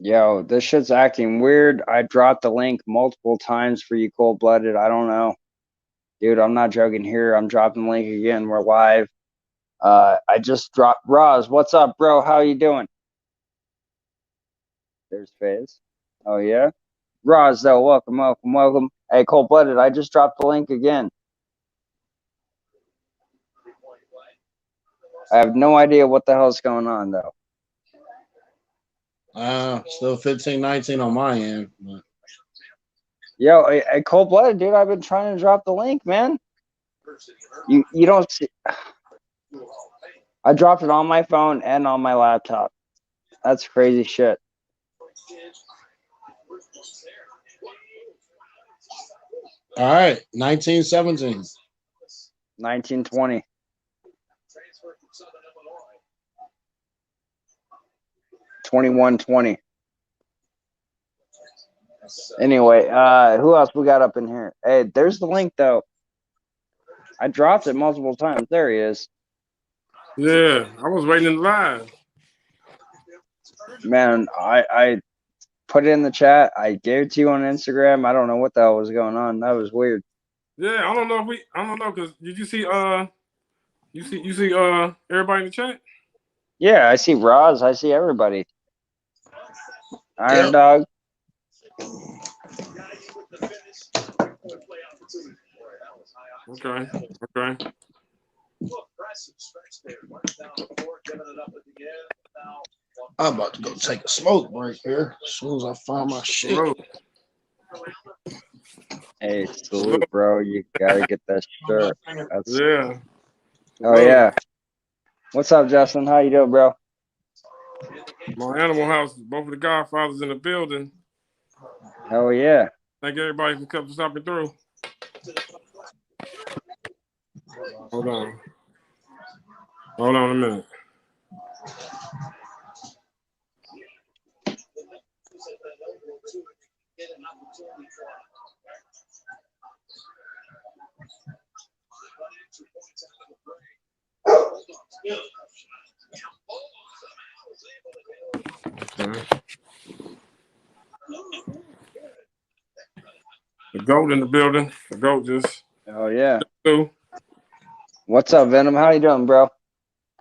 Yo, this shit's acting weird. I dropped the link multiple times for you cold-blooded. I don't know. Dude, I'm not joking here. I'm dropping the link again. We're live. I just dropped Roz. What's up, bro? How you doing? There's Fizz. Oh yeah? Roz though, welcome, welcome, welcome. Hey, cold-blooded, I just dropped the link again. I have no idea what the hell's going on though. Still 15-19 on my end. But... Yo, hey, cold-blooded, dude, I've been trying to drop the link, man. You don't see. I dropped it on my phone and on my laptop. That's crazy shit. All right, 1917. 1920. $21.20. Anyway, who else we got up in here? Hey, there's the link though. I dropped it multiple times. There he is. Yeah, I was waiting in line. Man, I put it in the chat. I gave it to you on Instagram. I don't know what the hell was going on. That was weird. Yeah, I don't know because did you see you see everybody in the chat? Yeah, I see Roz. I see everybody. Iron Dog. Okay. I'm about to go take a smoke break here as soon as I find my shit. Hey, salute, bro. You gotta get that shirt. Yeah. Oh yeah. What's up, Justin? How you doing, bro? My Animal House, both of the Godfathers in the building. Hell yeah. Thank everybody for stopping through. Hold on a minute. Okay. The GOAT in the building. The GOAT just. Oh yeah. What's up, Venom? How you doing, bro?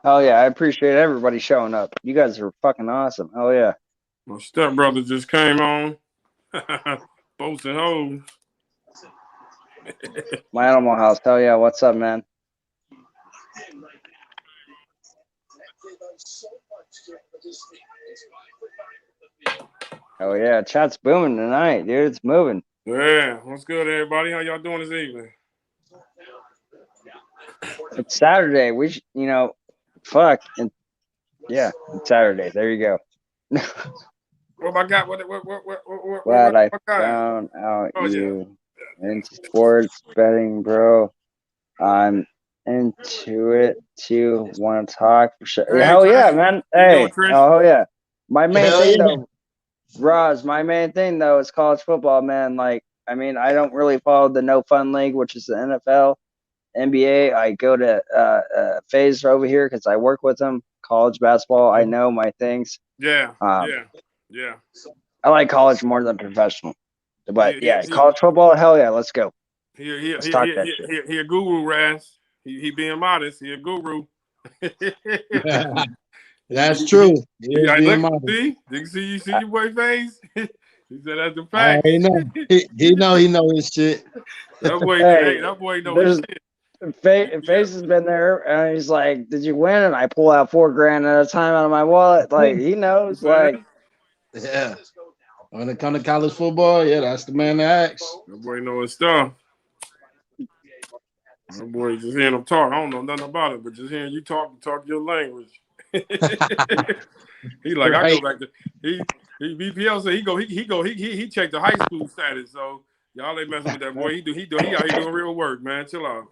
Hell yeah, I appreciate everybody showing up. You guys are fucking awesome. Hell yeah. My stepbrother just came on. Boats and hoes. My Animal House. Hell yeah. What's up, man? Oh yeah, chat's booming tonight, dude. It's moving. Yeah, what's good, everybody? How y'all doing this evening? It's Saturday. We, fuck. And yeah, it's Saturday. There you go. What I got? Glad I found out you in sports betting, bro. I'm into it too. Want to talk for sure? Hey, hell yeah, man. Hey, oh yeah. My main thing though, Roz. My main thing though is college football, man. Like, I mean, I don't really follow the No Fun League, which is the NFL, NBA. I go to FaZe over here because I work with them. College basketball, I know my things. Yeah. I like college more than professional, but college football, hell yeah, let's go. Let's talk that shit. He a guru, Raz. He being modest. He a guru. That's true. See, you see your boy face. He said that's the fact. He know his shit. That boy, that boy know his shit. FaZe has been there, and he's like, "Did you win?" And I pull out $4,000 at a time out of my wallet. Like, he knows. Like, yeah. When it comes to college football, yeah, that's the man to ask. That boy know his stuff. That boy, just hearing him talk, I don't know nothing about it, but just hearing you talk your language. He like, I go back to he BPL said he checked the high school status. So y'all ain't messing with that boy. He out here doing real work, man. Chill out.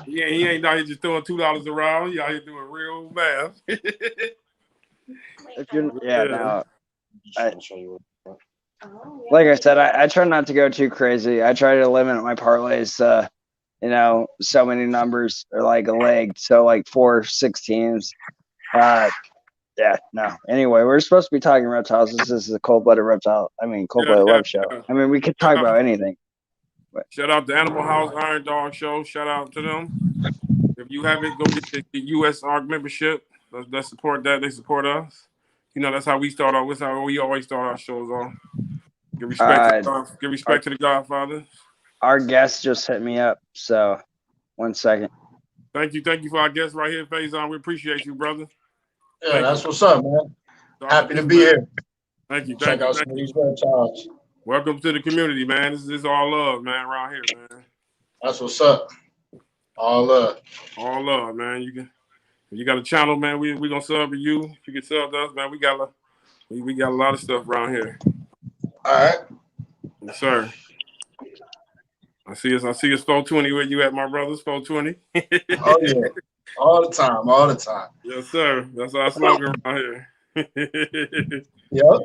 He ain't out here just throwing $2 around. He out here doing real math. Like I said, I try not to go too crazy. I try to limit my parlays. So many numbers or like a leg. So like 4, 6 teams. Yeah, no. Anyway, we're supposed to be talking reptiles. This is a cold-blooded reptile. I mean, cold-blooded web show. Yeah. I mean, we could talk about anything. But Shout out to Animal House Iron Dog Show. Shout out to them. If you haven't, go get the US ARC membership. Let's support that. They support us. You know, that's how we start off. That's how we always start our shows off. Give respect to the Godfather. Our guest just hit me up, so 1 second. Thank you for our guest right here, Faison. We appreciate you, brother. Yeah, that's what's up, man. Happy to be here. Thank you. Check out some of these reptiles. Welcome to the community, man. This is all love, man, around here, man. That's what's up. All love. All love, man. You got a channel, man. We gonna sub to you. If you can sub to us, man. We got a lot of stuff around here. All right. Yes, sir. I see us 420 where you at, my brothers. 420. Oh yeah. All the time. Yes, sir. That's our slogan around here. Yep.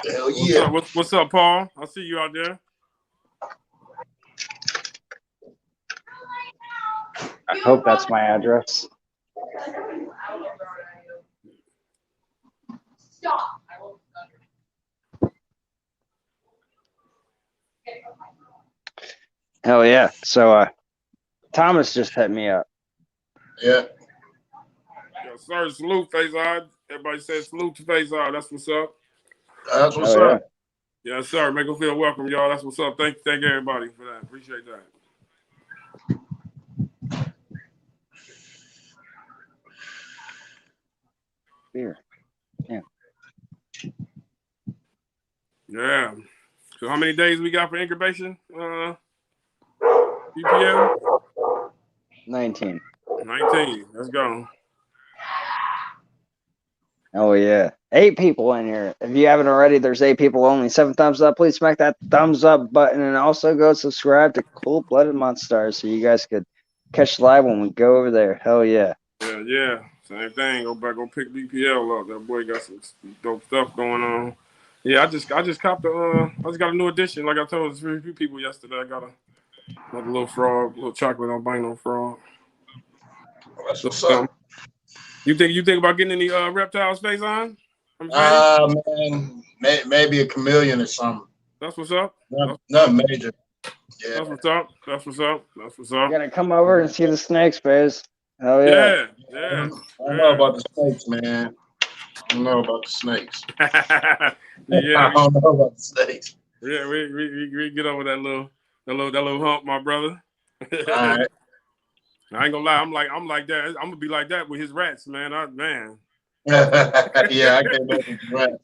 Hell yeah. What's up, Paul? I see you out there. I hope that's my address. Stop. Hell yeah. So Thomas just hit me up. Yeah. Yes, sir. Salute, Faison. Everybody says salute to Faison. That's what's up. That's what's Hell up. Yeah. Yes, sir. Make them feel welcome, y'all. That's what's up. Thank everybody for that. Appreciate that. Beer. Yeah. Yeah. So how many days we got for incubation? BPL? 19. 19. Let's go. Oh yeah. 8 people in here. If you haven't already, there's 8 people only. 7 thumbs up. Please smack that thumbs up button and also go subscribe to Cold Blooded Monstars so you guys could catch live when we go over there. Hell yeah. Yeah. Same thing. Go pick BPL up. That boy got some dope stuff going on. Yeah, I just copped I just got a new edition. Like I told a few people yesterday, I got another little frog, little chocolate albino frog. That's what's up. You think about getting any reptiles, Faison? Man, maybe a chameleon or something. That's what's up. Nothing major. Yeah. That's what's up. You gotta come over and see the snakes, Faze. Hell yeah. Yeah. I don't know about the snakes, man. I don't know about the snakes. Yeah. I don't know about the snakes. Yeah, we get over that little hump, my brother. All right. I ain't gonna lie, I'm like that. I'm gonna be like that with his rats, man. Yeah, I can't make it rats.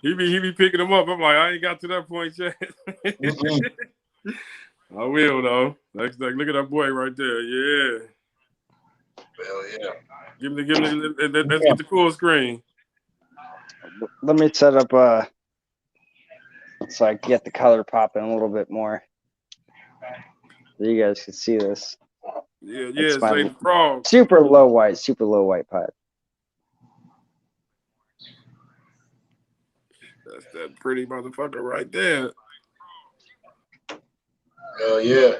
He be picking them up. I'm like, I ain't got to that point yet. I will though. Look at that boy right there. Yeah. Hell yeah. Give me let's get the full screen. Let me set up so I can get the color popping a little bit more. So you guys can see this. Yeah, say the frog. Super low white pipe. That's that pretty motherfucker right there. Hell yeah.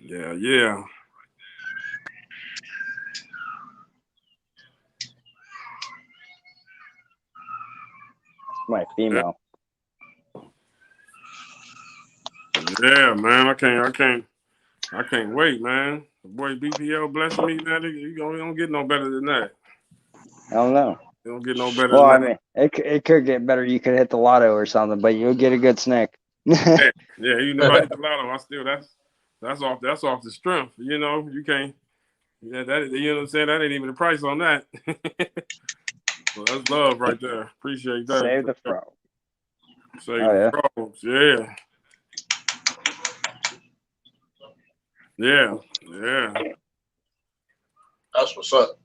Yeah. My female. Yeah, man. I can't wait, man. The boy BPL blessing me, man. You don't get no better than that. I don't know. You don't get no better Well, I than mean, it could get better. You could hit the lotto or something, but you'll get a good snake. that. Yeah, you know, I hit the lotto. I still that's off the strength. You know, you can't. Yeah, that you know what I'm saying. That ain't even the price on that. Well, that's love right there. Appreciate that. Save the frog. Save the frogs. Yeah. Yeah. That's what's up.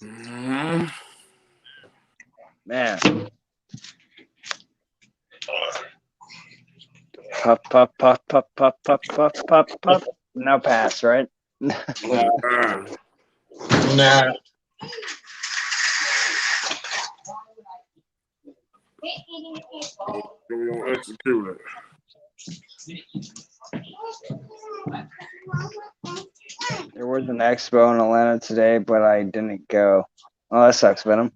Mm-hmm. Man. Puff. Now pass, right? Nah. We don't execute it. There was an expo in Atlanta today, but I didn't go. Oh, that sucks, Venom.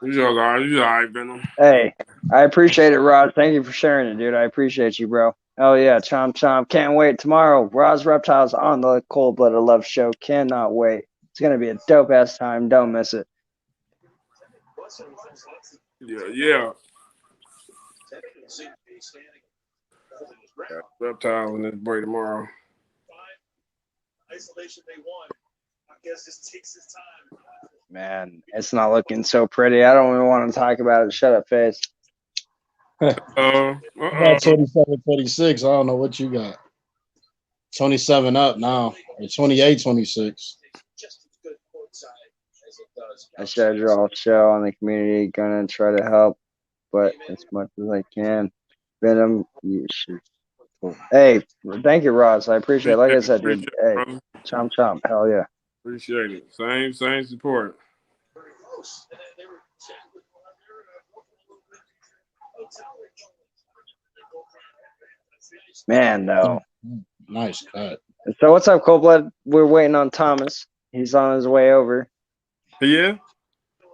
You all right, Venom. Hey, I appreciate it, Rod. Thank you for sharing it, dude. I appreciate you, bro. Oh yeah, chomp chomp. Can't wait tomorrow. Rod's Reptiles on the Cold Blooded Love Show. Cannot wait. It's gonna be a dope ass time. Don't miss it. Yeah. Reptile and this boy tomorrow. Isolation day one. I guess this takes its time. Man, it's not looking so pretty. I don't even want to talk about it. Shut up, face. I got 27-26. I don't know what you got. 27 up now. Or 28-26. I showed you all show on the community. Gonna try to help, but as much as I can. Venom, you should. Hey, thank you, Ross. I appreciate it. Like I said, dude. Hey, chomp chomp. Hell yeah. Appreciate it. Same support. Man, no. Nice cut. So what's up, Cold Blood? We're waiting on Thomas. He's on his way over. Yeah?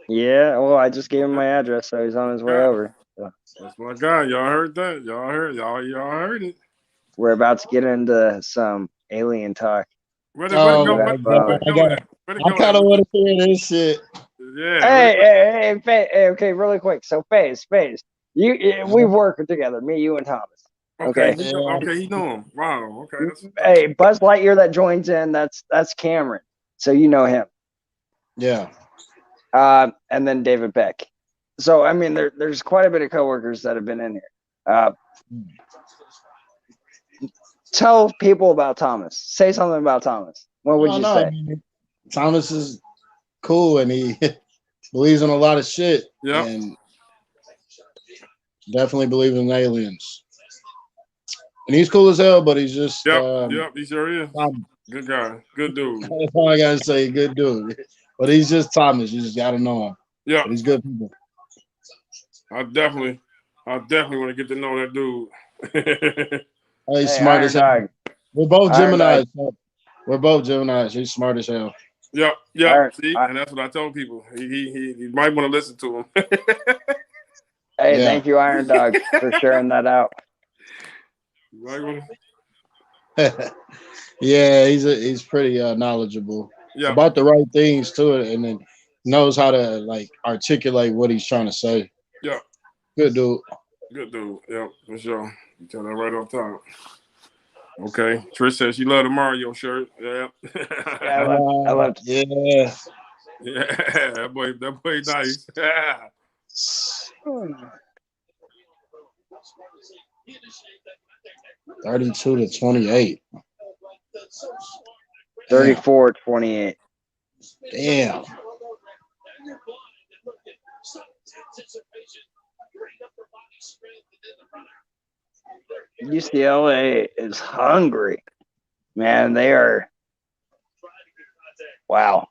Yeah, well, I just gave him my address, so he's on his way over. So. That's my guy. Y'all heard that? Y'all heard it. We're about to get into some alien talk. I'm kind of want to hear this shit. Yeah. Hey, okay, really quick. So, FaZe, we've worked together, me, you, and Thomas. Okay. Okay, you know him. Wow. Okay. Hey, Buzz Lightyear that joins in, that's Cameron. So you know him. Yeah. And then David Beck. So I mean, there's quite a bit of coworkers that have been in here. Tell people about Thomas. Say something about Thomas. What would you say? I mean, Thomas is cool and he believes in a lot of shit. Yeah. And definitely believes in aliens. And he's cool as hell, but he's just he sure is. Good guy. Good dude. That's all I gotta say, good dude. But he's just Thomas. You just gotta know him. Yeah. But he's good people. I definitely want to get to know that dude. He's smart as hell. We're both Geminis. So we're both Geminis. He's smart as hell. Yeah. See, and that's what I tell people. He might want to listen to him. Hey, thank you, Iron Dog, for sharing that out. Yeah, he's pretty knowledgeable about the right things to it, and then knows how to like articulate what he's trying to say. Yeah, good dude. Yeah, for sure. You tell that right off top. Okay, Trish says she loved the Mario shirt. Yeah, I loved. Yeah, that boy, nice. 32-28. 34-28. Damn. UCLA is hungry. Man, they are. Wow.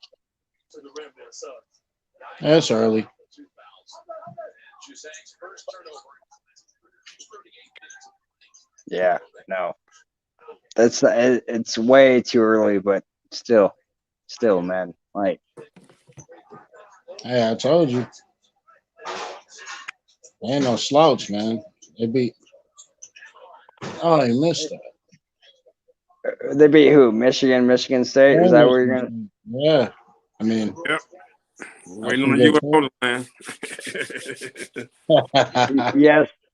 That's early. Yeah, no. It's way too early, but still, man. Like, hey, I told you. They ain't no slouch, man. They beat. Oh, they missed that. They beat who? Michigan State? Is that where you're gonna? Yeah, I mean. Yep. Waiting on the UFO, man.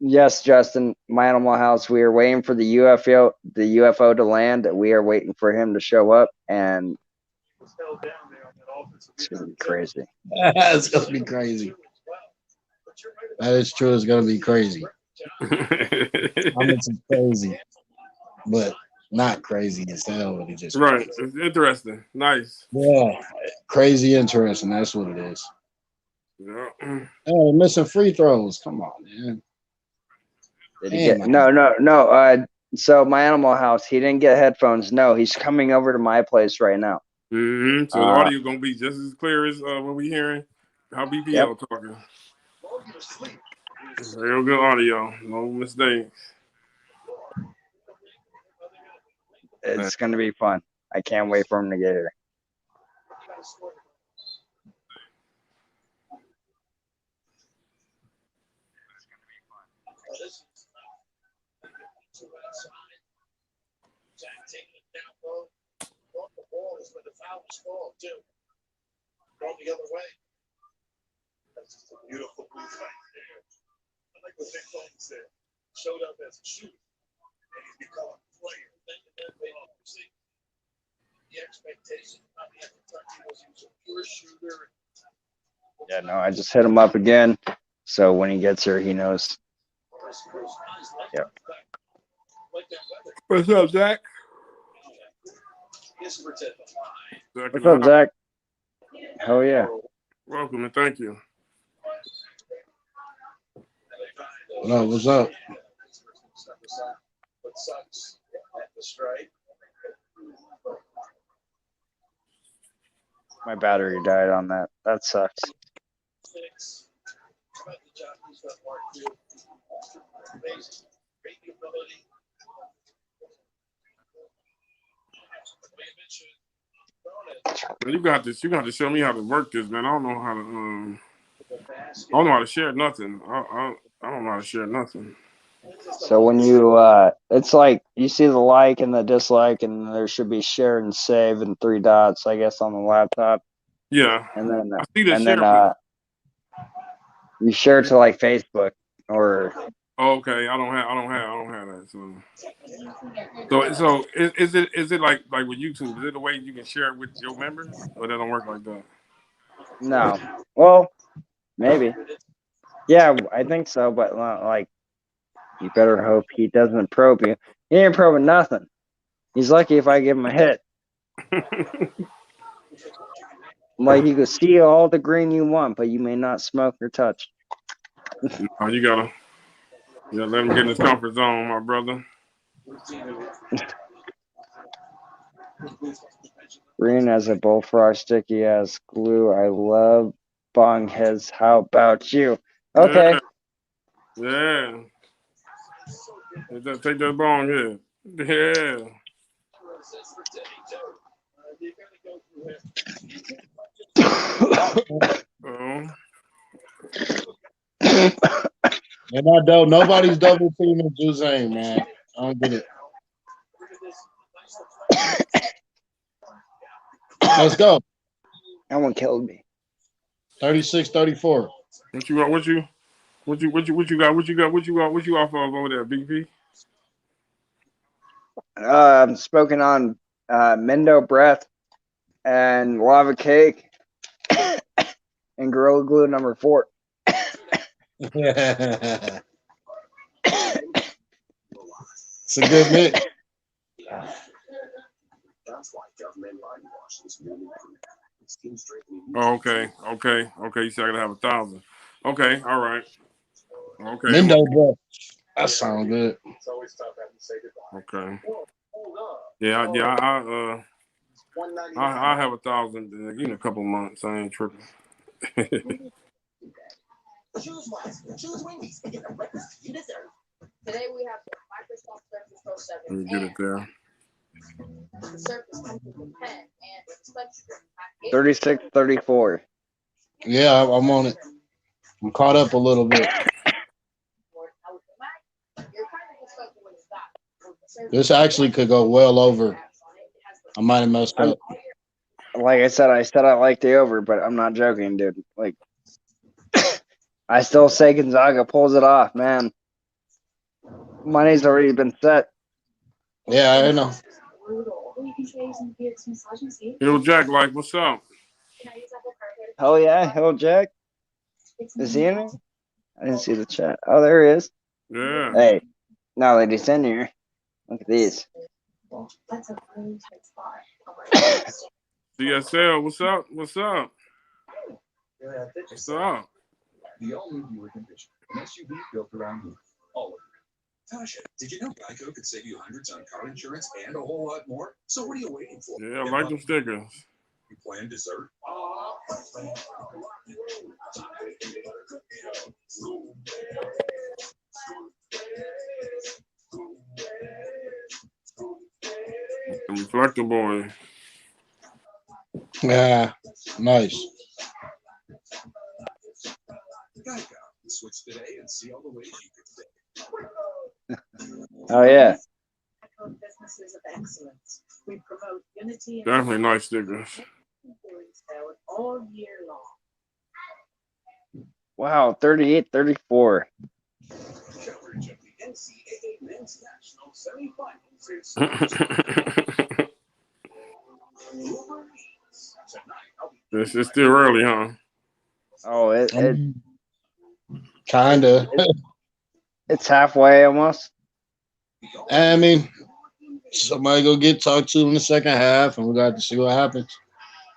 Yes, Justin. My Animal House. We are waiting for the UFO to land. We are waiting for him to show up, and it's gonna be crazy. It's gonna be crazy. That is true. It's gonna be crazy. I mean, it's crazy, but not crazy as hell. But just right. It's interesting. Nice. Yeah, crazy interesting. That's what it is. Yeah. Oh, missing free throws. Come on, man. No. So my Animal House, he didn't get headphones. No, he's coming over to my place right now. Mm-hmm. So the audio gonna be just as clear as what we hearing. How BPL talking. Real good audio. No mistakes. It's gonna be fun. I can't wait for him to get here. Jack taking it down low. Off the ball is where the foul was called, too. Going the other way. That's just a beautiful move right there. I like what Nick Clayton said. Showed up as a shooter, and he's become a player. See, the expectation of the Kentucky was he was a pure shooter. Yeah, no, I just hit him up again. So when he gets here, he knows. Yeah. What's up, Zach? What's up, Zach? Hell yeah. Welcome and thank you. What's up? What sucks at the strike? My battery died on that. That sucks. Six. About the job he's got Mark Field. Amazing. Great ability. You got this. You got to show me how to work this, man. I don't know how to. I don't know how to share nothing. I don't know how to share nothing. So when you, it's like you see the like and the dislike, and there should be share and save and 3 dots, I guess, on the laptop. Yeah. And then, I see the share. You share to like Facebook or. Oh, okay, I don't have that. So is it like with YouTube? Is it a way you can share it with your members, or that don't work like that? No. Well, maybe. Yeah, I think so, but like, you better hope he doesn't probe you. He ain't probing nothing. He's lucky if I give him a hit. Like, you can see all the green you want, but you may not smoke or touch. Oh, you gotta let him get in his comfort zone, my brother. Green as a bullfrog, sticky as glue. I love bong heads. How about you? Okay. Yeah. Take that bong here. Yeah. And I don't. Nobody's double teaming Juzang, man. I don't get it. Let's go. That one killed me. 36-34. What you got? What you off of over there, Big P? I'm smoking on Mendo Breath and Lava Cake and Gorilla Glue number 4. It's a good mix. Oh, okay. You said I gotta have 1,000. Okay, all right. Okay. Mendo Breath. That sounds good. Okay. Yeah. I have 1,000 in a couple months. I ain't tripping. Choose Wise. Choose Wendy's and get the breakfast you deserve. Today we have the Microsoft Surface Pro 7. Let me get it there. The Surface comes with a pen and touchscreen. 36-34. Yeah, I'm on it. I'm caught up a little bit. This actually could go well over. I might have messed up. Like I said I like the over, but I'm not joking, dude. Like, I still say Gonzaga pulls it off, man. Money's already been set. Yeah, I know. Yo, Jack, like, what's up? Hell yeah, hello Jack. Is he in it? I didn't see the chat. Oh, there he is. Yeah. Hey, now that he's in here, look at these. CSL, what's up? What's up? The all-new Buick Envision, an SUV built around you. All of it. Tasha, did you know Geico could save you hundreds on car insurance and a whole lot more? So what are you waiting for? Yeah, I like them stickers. You plan dessert? Reflector boy. Yeah, nice. Geico. Switch today and see all the ways you could save. Oh yeah. Businesses of excellence. We promote unity and Definitely nice stickers. all year long. Wow, 38, 34. Coverage of the NCAA Men's National Semifinals is Wolverines. Tonight, I'll be This is still early, huh? Oh, Kinda. it's halfway almost. I mean, somebody go get talked to in the second half, and we got to see what happens.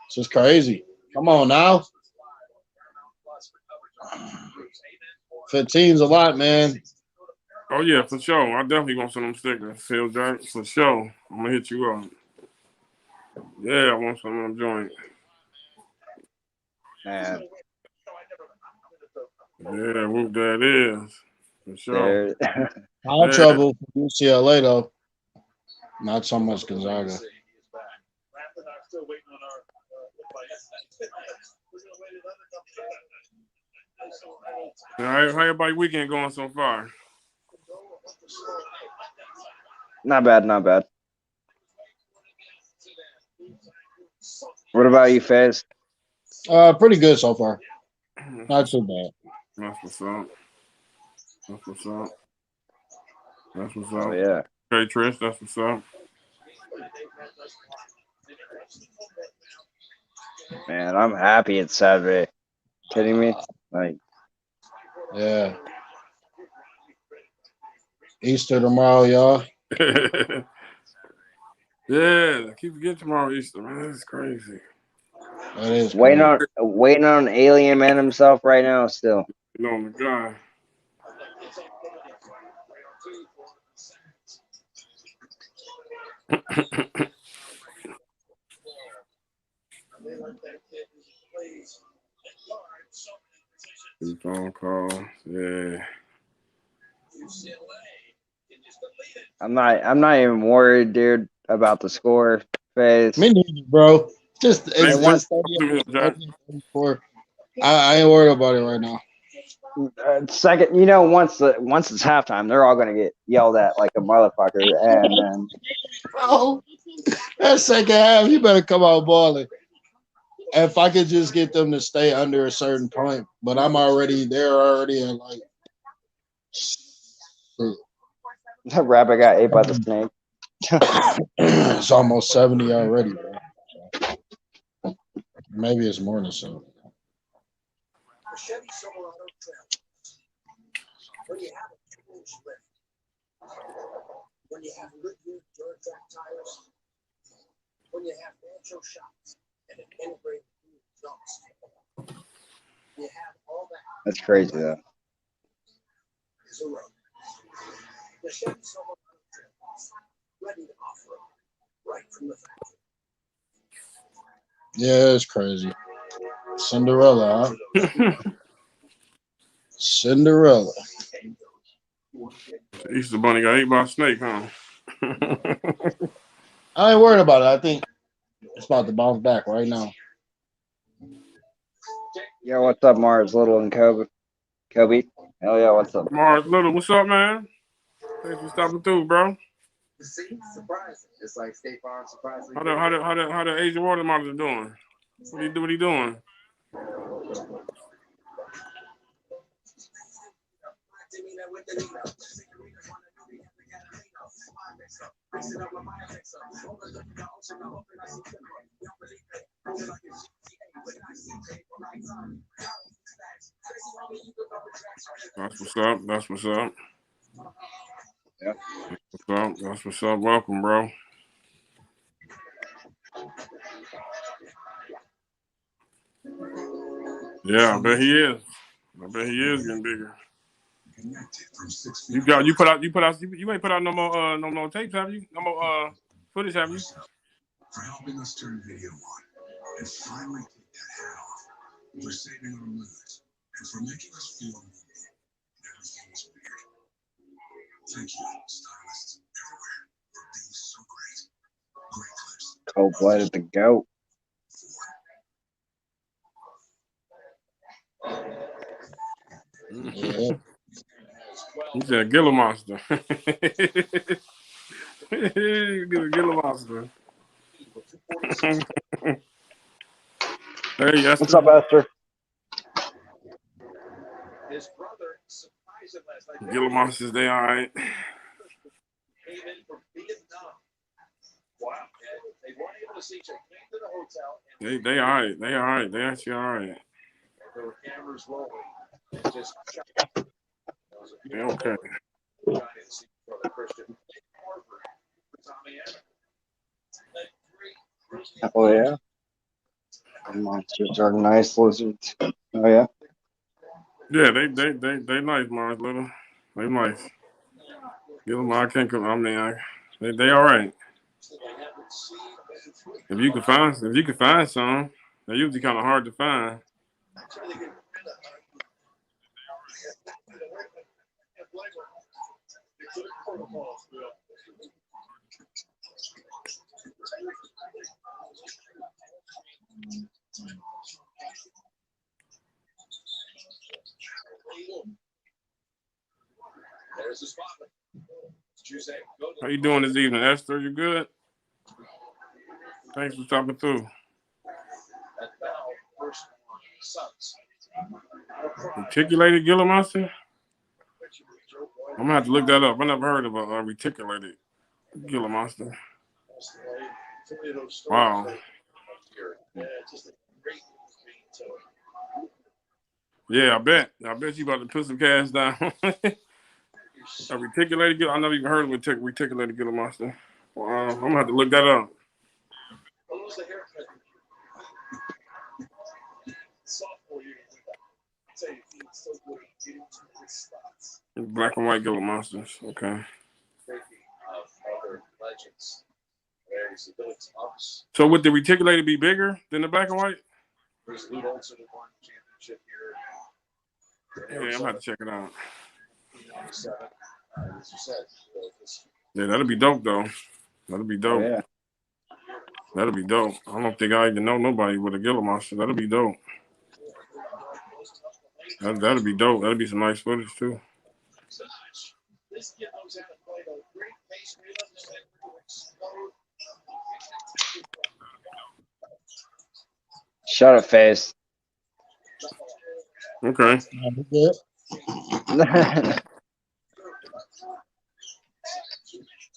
It's just crazy. Come on now. 15's a lot, man. Oh yeah, for sure. I definitely want some of them stickers. Phil Jack, for sure. I'm gonna hit you up. Yeah, I want some of them joints. Man, Yeah, whoop that is. For sure. there. Foul Yeah. trouble for UCLA though. Not so much Gonzaga. Raptor and I are still waiting on our advice. We're gonna wait another couple How everybody weekend going so far? Not bad, not bad. What about you, Fez? Pretty good so far. Not too bad. That's what's up. That's what's up. That's what's Oh up. yeah. Okay, Trish, that's what's up. Man, I'm happy it's Saturday. Kidding me? Like, Yeah. Easter tomorrow, y'all. Yeah, I keep forgetting tomorrow Easter, man. That's crazy. That is waiting on Alien Man himself right now still. You know, the guy. Phone call. Yeah. I'm not even worried, dude, about the score phase. Me neither, bro. It's Hey, just 34. I ain't worried about it right now. Second, once it's halftime, they're all gonna get yelled at like a motherfucker, and then Bro, that second half, you better come out balling. If I could just get them to stay under a certain point, but they're already at like. the rabbit got ate by the snake. It's almost 70 already, bro. Maybe it's more than 70. Chevy Silverado Trail. When you have a two-inch lift, when you have Goodyear Duratrack tires, when you have natural shocks and an integrated exhaust, you have all that. That's crazy though. Is a road. The Chevy Silverado Trail, ready to off-road, right from the factory. Yeah, it's crazy. Cinderella, huh? Cinderella. Easter Bunny got ate by a snake, huh? I ain't worried about it. I think it's about to bounce back right now. Yo, what's up, Mars, Little, and Kobe? Hell yeah, what's up? Mars Little, what's up, man? Thanks for stopping through, bro. See, surprising. It's like State Farm surprisingly. How the Asian water monitor doing? What he doing? That's what's up. That's what's up. Yeah. That's what's up. Welcome, bro. Yeah, I bet he is. I bet he is getting bigger. You ain't put out no more tapes, have you? No more footage, have you? For helping us turn video on and finally take that hat off. For saving our moods and for making us feel normal when everything was weird. Thank you, stylists everywhere, for being so great. Great Cold-blooded the goat. Yeah. He said Gila Monster. Gila Monster. Hey, What's up, Esther? His brother surprised him last night. Gila Monsters, they all right. Came in from Vietnam. Wow. They weren't able to see each other. Came to the hotel. They all right. They all right. They actually all right. There were cameras rolling. Just They okay. Oh yeah. Monsters are nice lizards. Oh yeah. Yeah, they nice, Mars Little. They nice. Give them I can't come. I mean, they all right. If you can find some, they're usually kind of hard to find. There's the spot. How you doing this evening, Esther? You good? Thanks for stopping through. Reticulated Gila Monster? I'm gonna have to look that up. I never heard of a reticulated Gila Monster. Wow. Yeah, I bet you about to put some cash down. A reticulated Gila. I never even heard of a reticulated Gila Monster. I'm gonna have to look that up. Black and white Gila Monsters. Okay. So would the reticulated be bigger than the black and white? Yeah, I'm gonna have to check it out. Yeah, that'll be dope though. That'll be dope. Oh, yeah. That'll be dope. I don't think I even know nobody with a Gila Monster. That'll be dope. That'll be dope. That'll be some nice footage too. Shut up, face. Okay.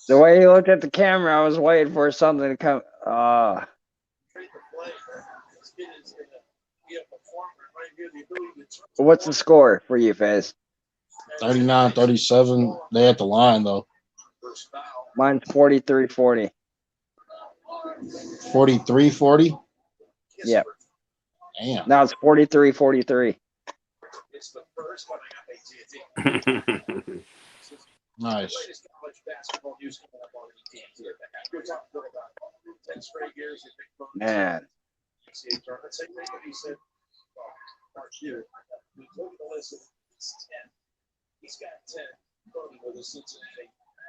The way he looked at the camera, I was waiting for something to come. What's the score for you, Faz? 39-37. They at the line though. Mine's 43-40. 43-40. Yep. Damn. Now it's 43-43. It's the first one I got AT&T. Nice. Man.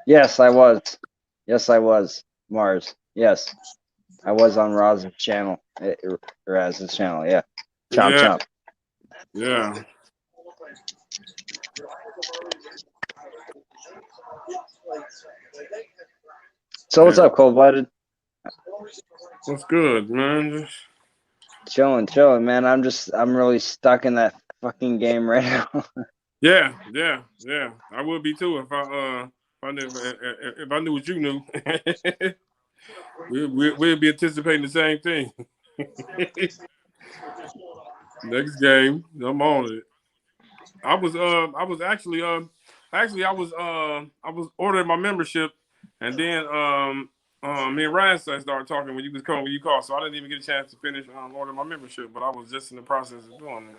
Yes, I was. Yes, I was. Mars. Yes. I was on Raz's channel. Raz's channel, yeah. Chomp, Yeah. chomp. Yeah. So what's up, Cold-Blooded? What's good, man? Chilling, man. I'm really stuck in that fucking game right now. Yeah. I would be too if I knew what you knew. We'd be anticipating the same thing. Next game, I'm on it. I was ordering my membership, and then me and Ryan started talking when you called, so I didn't even get a chance to finish ordering my membership, but I was just in the process of doing it.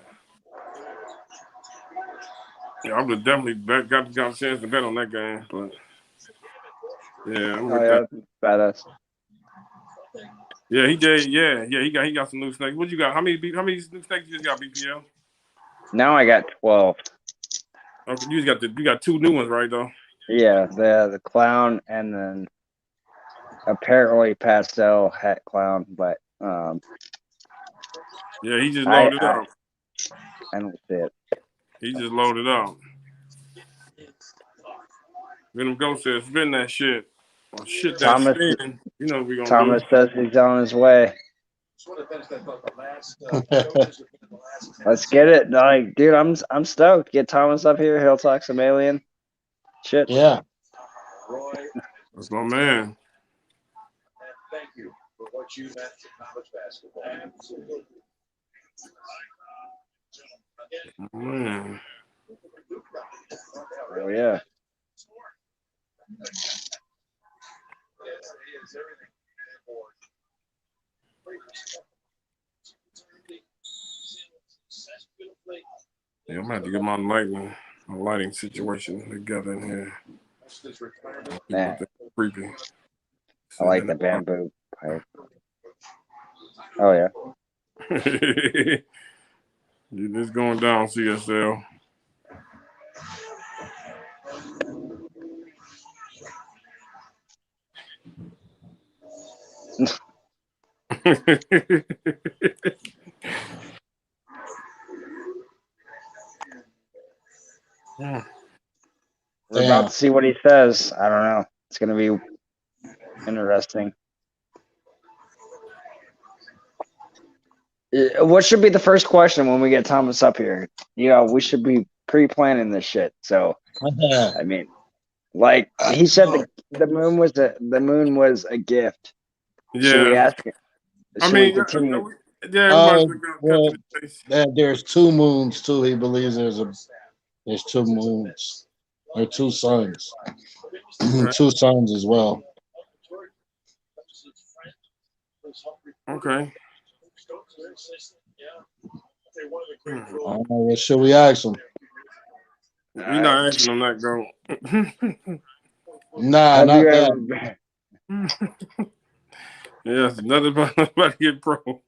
Yeah, I would definitely got a chance to bet on that game, but yeah, I'm with that. Badass. Yeah, he did. Yeah, he got some new snakes. What you got? How many new snakes you just got, BPL? Now I got 12. Okay, you got two new ones, right? Though. Yeah, the clown and then apparently pastel hat clown, but Yeah, he just I loaded up. don't see it. He just loaded up. Venom Ghost says, spin that shit. Or shit that Thomas spin. You know what we gonna Thomas do. says he's on his way. Let's get it. Like, dude, I'm stoked. Get Thomas up here. He'll talk some alien shit. Yeah. That's my man. Thank you for what you meant to college basketball. Absolutely. Man. Oh yeah. Yeah, I'm gonna have to get my lighting situation together in here. Man, Creepy. I like the bamboo pipe. Oh yeah. Dude, this going down, CSL. We're about to see what he says. I don't know. It's gonna be interesting. What should be the first question when we get Thomas up here? You know, we should be pre-planning this shit. So, I mean, like he said, the moon was a gift. Yeah. Should we ask it? I mean, continue? Well, there's two moons too. He believes there's two moons or two suns, two suns as well. Okay. I don't know. What should we ask him? We're not asking him that, girl. Nah, not that. Yes, nothing about to get pro.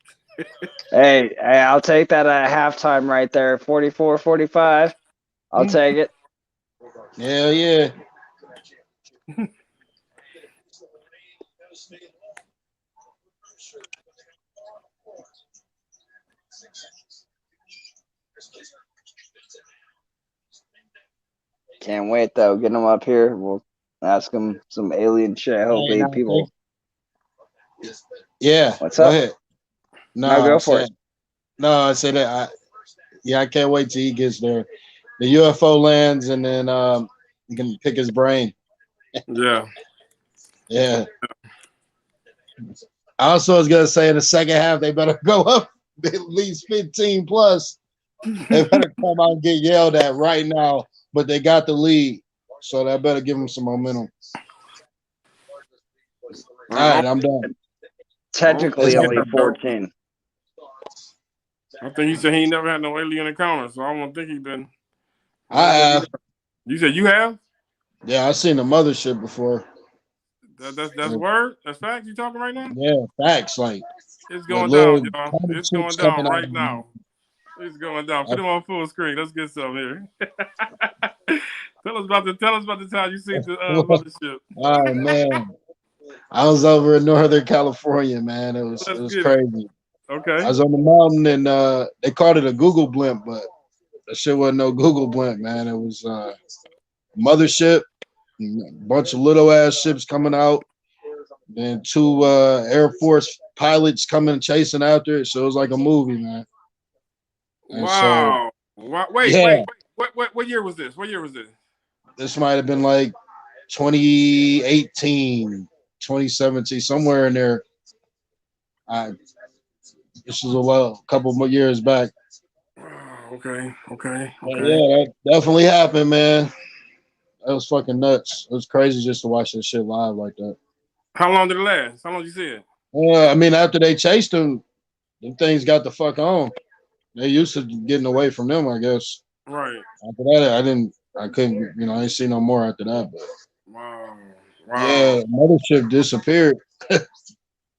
Hey, I'll take that at halftime right there. 44-45. I'll take it. Hell yeah. Can't wait though. Get him up here. We'll ask him some alien shit. Hopefully, people. Yeah. What's go up? Ahead. No, go for it. No, I said that. I can't wait till he gets there. The UFO lands, and then you can pick his brain. Yeah. Yeah. I also was gonna say in the second half they better go up at least 15 plus. They better come out and get yelled at right now, but they got the lead, so that better give them some momentum. All right, I'm done. Technically, only 14. I think he said he ain't never had no alien encounter, so I don't think he been. I have. You said you have? Yeah, I've seen the mothership before. That's word? That's fact you talking right now? Yeah, facts. Like it's going down, y'all. It's going down right now. It's going down. Put him on full screen. Let's get some here. Tell us about the time you seen the mothership. Oh man. I was over in Northern California, man. It was crazy. Okay. I was on the mountain and they called it a Google blimp, but that shit wasn't no Google blimp, man. It was mothership, a bunch of little ass ships coming out, and two Air Force pilots coming and chasing after it. So it was like a movie, man. And wow. Wait. What year was this? This might have been like 2018, 2017, somewhere in there. This was a couple more years back. Okay. Yeah, that definitely happened, man. That was fucking nuts. It was crazy just to watch this shit live like that. How long did it last? How long did you see it? I mean, after they chased them things got the fuck on. They used to getting away from them, I guess. Right. After that, I couldn't, I ain't see no more after that. But wow. Yeah, mothership disappeared. It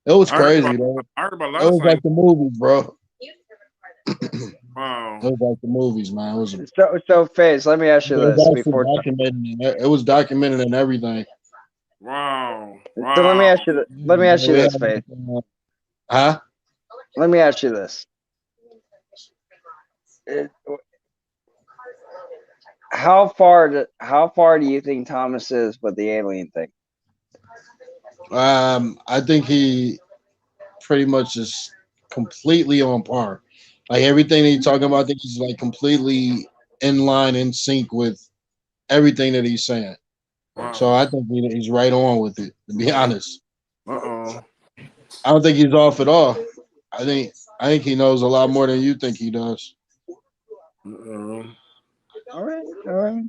was crazy, though. I heard about it was like the movies, bro. Wow. It was like the movies, man. It was so FaZe, let me ask you this before it was documented and everything. Wow. So let me Wow. ask you. Let me ask you this, Faith. Huh? Let me ask you this. How far do you think Thomas is with the alien thing? I think he pretty much is completely on par. Like everything that he's talking about, I think he's like completely in line, in sync with everything that he's saying. So Wow. I think he's right on with it. To be honest, Uh-oh. I don't think he's off at all. I think he knows a lot more than you think he does. Uh-oh. All right, all right.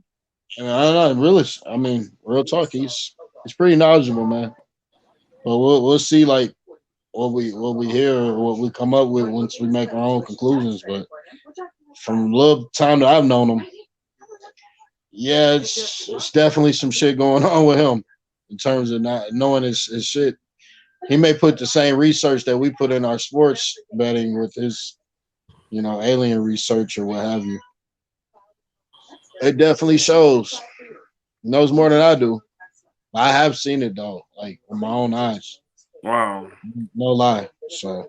And I don't know, really. I mean, real talk, he's pretty knowledgeable, man. But we'll see like what we hear or what we come up with once we make our own conclusions. But from the little time that I've known him, yeah, it's definitely some shit going on with him in terms of not knowing his shit. He may put the same research that we put in our sports betting with his, alien research or what have you. It definitely shows. He knows more than I do. I have seen it though, like with my own eyes. Wow. No lie. So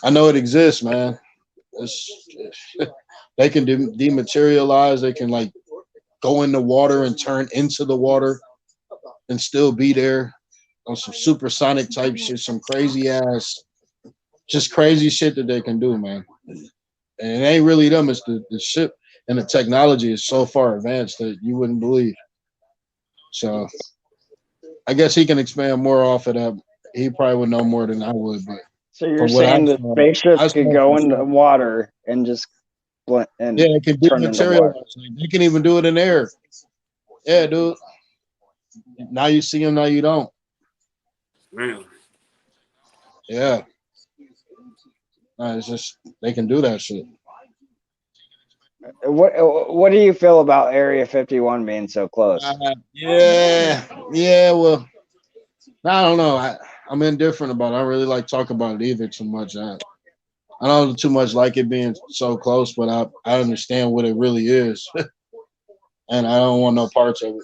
I know it exists, man. They can dematerialize. They can like go in the water and turn into the water and still be there on some supersonic type shit, some crazy ass, just crazy shit that they can do, man. And it ain't really them. It's the ship and the technology is so far advanced that you wouldn't believe. So I guess he can expand more off of that. He probably would know more than I would, but So you're from what saying the spaceships I could saw go for into sure. water and just Yeah, and they can turn into dematerialize. water? They can even do it in air. Yeah, dude. Now you see them, now you don't. Man. Yeah. It's just they can do that shit. What do you feel about Area 51 being so close? Yeah. Well, I don't know. I'm indifferent about it. I don't really like talking about it either too much. I don't too much like it being so close, but I understand what it really is, and I don't want no parts of it.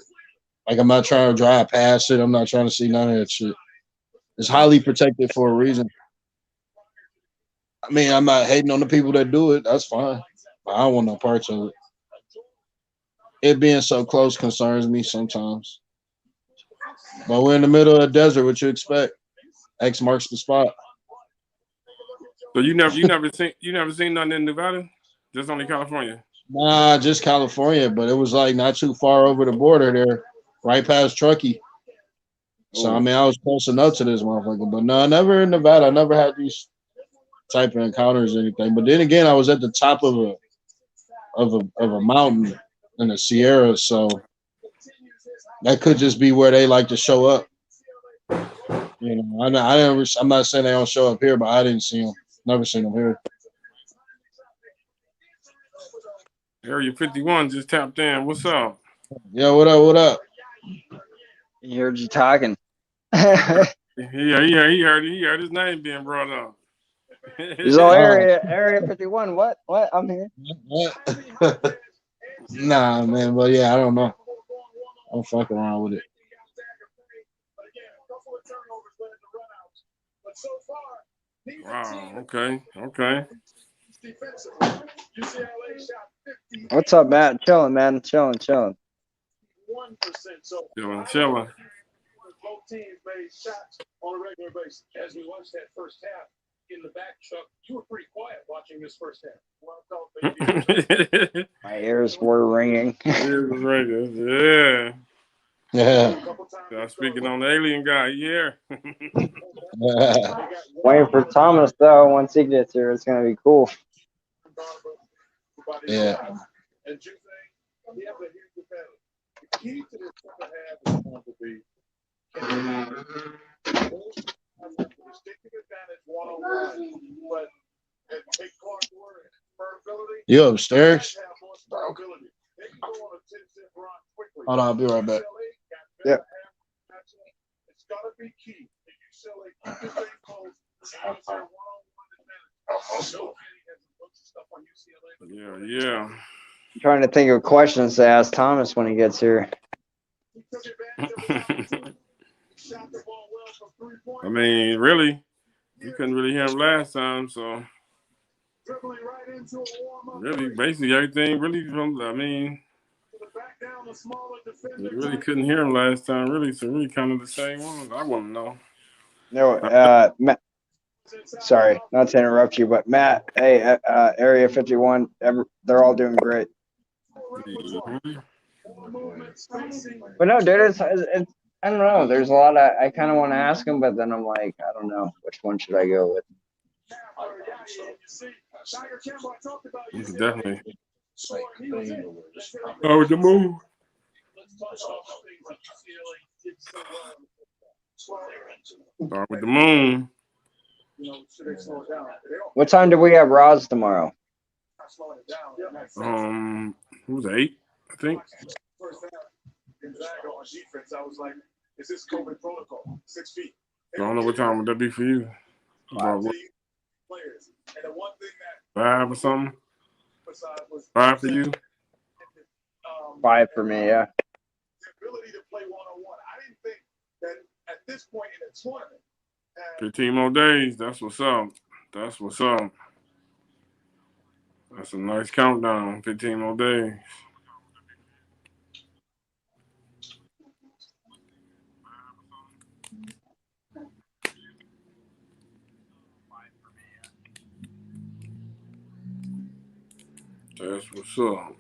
Like I'm not trying to drive past it. I'm not trying to see none of that shit. It's highly protected for a reason. I mean, I'm not hating on the people that do it. That's fine. But I don't want no parts of it. It being so close concerns me sometimes. But we're in the middle of the desert. What you expect? X marks the spot. So you never seen nothing in Nevada? Just only California. Nah, just California, but it was like not too far over the border there, right past Truckee. So I mean, I was close enough to this motherfucker. But no, never in Nevada. I never had these type of encounters or anything. But then again, I was at the top of a mountain in the Sierra, so that could just be where they like to show up. I'm not saying they don't show up here, but I didn't see them. Never seen them here. Area 51 just tapped in. What's up? Yeah, what up? What up? He heard you talking. Yeah, he heard his name being brought up. He's all Area 51. What? I'm here. Nah, man, but yeah, I don't know. I'll fuck around with it. Wow. Okay. What's up, Matt? Chilling, man. Chilling. Chilling. Both teams made shots on a regular basis. As we watched that first half in the back, Chuck, you were pretty quiet watching this first half. My ears were ringing. Yeah. Yeah. Speaking on the alien guy, yeah. Waiting for Thomas though. Once he gets here, it's gonna be cool. Yeah. And you think we have a huge advantage. The key to this second half is going to be distinctive advantage one-on-one, but take Clark word ability. You upstairs? They can go on a 10-cent run quickly. Hold on, I'll be right back. Yeah. It's got to be key. If UCLA keep this thing close, and use their one-on-one advantage. Nobody has a bunch of stuff on UCLA. Yeah. I'm trying to think of questions to ask Thomas when he gets here. I mean, really, you couldn't really hear him last time, so really, basically everything really from. I mean, you really couldn't hear him last time, really. So really, kind of the same one. I want to know. No, Matt. Sorry, not to interrupt you, but Matt, hey, Area 51, they're all doing great. But no, dude, it's I don't know. There's a lot I kind of want to ask him, but then I'm like, I don't know which one should I go with. You can definitely. Oh, with the move. Start with the moon. What time do we have Roz tomorrow? Who's 8? I think. Is this COVID protocol? 6 feet. I don't know what time would that be for you. About what, Players. And the one thing that 5 or something? 5 for you? 5 for me, yeah. The ability to play one-on-one. I didn't think that at this point in the tournament. 15 more days. That's what's up. That's what's up. That's a nice countdown. 15 more days. That's what's up.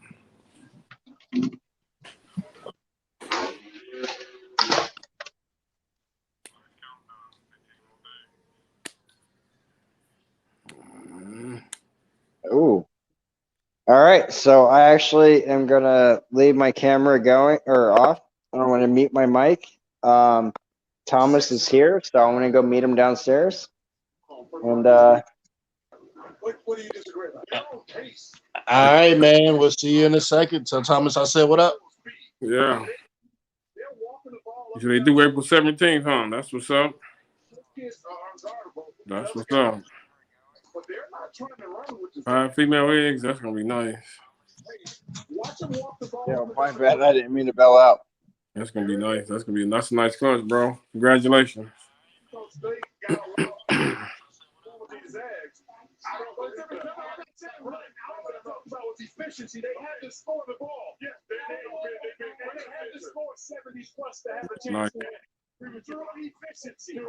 Ooh. All right, so I actually am gonna leave my camera going or off. I don't want to mute my mic. Thomas is here, so I'm gonna go meet him downstairs. And What do you disagree about? All right, man. We'll see you in a second. Tell Thomas I said what up. Yeah. So they do April 17th, huh? That's what's up. That's what's up. 5 female eggs. That's gonna be nice. yeah, my bad. I didn't mean to bell out. That's gonna be nice. That's a nice clutch, bro. Congratulations. Efficiency. They had to score the ball. Yes, they had to score 70 plus to have a chance to win. Premature efficiency. They have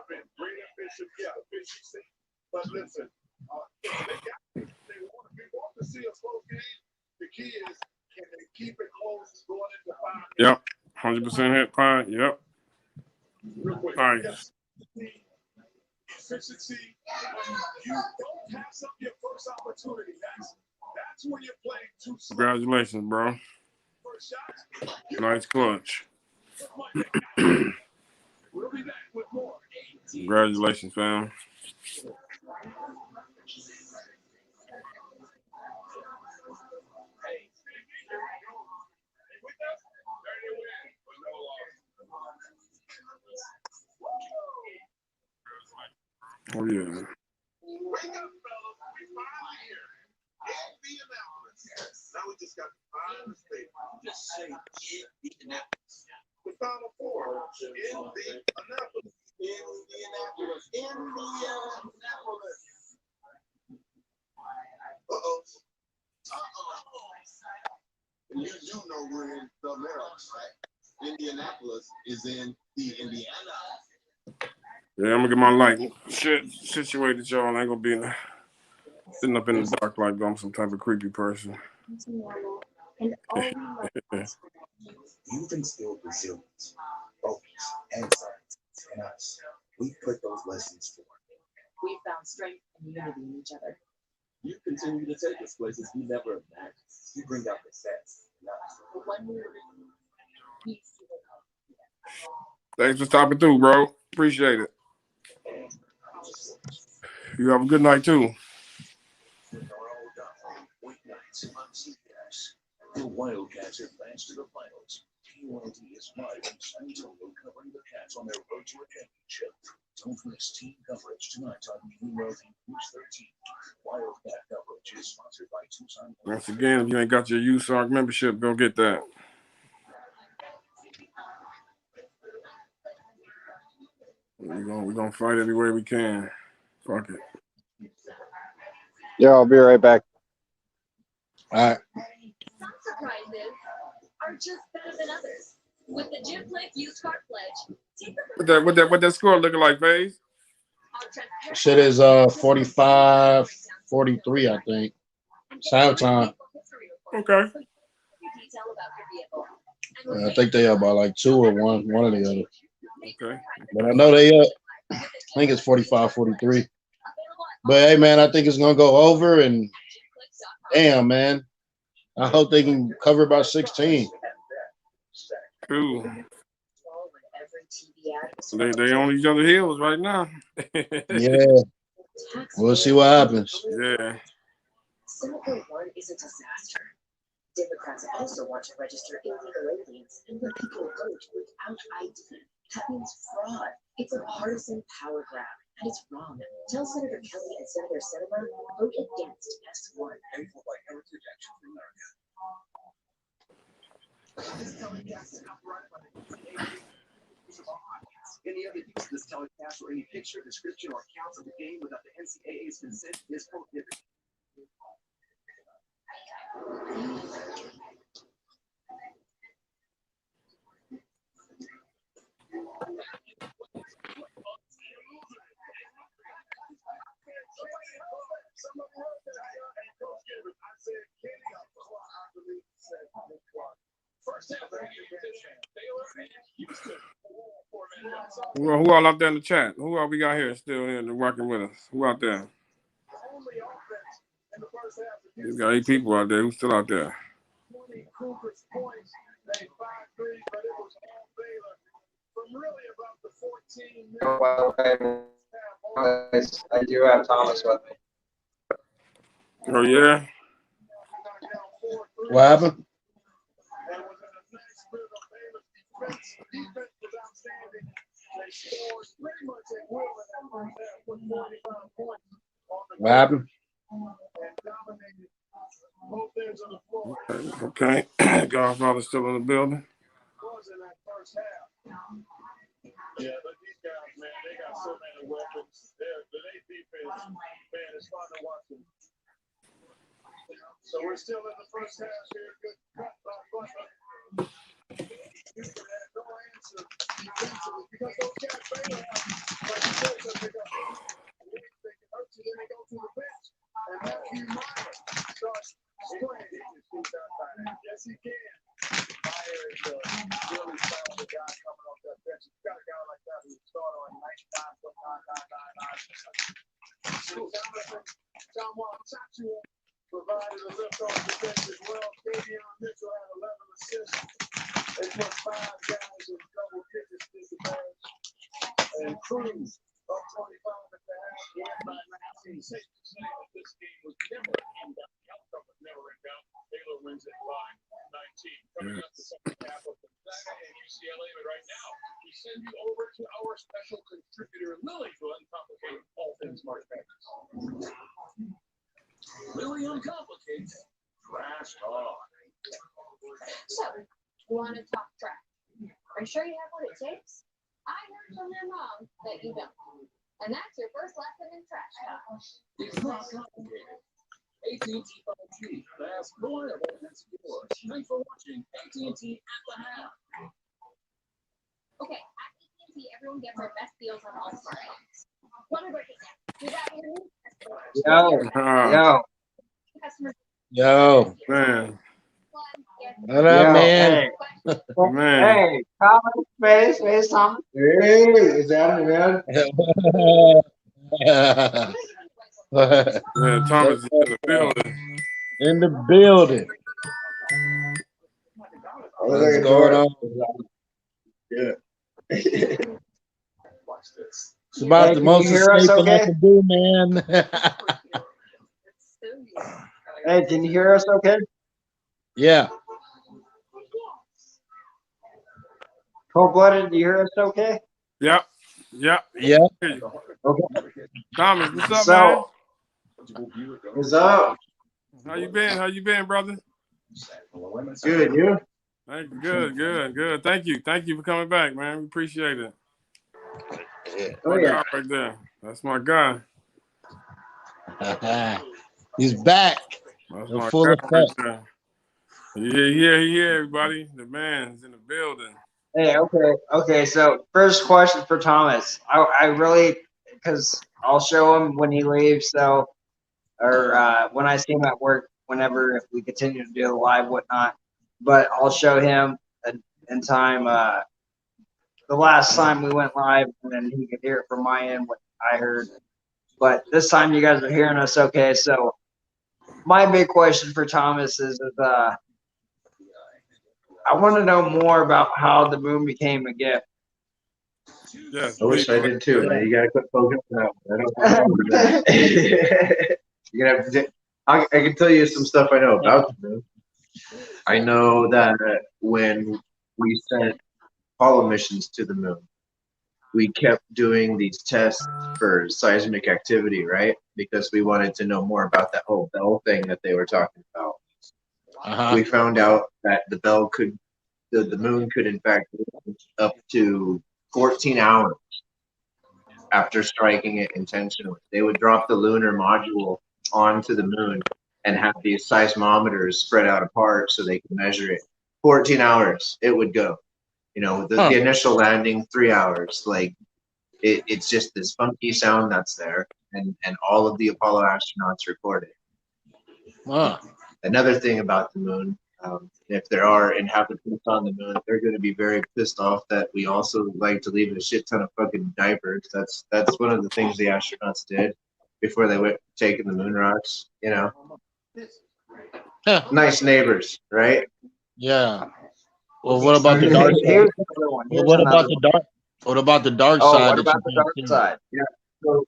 been great efficiency. But listen, they want to see a close game. The key is, can they keep it close going into 5 Yep. minutes? 100% hit pie. Yep. Real quick. Nice. Efficiency, when you don't have some your first opportunity, that's when you're playing too slow. Congratulations, bro. First shot. Nice clutch. We'll be back with more. Congratulations, fam. Oh, yeah. Wake up, fellas. We finally here. Indianapolis. Now we just got to find the state. Just say Indianapolis. The Final Four. Indianapolis. Indianapolis. Indianapolis. Uh-oh. You do know we're in the Maryland, right? Indianapolis is in the Indiana. Yeah, I'm gonna get my light shit situated, y'all. I ain't gonna be sitting up in the dark like I'm some type of creepy person. And all You've instilled resilience, focus, and science in us. We put those lessons forward. we found strength and unity in each other. You continue to take us places we never imagined. You bring out the best in us. But when we were peace will come. Thanks for stopping through, bro. Appreciate it. You have a good night too. Weeknights on CBS. The Wildcats advance to the finals. PYT is live in San Antonio covering the Cats on their road to a championship. Don't miss team coverage tonight on ULD News 13. Wildcat coverage which is sponsored by Tucson. Once again, if you ain't got your USARC membership, go get that. We're gonna fight every way we can. Fuck it. Yeah, I'll be right back. All right. Some surprises are just better than others. With the Gym Click used car pledge, take the What that score looking like, FaZe? Shit is 45-43, I think. Sound time. Okay. I think they up by like 2 or 1 of the other. Okay. But I know they up. I think it's 45-43. But hey, man, I think it's gonna go over. And damn, man, I hope they can cover by 16. Ooh. They on each other's heels right now. Yeah, we'll see what happens. Yeah. Singapore One is a disaster. Democrats also want to register illegal aliens and let people vote without ID. That means fraud. It's a partisan power grab, and it's wrong. Tell Senator Kelly and Senator Sinema vote against S1. Paid for by Heritage Action for America. Any other use of this telecast or any picture, description, or accounts of the game without the NCAA's consent is prohibited. Who all out there in the chat? Who all we got here still here working with us? Who out there? We got 8 people out there. Who's still out there? I do have Thomas with me. Oh yeah. What happened? What happened? Okay. Godfather's still in the building. Yeah, but these guys, man, they got so many weapons. Their defense, man, it's fun to watch them. So we're still in the first half here. Good cut by Butler. Houston had no answer defensively because those guys fail. Like you said, they can hurt you, then they go to the bench. And Matthew Meyer starts spraying. Yes, he can. Meyer is really solid guy coming off that bench. You got a guy like that who started on 99.9999. John Wall Chachu provided a lift off the bench as well. Davion Mitchell had 11 assists. They put 5 guys in double digits this advantage. And Cruz up 25 at the half, won by 19. Safe to say that this game was never in doubt. The outcome was never in doubt. Baylor wins it by 19. Coming up the second half of Gonzaga and UCLA, but right now we send you over to our special contributor Lily to uncomplicate all things March Madness. Lily Uncomplicated. Crash talk. So, want to talk track? Are you sure you have what it takes? I heard from them wrong that you don't. And that's your first lesson in trash talk. It's not complicated. AT&T 5G. Fast, reliable, and secure. Thanks for watching AT&T at the half. Okay, at AT&T, everyone gets our best deals on all smartphones. Let me break it down. We got Yo. customers. Yo, Man. what up, man? Man. Hey, Thomas, face, Thomas. Hey, is that it, man? Yeah, Thomas is in the building. In the building. What's going on? Watch this. It's about Hey, the can most you hear us escaping I okay? can do, man. Hey, can you hear us okay? Yeah. Cold-blooded, do you hear us okay? Yep. Yeah. Okay. Thomas, what's up, So, man? What's up? How you been? How you been, brother? Good, you? Thank you. Good. Thank you for coming back, man. We appreciate it. Oh, yeah. Right there. That's my guy. He's back. That's In my full guy right effect. there. Yeah, everybody. The man's in the building. Hey, okay. So first question for Thomas. I really, because I'll show him when he leaves. So, or when I see him at work, whenever if we continue to do the live, whatnot. But I'll show him in time. The last time we went live, and then he could hear it from my end what I heard. But this time you guys are hearing us okay. So my big question for Thomas is I want to know more about how the moon became a gift. Yes, I wish I did too, man. You gotta quit focusing on that one. I don't remember that. You're gonna have to. I can tell you some stuff I know about the moon. I know that when we sent Apollo missions to the moon, we kept doing these tests for seismic activity, right? Because we wanted to know more about that whole bell thing that they were talking about. We found out that the moon could in fact live up to 14 hours after striking it intentionally. They would drop the lunar module onto the moon and have these seismometers spread out apart so they could measure it. 14 hours, it would go. You know, the initial landing, 3 hours. Like, it's just this funky sound that's there, and all of the Apollo astronauts record it. Another thing about the moon, if there are inhabitants on the moon, they're going to be very pissed off that we also like to leave a shit ton of fucking diapers. That's one of the things the astronauts did before they went taking the moon rocks. You know, nice neighbors, right? Yeah. Well, what about the dark side? What about the dark? What about the dark side? What about the dark side? Yeah. So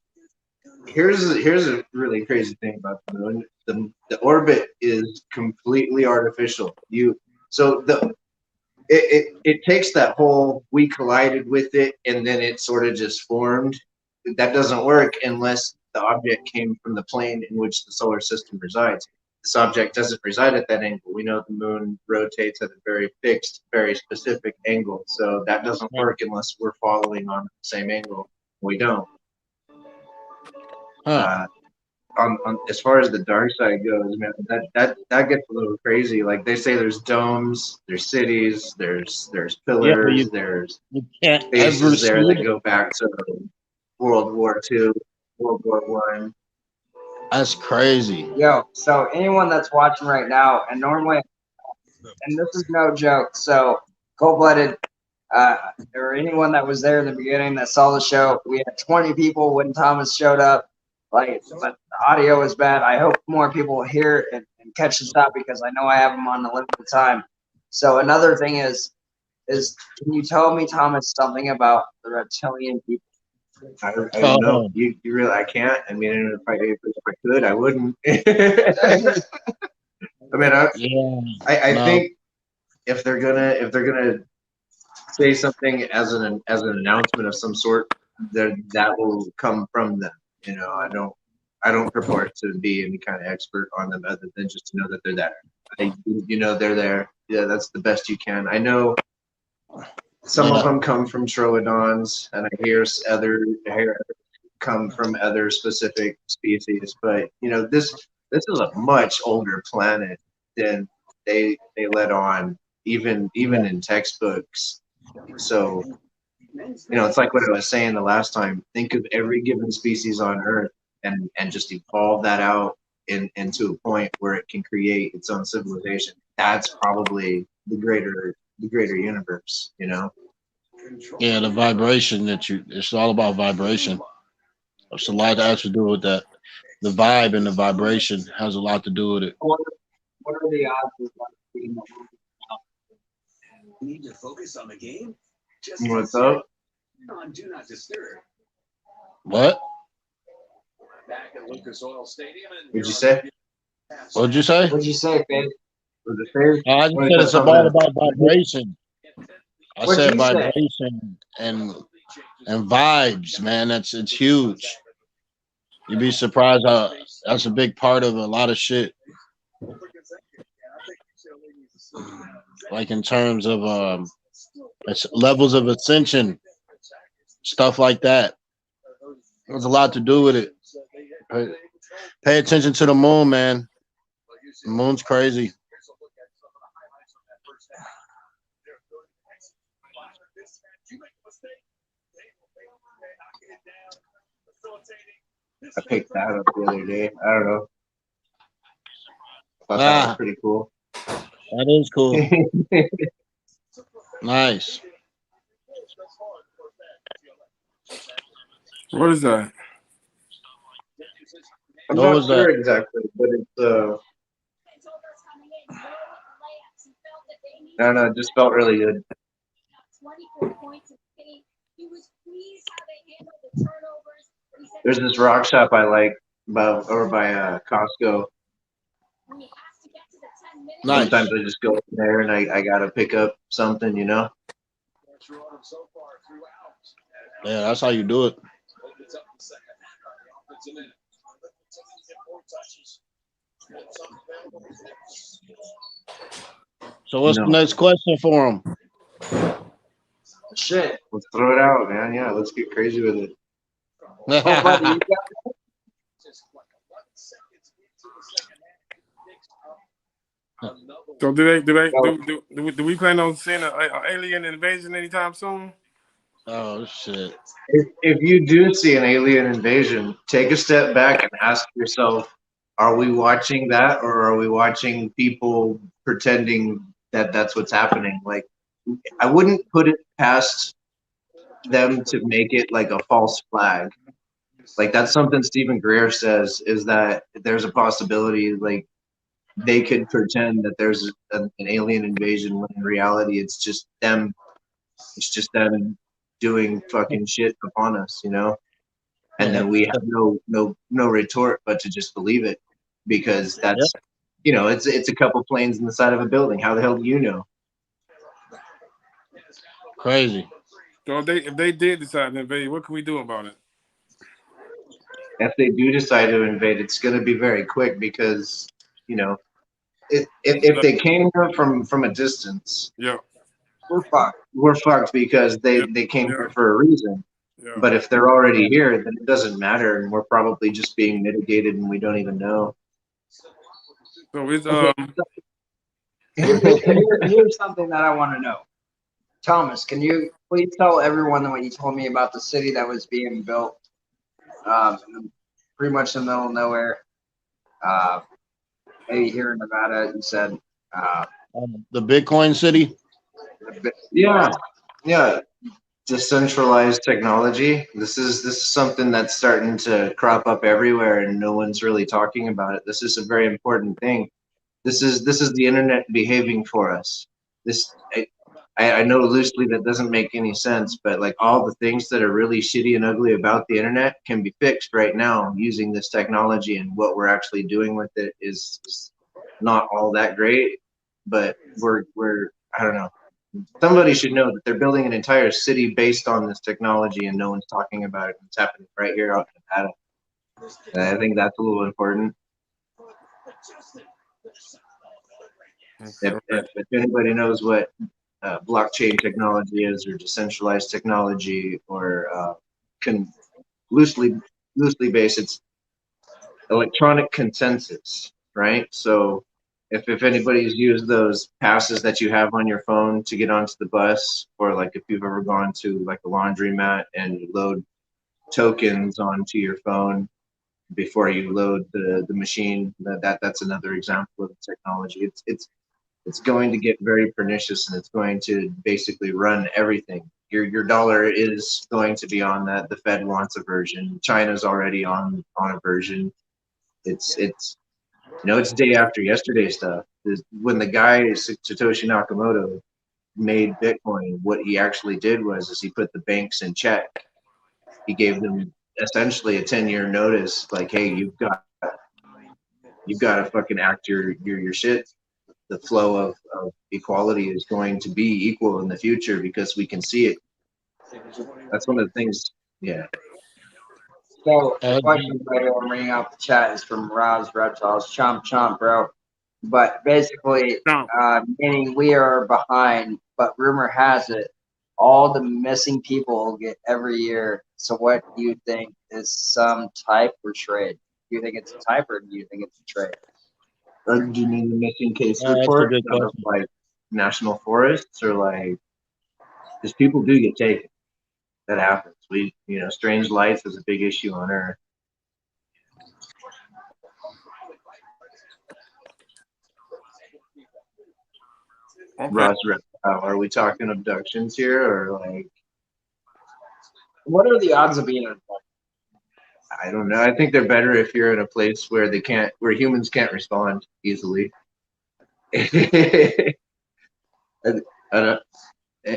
here's a really crazy thing about the moon. The orbit is completely artificial. It takes that whole we collided with it and then it sort of just formed. That doesn't work unless the object came from the plane in which the solar system resides. This object doesn't reside at that angle. We know the moon rotates at a very fixed, very specific angle. So that doesn't work unless we're following on the same angle. We don't. As far as the dark side goes, man, that gets a little crazy. Like they say, there's domes, there's cities, there's pillars, there's bases there that go back to World War II, World War I. That's crazy. Yo, so anyone that's watching right now, and normally, and this is no joke, so Cold-Blooded, or anyone that was there in the beginning that saw the show, we had 20 people when Thomas showed up. Like, but the audio is bad. I hope more people hear and catch this up because I know I have them on a limited time. So another thing is can you tell me, Thomas, something about the reptilian people? I don't know. You really? I can't. I mean, if I could, I wouldn't. I mean, I think if they're gonna say something as an announcement of some sort, that will come from them. You know, I don't purport to be any kind of expert on them other than just to know that they're there. They're there. Yeah, that's the best you can. I know some of them come from Troodons, and I hear other come from other specific species. But this is a much older planet than they let on, even in textbooks. So it's like what I was saying the last time. Think of every given species on Earth and just evolve that out into a point where it can create its own civilization. That's probably the greater universe, Yeah, the vibration it's all about vibration. It's a lot that has to do with that. The vibe and the vibration has a lot to do with it. What are the odds of being Need to focus on the game? What's up? On Do Not Disturb. What? Back at Lucas Oil Stadium. What'd you say? What'd you say? What'd you say, babe? Was it fair? I just said it's about vibration. I said vibration and vibes, man. It's huge. You'd be surprised how that's a big part of a lot of shit. Like in terms of levels of ascension, stuff like that. There's a lot to do with it. Pay attention to the moon, man. The moon's crazy. I picked that up the other day. I don't know. I thought that was pretty cool. That is cool. Nice. What is that? I'm What not was sure that? exactly, but it's I don't know, it just felt really good. There's this rock shop I like over by Costco. Nice. Sometimes I just go in there and I gotta pick up something, you know. Yeah, that's how you do it. So what's the next question for him? Shit, let's throw it out, man. Yeah, let's get crazy with it. So do we plan on seeing an alien invasion anytime soon? Oh shit. If you do see an alien invasion, take a step back and ask yourself, are we watching that, or are we watching people pretending that that's what's happening? Like, I wouldn't put it past them to make it like a false flag. Like, that's something Stephen Greer says, is that there's a possibility like they could pretend that there's an alien invasion when in reality it's just them doing fucking shit upon us, you know? And then we have no retort but to just believe it, because that's you know, it's a couple planes in the side of a building. How the hell do you know? Crazy. So if they did decide to invade, what can we do about it? If they do decide to invade, it's going to be very quick, because you know, if they came here from a distance, yeah, we're fucked. We're fucked because they came here for a reason. Yeah. But if they're already here, then it doesn't matter, and we're probably just being mitigated, and we don't even know. So it's Here's something that I want to know. Thomas, can you please tell everyone what you told me about the city that was being built pretty much in the middle of nowhere? Maybe here in Nevada, you said the Bitcoin city? Yeah. Decentralized technology. This is something that's starting to crop up everywhere, and no one's really talking about it. This is a very important thing. This is the internet behaving for us. I know loosely that doesn't make any sense, but like all the things that are really shitty and ugly about the internet can be fixed right now using this technology, and what we're actually doing with it is not all that great, but we're I don't know. Somebody should know that they're building an entire city based on this technology, and no one's talking about it. It's happening right here out in Nevada. And I think that's a little important. If anybody knows what blockchain technology is, or decentralized technology, or can loosely base, it's electronic consensus, right? So if anybody's used those passes that you have on your phone to get onto the bus, or like if you've ever gone to like a laundromat and you load tokens onto your phone before you load the machine, that's another example of technology. It's going to get very pernicious, and it's going to basically run everything. Your dollar is going to be on that. The Fed wants a version. China's already on a version. It's you know, it's day after yesterday stuff. When the guy Satoshi Nakamoto made Bitcoin, what he actually did was he put the banks in check. He gave them essentially a 10-year notice, like, hey, you've got to fucking act your shit. The flow of equality is going to be equal in the future, because we can see it. That's one of the things. Yeah. So the question right here I'm reading out the chat is from Roz Reptiles. Chomp chomp, bro. but basically, No. meaning we are behind. But rumor has it, all the missing people get every year. So what do you think is some type or trade? Do you think it's a type or do you think it's a trade? Or do you mean the missing case That's a report good of question. like national forests or like, because people do get taken. That happens. Strange lights is a big issue on Earth. Okay. Ross, are we talking abductions here or like? What are the odds of being abducted? I don't know. I think they're better if you're in a place where where humans can't respond easily.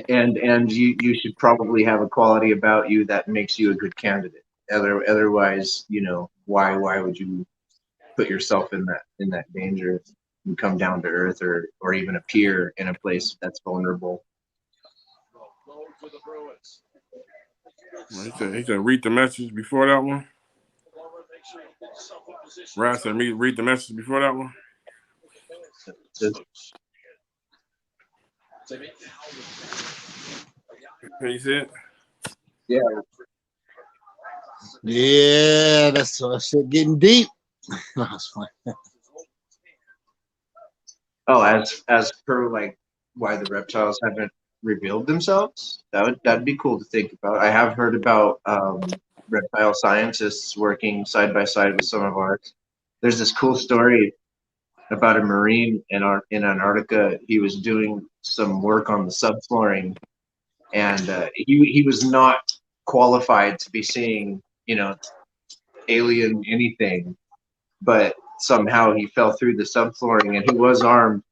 and you should probably have a quality about you that makes you a good candidate. Otherwise, why would you put yourself in that danger and come down to earth or even appear in a place that's vulnerable? He said read the message before that one. Ryan said read the message before that one. Can you see it? Yeah. Yeah, that's shit getting deep. That's fine. Oh, as per like why the reptiles haven't revealed themselves, that'd be cool to think about. I have heard about reptile scientists working side by side with some of ours. There's this cool story about a Marine in Antarctica. He was doing some work on the subflooring, and he was not qualified to be seeing, alien anything, but somehow he fell through the subflooring, and he was armed,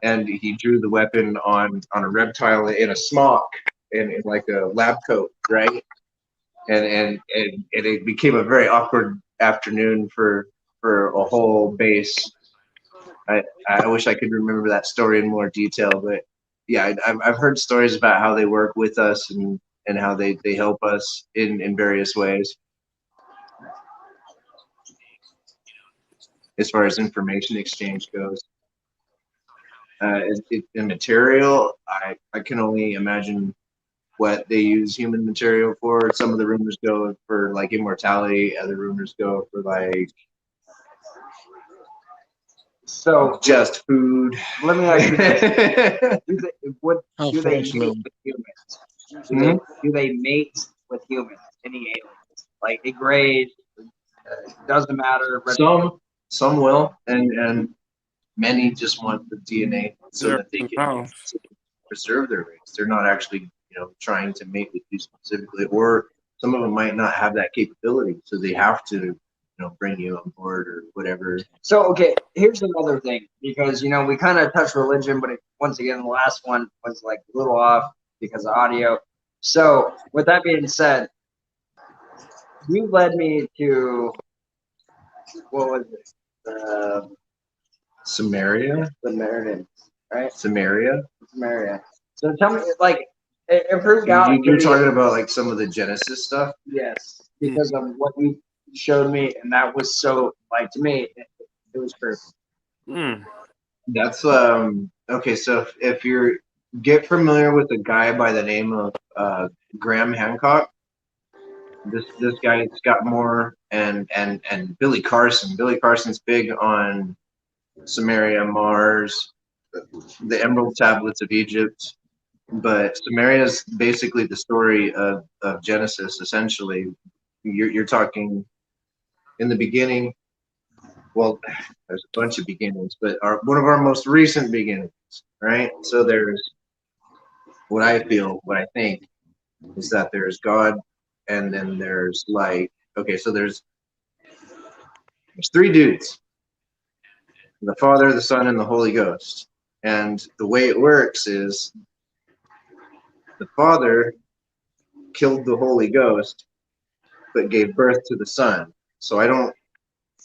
and he drew the weapon on a reptile in a smock and in like a lab coat, right? And it became a very awkward afternoon for a whole base. I wish I could remember that story in more detail, but yeah, I've heard stories about how they work with us and how they help us in various ways. As far as information exchange goes, in material, I can only imagine what they use human material for. Some of the rumors go for like immortality, other rumors go for like just food. Let me ask you this. Do they mate Unfortunately. with humans? Do they mate with humans? Any aliens? Like they grade, doesn't matter. Some will, and many just want the DNA so that they can preserve their race. They're not actually, trying to mate with you specifically, or some of them might not have that capability, so they have to, bring you on board or whatever. So, okay, here's another thing, because, we kind of touched religion, but once again, the last one was like a little off because of audio. So, with that being said, you led me to, what was it? Samaria? Samaritan, right? Samaria? Samaria. So tell me, like, it proved out. You're talking about like some of the Genesis stuff? Yes, because of what you showed me, and that was so, like, to me, it was perfect. That's okay. So if you get familiar with a guy by the name of Graham Hancock, this guy, Scott Moore, and Billy Carson. Billy Carson's big on Samaria, Mars, the Emerald Tablets of Egypt. But Samaria is basically the story of Genesis. Essentially, you're talking in the beginning. Well, there's a bunch of beginnings, but one of our most recent beginnings, right? So there's what I think is that there's God, and then there's like, okay, so there's three dudes: the Father, the Son, and the Holy Ghost. And the way it works is the Father killed the Holy Ghost, but gave birth to the Son. So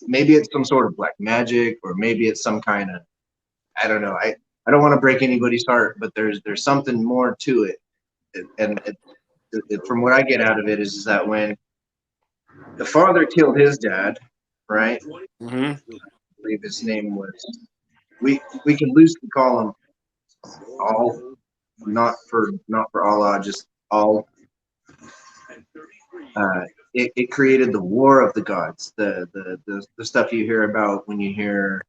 maybe it's some sort of black magic, or maybe it's some kind of, I don't know. I don't want to break anybody's heart, but there's something more to it. And from what I get out of it is that when the Father killed his dad, right? Mm-hmm. I believe his name was we can loosely call them all, not for Allah, just all. It created the war of the gods, the stuff you hear about when you hear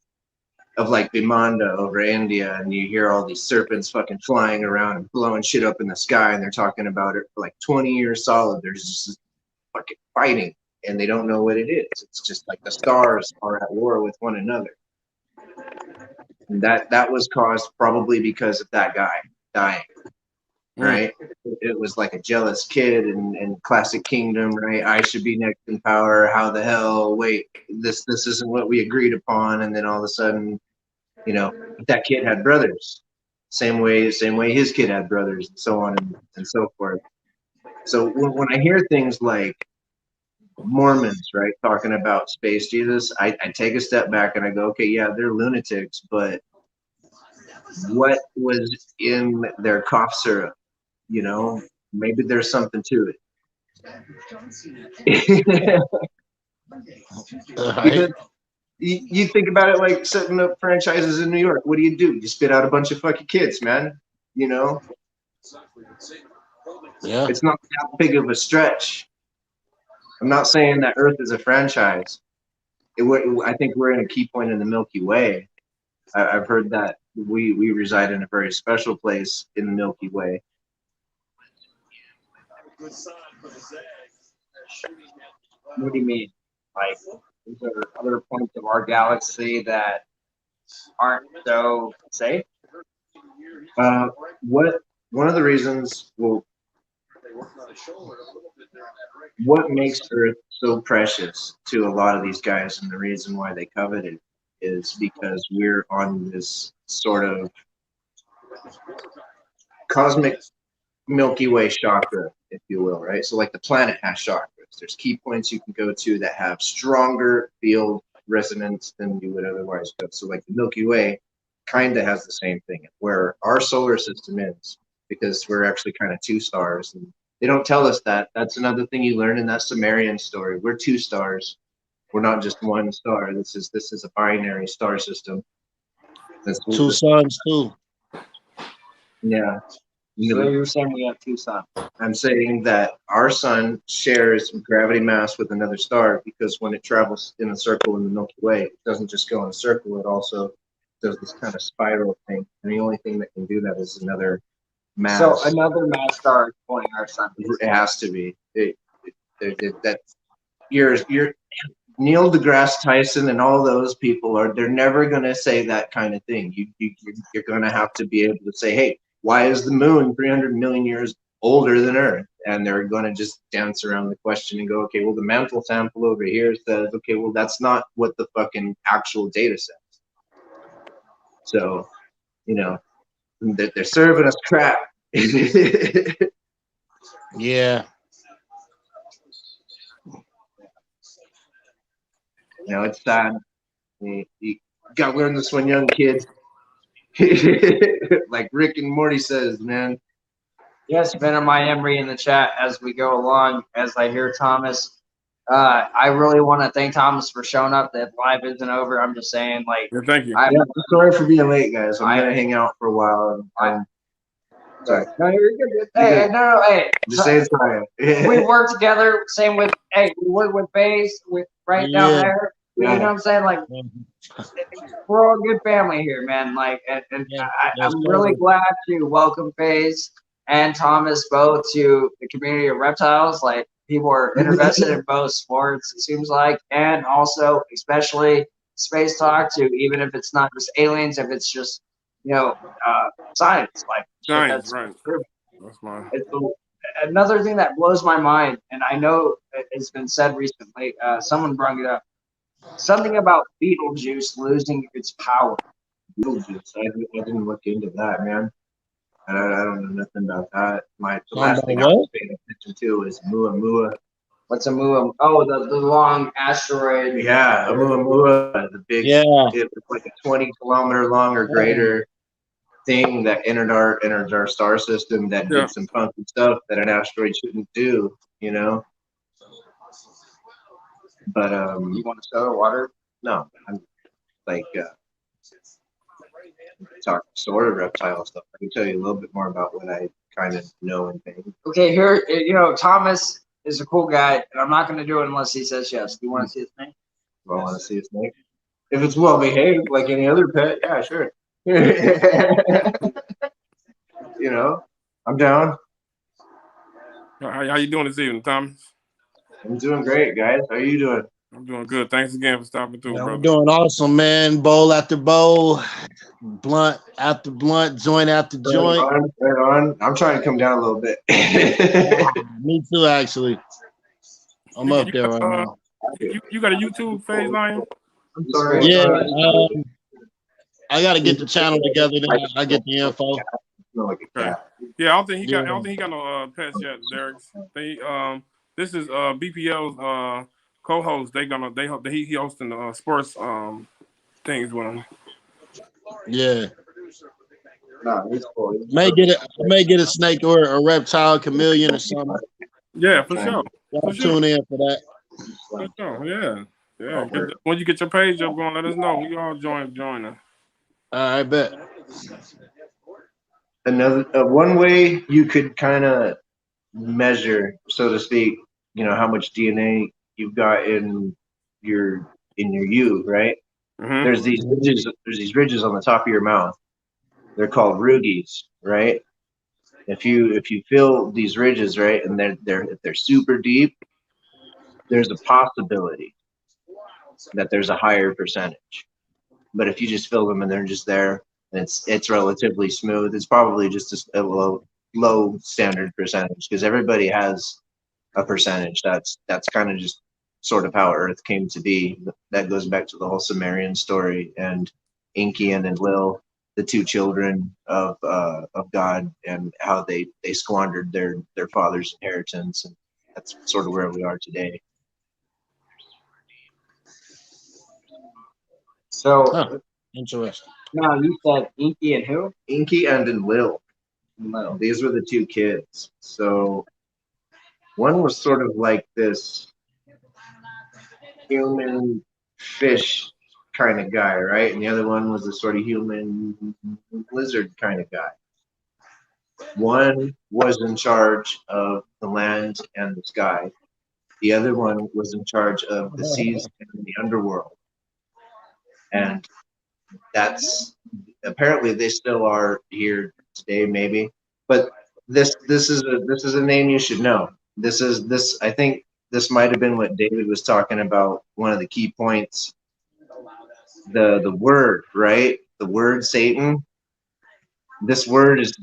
of like Bimanda over India, and you hear all these serpents fucking flying around and blowing shit up in the sky, and they're talking about it for like 20 years solid. There's just fucking fighting, and they don't know what it is. It's just like the stars are at war with one another. And that was caused probably because of that guy dying, right? It was like a jealous kid in Classic Kingdom, right? I should be next in power. How the hell? Wait, this isn't what we agreed upon. And then all of a sudden, you know, that kid had brothers. Same way his kid had brothers, and so on and so forth. So when I hear things like Mormons, right, talking about space Jesus, I take a step back and I go, okay, yeah, they're lunatics, but what was in their cough syrup? You know, maybe there's something to it. Because you think about it like setting up franchises in New York. What do? You spit out a bunch of fucking kids, man. You know? Yeah. It's not that big of a stretch. I'm not saying that Earth is a franchise. I think we're in a key point in the Milky Way. I've heard that we reside in a very special place in the Milky Way. What do you mean? Like, is there other points of our galaxy that aren't so safe? One of the reasons, well, what makes Earth so precious to a lot of these guys, and the reason why they covet it, is because we're on this sort of cosmic Milky Way chakra, if you will, right? So like the planet has chakras. There's key points you can go to that have stronger field resonance than you would otherwise go. So like the Milky Way kind of has the same thing, where our solar system is, because we're actually kind of two stars. And they don't tell us that. That's another thing you learn in that Sumerian story. We're two stars. We're not just one star. This is a binary star system. That's two suns too. Yeah. So you're saying we have two suns? I'm saying that our sun shares gravity mass with another star, because when it travels in a circle in the Milky Way, it doesn't just go in a circle, it also does this kind of spiral thing. And the only thing that can do that is another mass. So another mass star is pulling our sun. It has to be. You're Neil deGrasse Tyson and all those people they're never going to say that kind of thing. You're going to have to be able to say, hey, why is the moon 300 million years older than Earth? And they're going to just dance around the question and go, okay, well, the mantle sample over here says, okay, well, that's not what the fucking actual data says. So, you know, they're serving us crap. Yeah. You know, it's sad. You got to learn this when young kids. Like Rick and Morty says, man. Yes, Venom, I am reading the chat as we go along, as I hear Thomas. I really want to thank Thomas for showing up. That live isn't over. I'm just saying, like, Yeah, thank you. I'm sorry for being late, guys. I'm going to hang out for a while. I'm sorry. No, you're good. Hey, no, hey. Just saying sorry. We work together. Same with, hey, we work with FaZe, with right down there. You know what I'm saying? Like, we're all a good family here, man. Like, and I'm really glad to welcome FaZe and Thomas both to the community of reptiles. Like, people are interested in both sports, it seems like, and also, especially space talk too, even if it's not just aliens, if it's just, you know, science. Like, science, right. That's fine. Another thing that blows my mind, and I know it's been said recently, someone brought it up, something about Beetlejuice losing its power. Beetlejuice, I didn't look into that, man. I don't know nothing about that. The last thing I was paying attention to is Oumuamua. What's Oumuamua? Oh, the long asteroid. Yeah, Oumuamua, the big, it was like a 20-kilometer long or greater thing that entered our star system that did some funky stuff that an asteroid shouldn't do, you know. But you want to soda water? No, I'm like talk sort of reptile stuff. I can tell you a little bit more about what I kind of know and think. Okay, here, Thomas is a cool guy, and I'm not going to do it unless he says yes. Do you want to see his name? I want to see a snake. If it's well behaved, like any other pet, yeah, sure. I'm down. How you doing this evening, Thomas? I'm doing great, guys. How are you doing? I'm doing good. Thanks again for stopping through, Yeah, brother. we're doing awesome, man. Bowl after bowl, blunt after blunt, joint after joint. Right on. I'm trying to come down a little bit. Me too, actually. I'm up there right now. You got a YouTube phase, Lion? I'm sorry. Yeah, I got to get the channel together. Then I get the info. Okay. Yeah, I don't think he got no pets yet, Derek. This is BPL's co-host. He hosting the sports things with him. Yeah. Nah, he's cool. May get a snake or a reptile, chameleon or something. Yeah, for sure. Y'all tune in for that. For sure. Yeah. When you get your page up going, let us know. We all join us. I bet. Another one way you could kind of measure, so to speak, how much DNA you've got in your you, right? Mm-hmm. There's these ridges on the top of your mouth. They're called rugies, right? If you feel these ridges, right, and if they're super deep, there's a possibility that there's a higher percentage. But if you just feel them and they're just there, and it's relatively smooth, it's probably just a low standard percentage, because everybody has a percentage. That's kind of just sort of how Earth came to be. That goes back to the whole Sumerian story and Enki and Enlil, the two children of God, and how they squandered their father's inheritance, and that's sort of where we are today. So, Interesting. now you said Inky and who? Enki and Enlil. These were the two kids. So one was sort of like this human fish kind of guy, right? And the other one was a sort of human lizard kind of guy. One was in charge of the land and the sky. The other one was in charge of the seas and the underworld. And that's apparently they still are here today, maybe. But this is a name you should know. I think this might have been what David was talking about. One of the key points, the word, right? The word Satan. This word is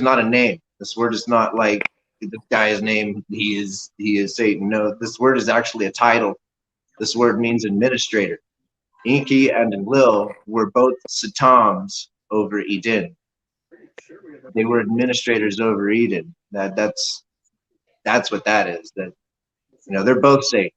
not a name. This word is not like the guy's name. He is Satan. No, this word is actually a title. This word means administrator. Enki and Enlil were both Satams over Eden. They were administrators over Eden. That's what that is. That they're both Satan.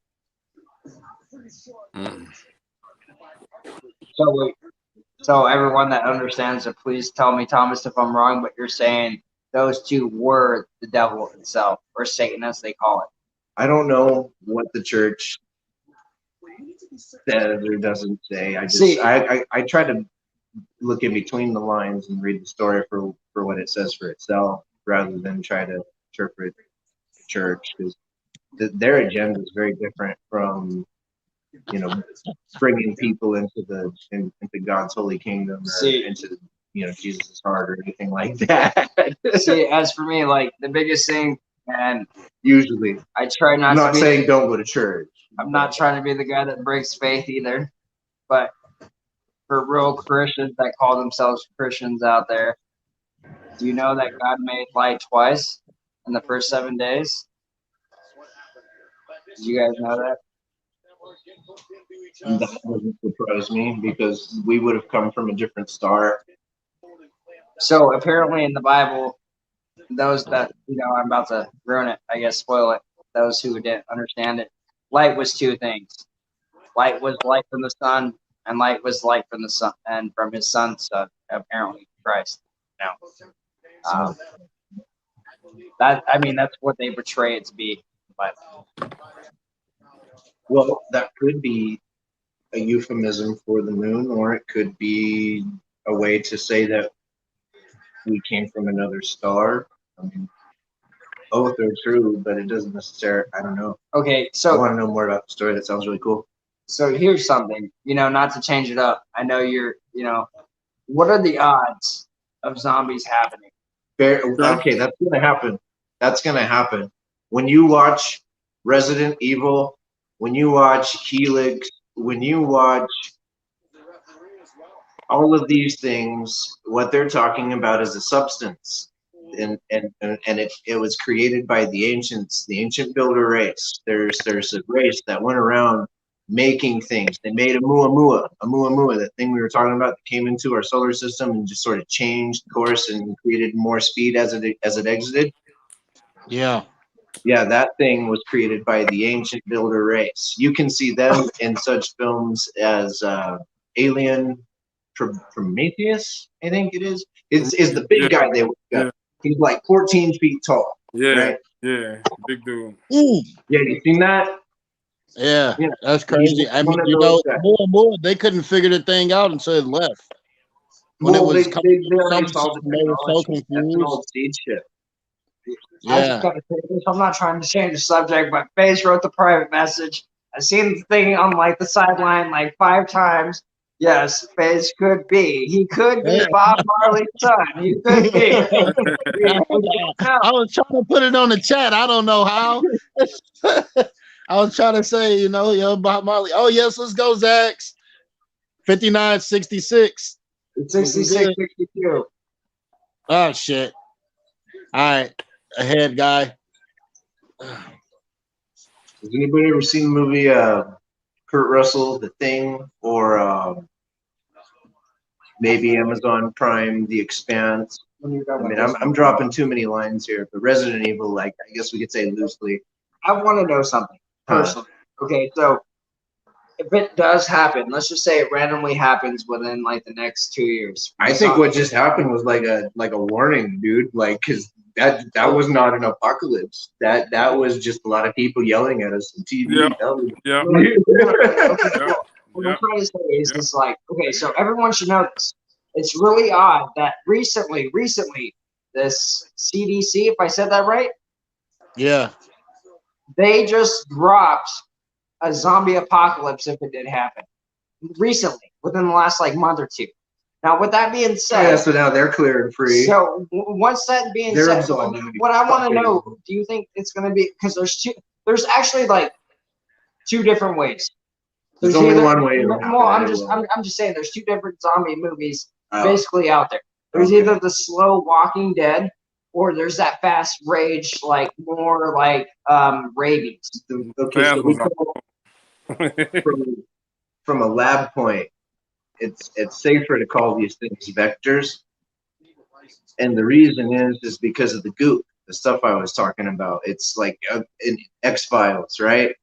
So everyone that understands it, please tell me, Thomas, if I'm wrong, but you're saying those two were the devil himself, or Satan as they call it. I don't know what the church says or doesn't say. I try to look in between the lines and read the story for what it says for itself, rather than try to interpret the church, because their agenda is very different from bringing people into God's holy kingdom, or into Jesus' heart or anything like that. See, as for me, like the biggest thing, and usually I try not. I'm not to saying don't go to church. I'm not trying to be the guy that breaks faith either, but for real Christians that call themselves Christians out there, do you know that God made light twice in the first 7 days? Did you guys know that? That doesn't surprise me, because we would have come from a different star. So apparently in the Bible, those that, I'm about to ruin it, I guess, spoil it, those who didn't understand it, light was two things. Light was light from the sun, and light was light from the sun, and from his son's son, apparently Christ. Now, that's what they portray it to be in the Bible. Well, that could be a euphemism for the moon, or it could be a way to say that we came from another star. I mean, both are true, but it doesn't necessarily. I don't know. Okay, I so want to know more about the story. That sounds really cool. so here's something, not to change it up. I know what are the odds of zombies happening? Okay, that's gonna happen. That's gonna happen. When you watch Resident Evil, when you watch Helix, when you watch all of these things, what they're talking about is a substance, and it was created by the ancients, the ancient builder race. There's a race that went around making things. They made a muamua, that thing we were talking about that came into our solar system and just sort of changed course and created more speed as it exited. Yeah. Yeah, that thing was created by the ancient builder race. You can see them in such films as Alien, Prometheus, I think it is. Is the big guy they got. Yeah. He's like 14 feet tall. Yeah, right? yeah, big dude. Ooh. Yeah, you seen that? Yeah, Yeah. that's crazy. I mean, more and more, they couldn't figure the thing out until it left. When it was they coming, already solved the they were so technology. That's an confused. old seed ship. I just Yeah. gotta say this. I'm not trying to change the subject, but FaZe wrote the private message. I seen the thing on the sideline 5 times. Yes, FaZe could be. He could be Bob Marley's son. He could be. I was trying to put it on the chat. I don't know how. I was trying to say, Bob Marley. Oh, yes, let's go, Zax. 59-66. 66-62. Oh, shit. All right. Ahead, guy. Has anybody ever seen the movie Kurt Russell, The Thing, or maybe Amazon Prime, The Expanse? I mean, I'm dropping too many lines here, but Resident Evil, I guess we could say loosely. I want to know something personally. Okay, so if it does happen, let's just say it randomly happens within the next 2 years. I think what just happened was like a warning, dude. Because that was not an apocalypse. That was just a lot of people yelling at us on TV. Yeah. What I'm trying to say is this okay, so everyone should know this. It's really odd that recently, this CDC, if I said that right? Yeah. They just dropped a zombie apocalypse if it did happen. Recently, within the last month or two. Now, with that being said, so now they're clear and free. So once that being said, what I want to know, do you think it's going to be, because there's actually 2 different ways. There's only one way. Well, I'm just saying there's 2 different zombie movies basically out there. There's either the slow Walking Dead, or there's that fast rage, more rabies. Okay, so from a lab point, it's safer to call these things vectors, and the reason is because of the goop, the stuff I was talking about. It's in X-Files, right?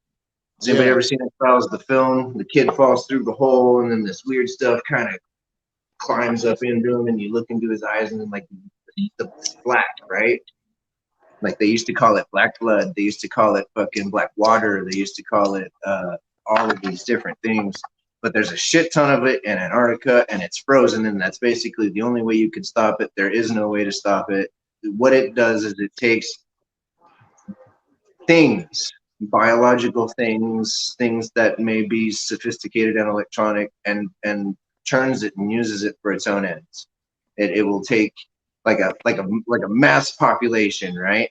Has anybody ever seen X-Files, the film? The kid falls through the hole, and then this weird stuff kind of climbs up into him, and you look into his eyes, and then it's black, right? They used to call it black blood. They used to call it fucking black water. They used to call it all of these different things. But there's a shit ton of it in Antarctica, and it's frozen, and that's basically the only way you could stop it. There is no way to stop it. What it does is it takes things, biological things that may be sophisticated and electronic, and turns it and uses it for its own ends. It will take like a mass population, right?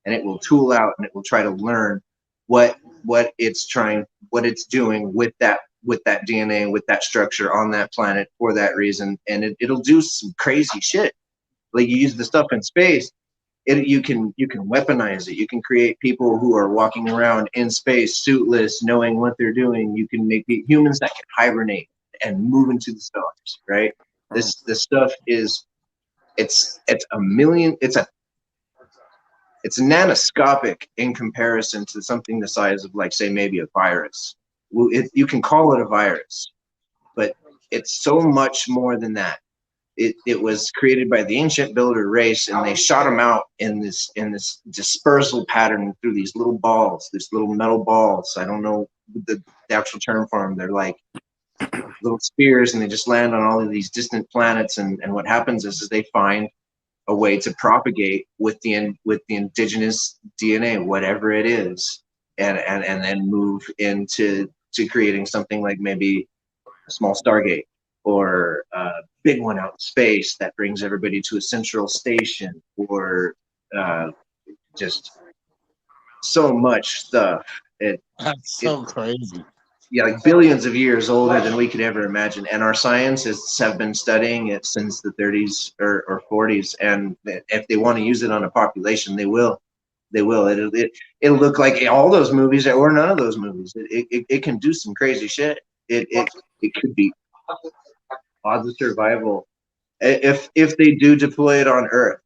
And it will tool out, and it will try to learn what it's doing with that DNA, with that structure on that planet for that reason, and it'll do some crazy shit. You use the stuff in space, you can weaponize it. You can create people who are walking around in space suitless, knowing what they're doing. You can make humans that can hibernate and move into the stars, right? This stuff is it's nanoscopic in comparison to something the size of say maybe a virus. You can call it a virus, but it's so much more than that. It was created by the ancient builder race, and they shot them out in this dispersal pattern through these little balls, these little metal balls. I don't know the actual term for them. They're little spheres, and they just land on all of these distant planets. And what happens is they find a way to propagate with the indigenous DNA, whatever it is, and then move into creating something like maybe a small Stargate or a big one out in space that brings everybody to a central station, or just so much stuff. That's so crazy. Yeah, like billions of years older than we could ever imagine. And our scientists have been studying it since the 30s or 40s. And if they want to use it on a population, they will. They will. It'll look like all those movies or none of those movies. It can do some crazy shit. It could be odds of survival. If they do deploy it on Earth,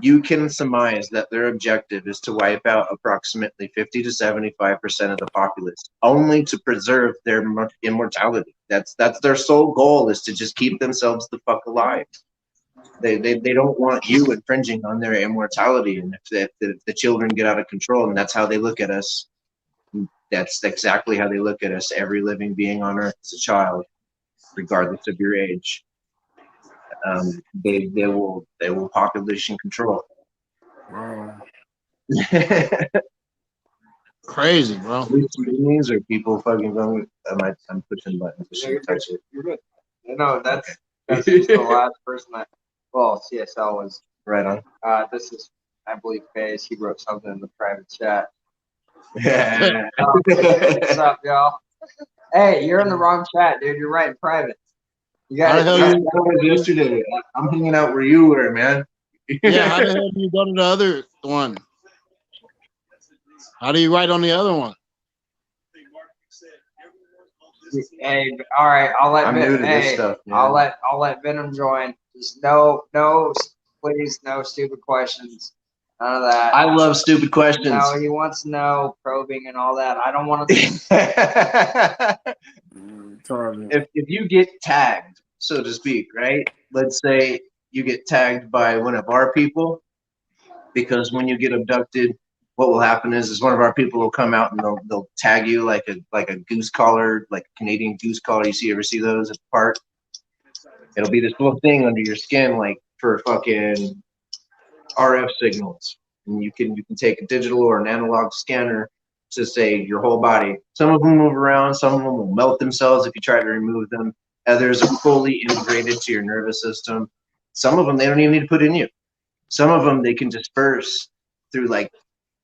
you can surmise that their objective is to wipe out approximately 50 to 75% of the populace, only to preserve their immortality. That's their sole goal, is to just keep themselves the fuck alive. They don't want you infringing on their immortality. And if the children get out of control, and that's how they look at us, that's exactly how they look at us. Every living being on Earth is a child, regardless of your age. They will population control. Wow. Crazy, bro. These are people fucking going. I'm pushing buttons. I shouldn't touch it. You're good. No, that's just the last person that. Well, CSL was Right on. This is, I believe, Faze. He wrote something in the private chat. Yeah. What's up, y'all? Hey, you're in the wrong chat, dude. You're writing private. You How the hell got you- That was yesterday. I'm hanging out where you were, man. Yeah, how the hell do you go to the other one? How do you write on the other one? Hey, all right. I'll let I'm Ven- new to this hey, stuff, man. I'll let Venom join. Just no, please, no stupid questions. None of that. I love stupid questions. No, he wants to know probing and all that. I don't want to. if you get tagged, so to speak, right? Let's say you get tagged by one of our people, because when you get abducted, what will happen is one of our people will come out and they'll tag you like a goose collar, like a Canadian goose collar. Ever see those at the park? It'll be this little thing under your skin, like for fucking RF signals. And you can take a digital or an analog scanner to say your whole body. Some of them move around, some of them will melt themselves if you try to remove them. Others are fully integrated to your nervous system. Some of them they don't even need to put in you. Some of them they can disperse through like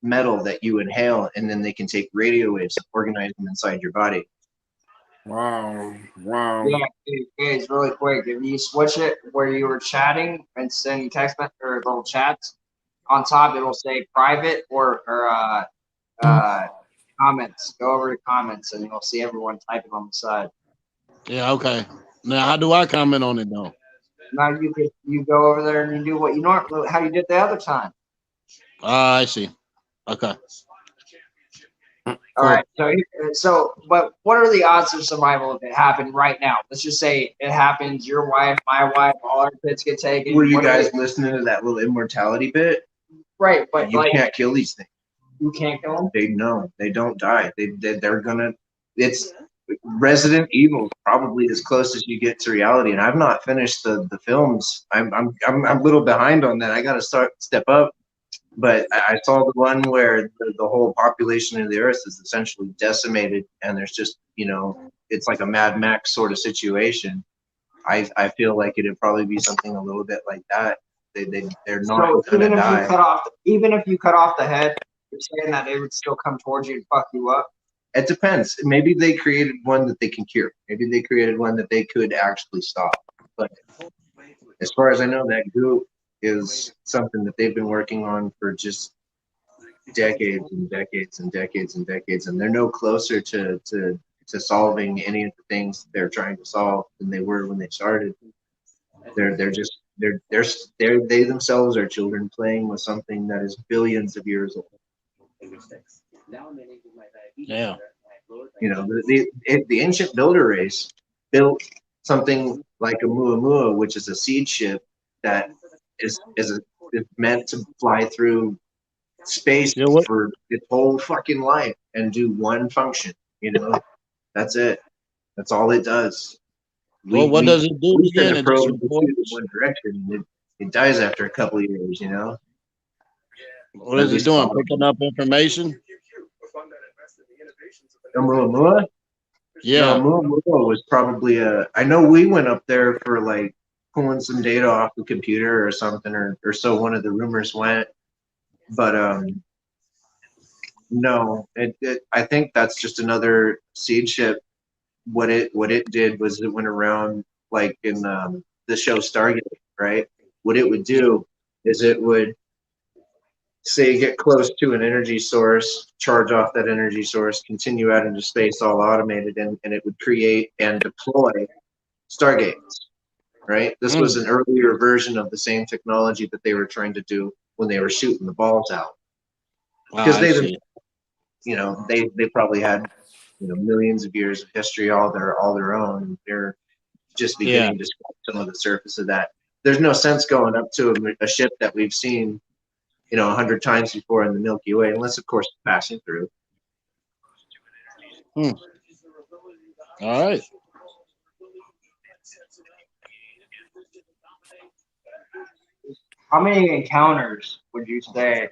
metal that you inhale, and then they can take radio waves and organize them inside your body. Wow. Yeah, it's really quick. If you switch it where you were chatting and sending text messages or little chats, on top it'll say private or comments. Go over to comments and you'll see everyone typing on the side. Yeah, okay. Now, how do I comment on it though? Now you go over there and you do what you normally how you did the other time. I see. Okay. All right. So, but what are the odds of survival if it happened right now? Let's just say it happens. Your wife, my wife, all our kids get taken. Were you guys listening to that little immortality bit? Right, but you can't kill these things. You can't kill them. They don't die. They're gonna. It's Resident Evil, probably as close as you get to reality. And I've not finished the films. I'm a little behind on that. I got to step up. But I saw the one where the whole population of the Earth is essentially decimated, and there's just, it's like a Mad Max sort of situation. I feel like it'd probably be something a little bit like that. They're not going to die. Even if you cut off the head, you're saying that it would still come towards you and fuck you up? It depends. Maybe they created one that they can cure. Maybe they created one that they could actually stop. But as far as I know, that goo is something that they've been working on for just decades and decades and decades and decades, and they're no closer to solving any of the things they're trying to solve than they were when they started. They themselves are children playing with something that is billions of years old. Yeah. The ancient builder race built something like a Muamua, which is a seed ship that is meant to fly through space for its whole fucking life and do one function. That's it. That's all it does. Well, what does it do we send again? a It probe just to reports. one direction. It dies after a couple of years, you know. What is it doing? Picking up information? Oumuamua? Yeah. No, Oumuamua was probably I know we went up there for like pulling some data off the computer or something, or so one of the rumors went. But no, I think that's just another seed ship. What it did was it went around like in the show Stargate, right? What it would do is it would say get close to an energy source, charge off that energy source, continue out into space all automated, and it would create and deploy Stargates, right? This was an earlier version of the same technology that they were trying to do when they were shooting the balls out. Because they probably had millions of years of history all their own. They're just beginning to scratch some of the surface of that. There's no sense going up to a ship that we've seen 100 times before in the Milky Way, unless of course it's passing through. All right. How many encounters would you say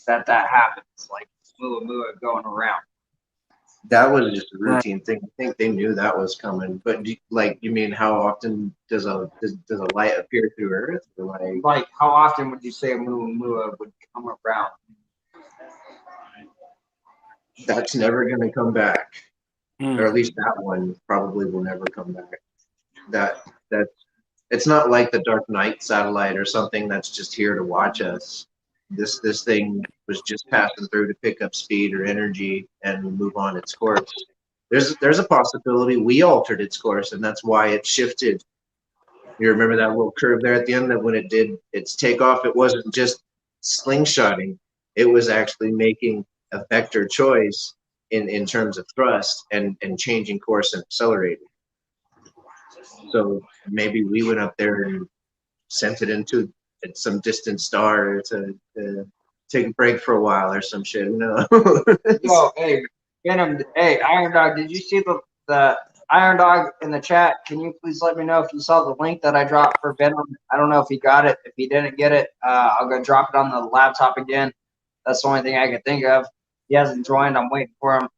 that happens? Like Oumuamua going around? That was just a routine thing. I think they knew that was coming. But you mean how often does a light appear through Earth? Or like how often would you say Oumuamua would come around? That's never going to come back, or at least that one probably will never come back. That it's not like the Dark Knight satellite or something that's just here to watch us. This thing was just passing through to pick up speed or energy and move on its course. There's a possibility we altered its course, and that's why it shifted. You remember that little curve there at the end, that when it did its takeoff, it wasn't just slingshotting, it was actually making a vector choice in terms of thrust and changing course and accelerating. So maybe we went up there and sent it into some distant star to take a break for a while or some shit. No. Yo, hey, Venom, hey, Iron Dog, did you see the Iron Dog in the chat? Can you please let me know if you saw the link that I dropped for Venom? I don't know if he got it. If he didn't get it, I'll go drop it on the laptop again. That's the only thing I can think of. He hasn't joined. I'm waiting for him.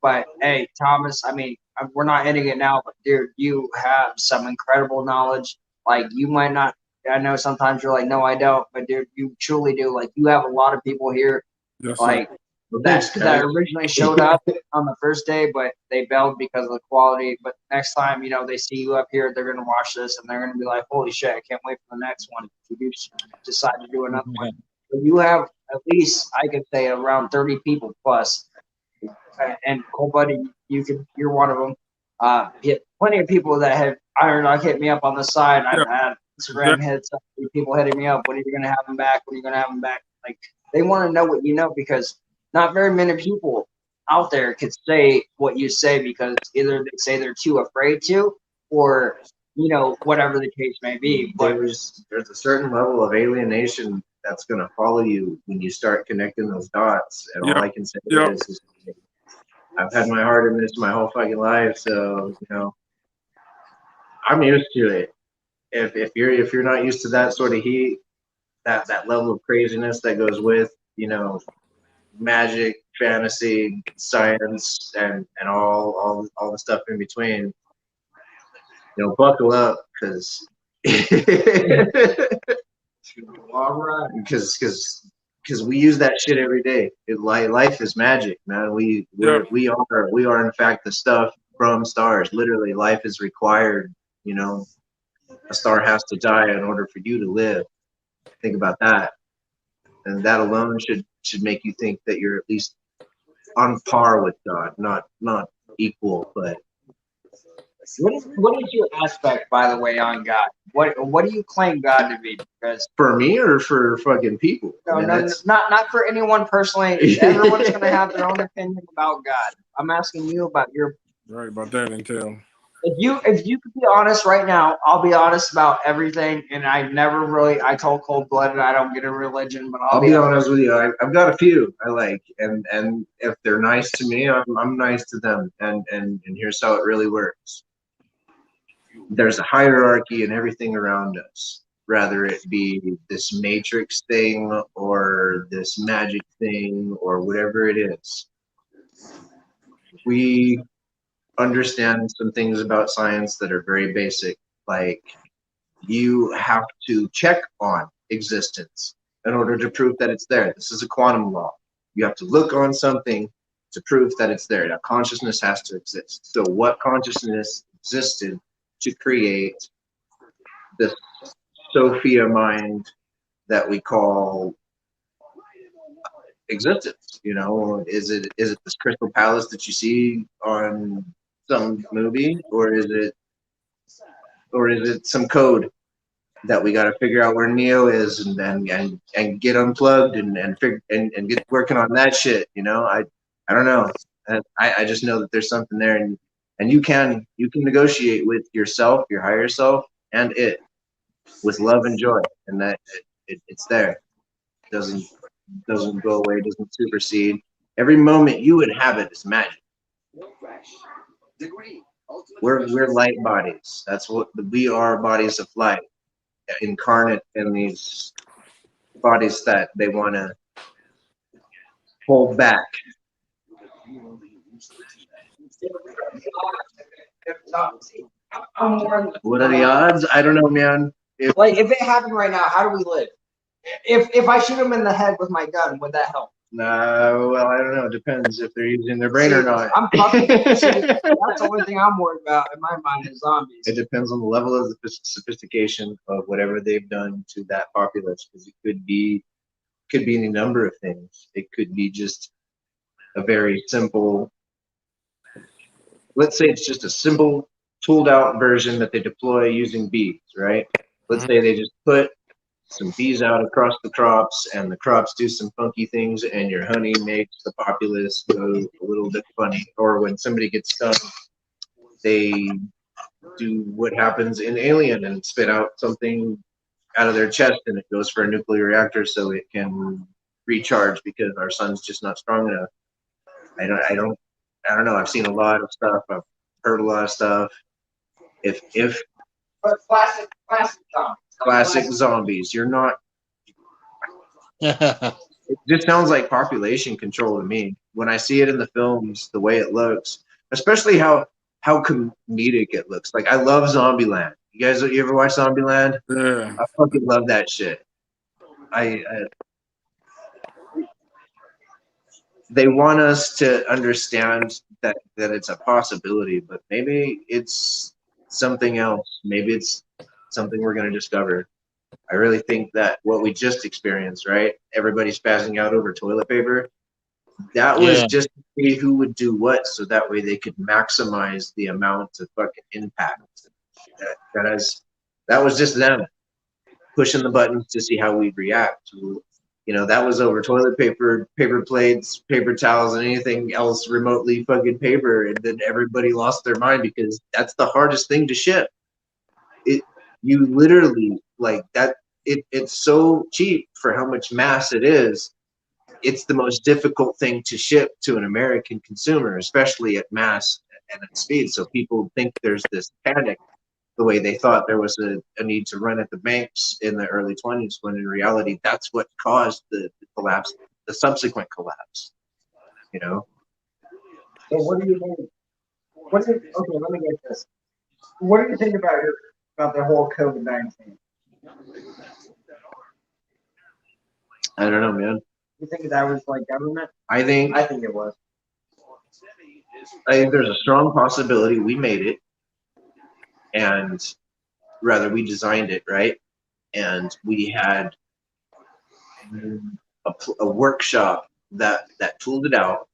But hey, Thomas, I mean, we're not hitting it now, but dude, you have some incredible knowledge. Like, you might not, I know sometimes you're like, no, I don't, but dude, you truly do. Like, you have a lot of people here, like, that originally showed up on the first day, but they bailed because of the quality. But next time, they see you up here, they're going to watch this and they're going to be like, holy shit, I can't wait for the next one. If you decide to do another one. But you have at least, I could say, around 30 people plus. And Cole Buddy, you're one of them. Plenty of people that have Iron Dog hit me up on the side. I've had Instagram hits, people hitting me up. When are you going to have him back? When are you going to have him back? Like, they want to know what you know, because not very many people out there could say what you say, because either they say they're too afraid to, or whatever the case may be. But there's a certain level of alienation that's going to follow you when you start connecting those dots. And all I can say is I've had my heart in this my whole fucking life, so I'm used to it. If you're not used to that sort of heat, that level of craziness that goes with magic, fantasy, science, and all the stuff in between, buckle up, because because we use that shit every day. Life is magic, man. We are in fact the stuff from stars. Literally, life is required. A star has to die in order for you to live. Think about that, and that alone should make you think that you're at least on par with God, not equal, but. What is your aspect, by the way, on God? What do you claim God to be? Because for me or for fucking people? No, not for anyone personally. Everyone's gonna have their own opinion about God. I'm asking you about your. Right about that, Intel. If you could be honest right now, I'll be honest about everything. And I told Cold Blooded I don't get a religion, but I'll be honest with you. I've got a few I like, and if they're nice to me, I'm nice to them. And here's how it really works. There's a hierarchy in everything around us, rather it be this matrix thing or this magic thing or whatever it is. We understand some things about science that are very basic, like you have to check on existence in order to prove that it's there. This is a quantum law. You have to look on something to prove that it's there. Now, consciousness has to exist. So what consciousness existed to create this Sophia mind that we call existence? You know, is it this crystal palace that you see on some movie, or is it some code that we got to figure out where Neo is and get unplugged and get working on that shit? You know, I don't know. I just know that there's something there, and you can negotiate with yourself, your higher self, and it with love and joy, and that it's there. It doesn't go away, doesn't supersede. Every moment you inhabit is magic. We're light bodies. That's what we are, bodies of light, incarnate in these bodies that they want to hold back. What are the odds? I don't know, man. If it happened right now, how do we live? If I shoot him in the head with my gun, would that help? Well, I don't know. It depends if they're using their brain or not. That's the only thing I'm worried about in my mind is zombies. It depends on the level of the sophistication of whatever they've done to that populace, because it could be any number of things. It could be just a very simple, let's say it's just a simple tooled out version that they deploy using bees, right? Let's say they just put some bees out across the crops, and the crops do some funky things, and your honey makes the populace go a little bit funny. Or when somebody gets stung, they do what happens in Alien and spit out something out of their chest, and it goes for a nuclear reactor so it can recharge because our sun's just not strong enough. I don't know. I've seen a lot of stuff. I've heard a lot of stuff. But classic zombies. You're not. It just sounds like population control to me. When I see it in the films, the way it looks, especially how comedic it looks. Like, I love Zombieland. You ever watch Zombieland? Yeah. I fucking love that shit. They want us to understand that it's a possibility, but maybe it's something else. Maybe it's something we're going to discover. I really think that what we just experienced, right? Everybody spazzing out over toilet paper. That was just to see who would do what, so that way they could maximize the amount of fucking impact. That was just them pushing the buttons to see how we'd react. You know, that was over toilet paper, paper plates, paper towels, and anything else remotely fucking paper. And then everybody lost their mind because that's the hardest thing to ship. You literally, like that, it's so cheap for how much mass it is. It's the most difficult thing to ship to an American consumer, especially at mass and at speed. So people think there's this panic, the way they thought there was a need to run at the banks in the early 20s, when in reality, that's what caused the collapse, the subsequent collapse, you know? So what do you think? Okay, let me get this. What do you think about the whole COVID-19? I don't know, man. You think that was like government? I think it was. I think there's a strong possibility we made it, and rather we designed it, right? And we had a workshop that tooled it out.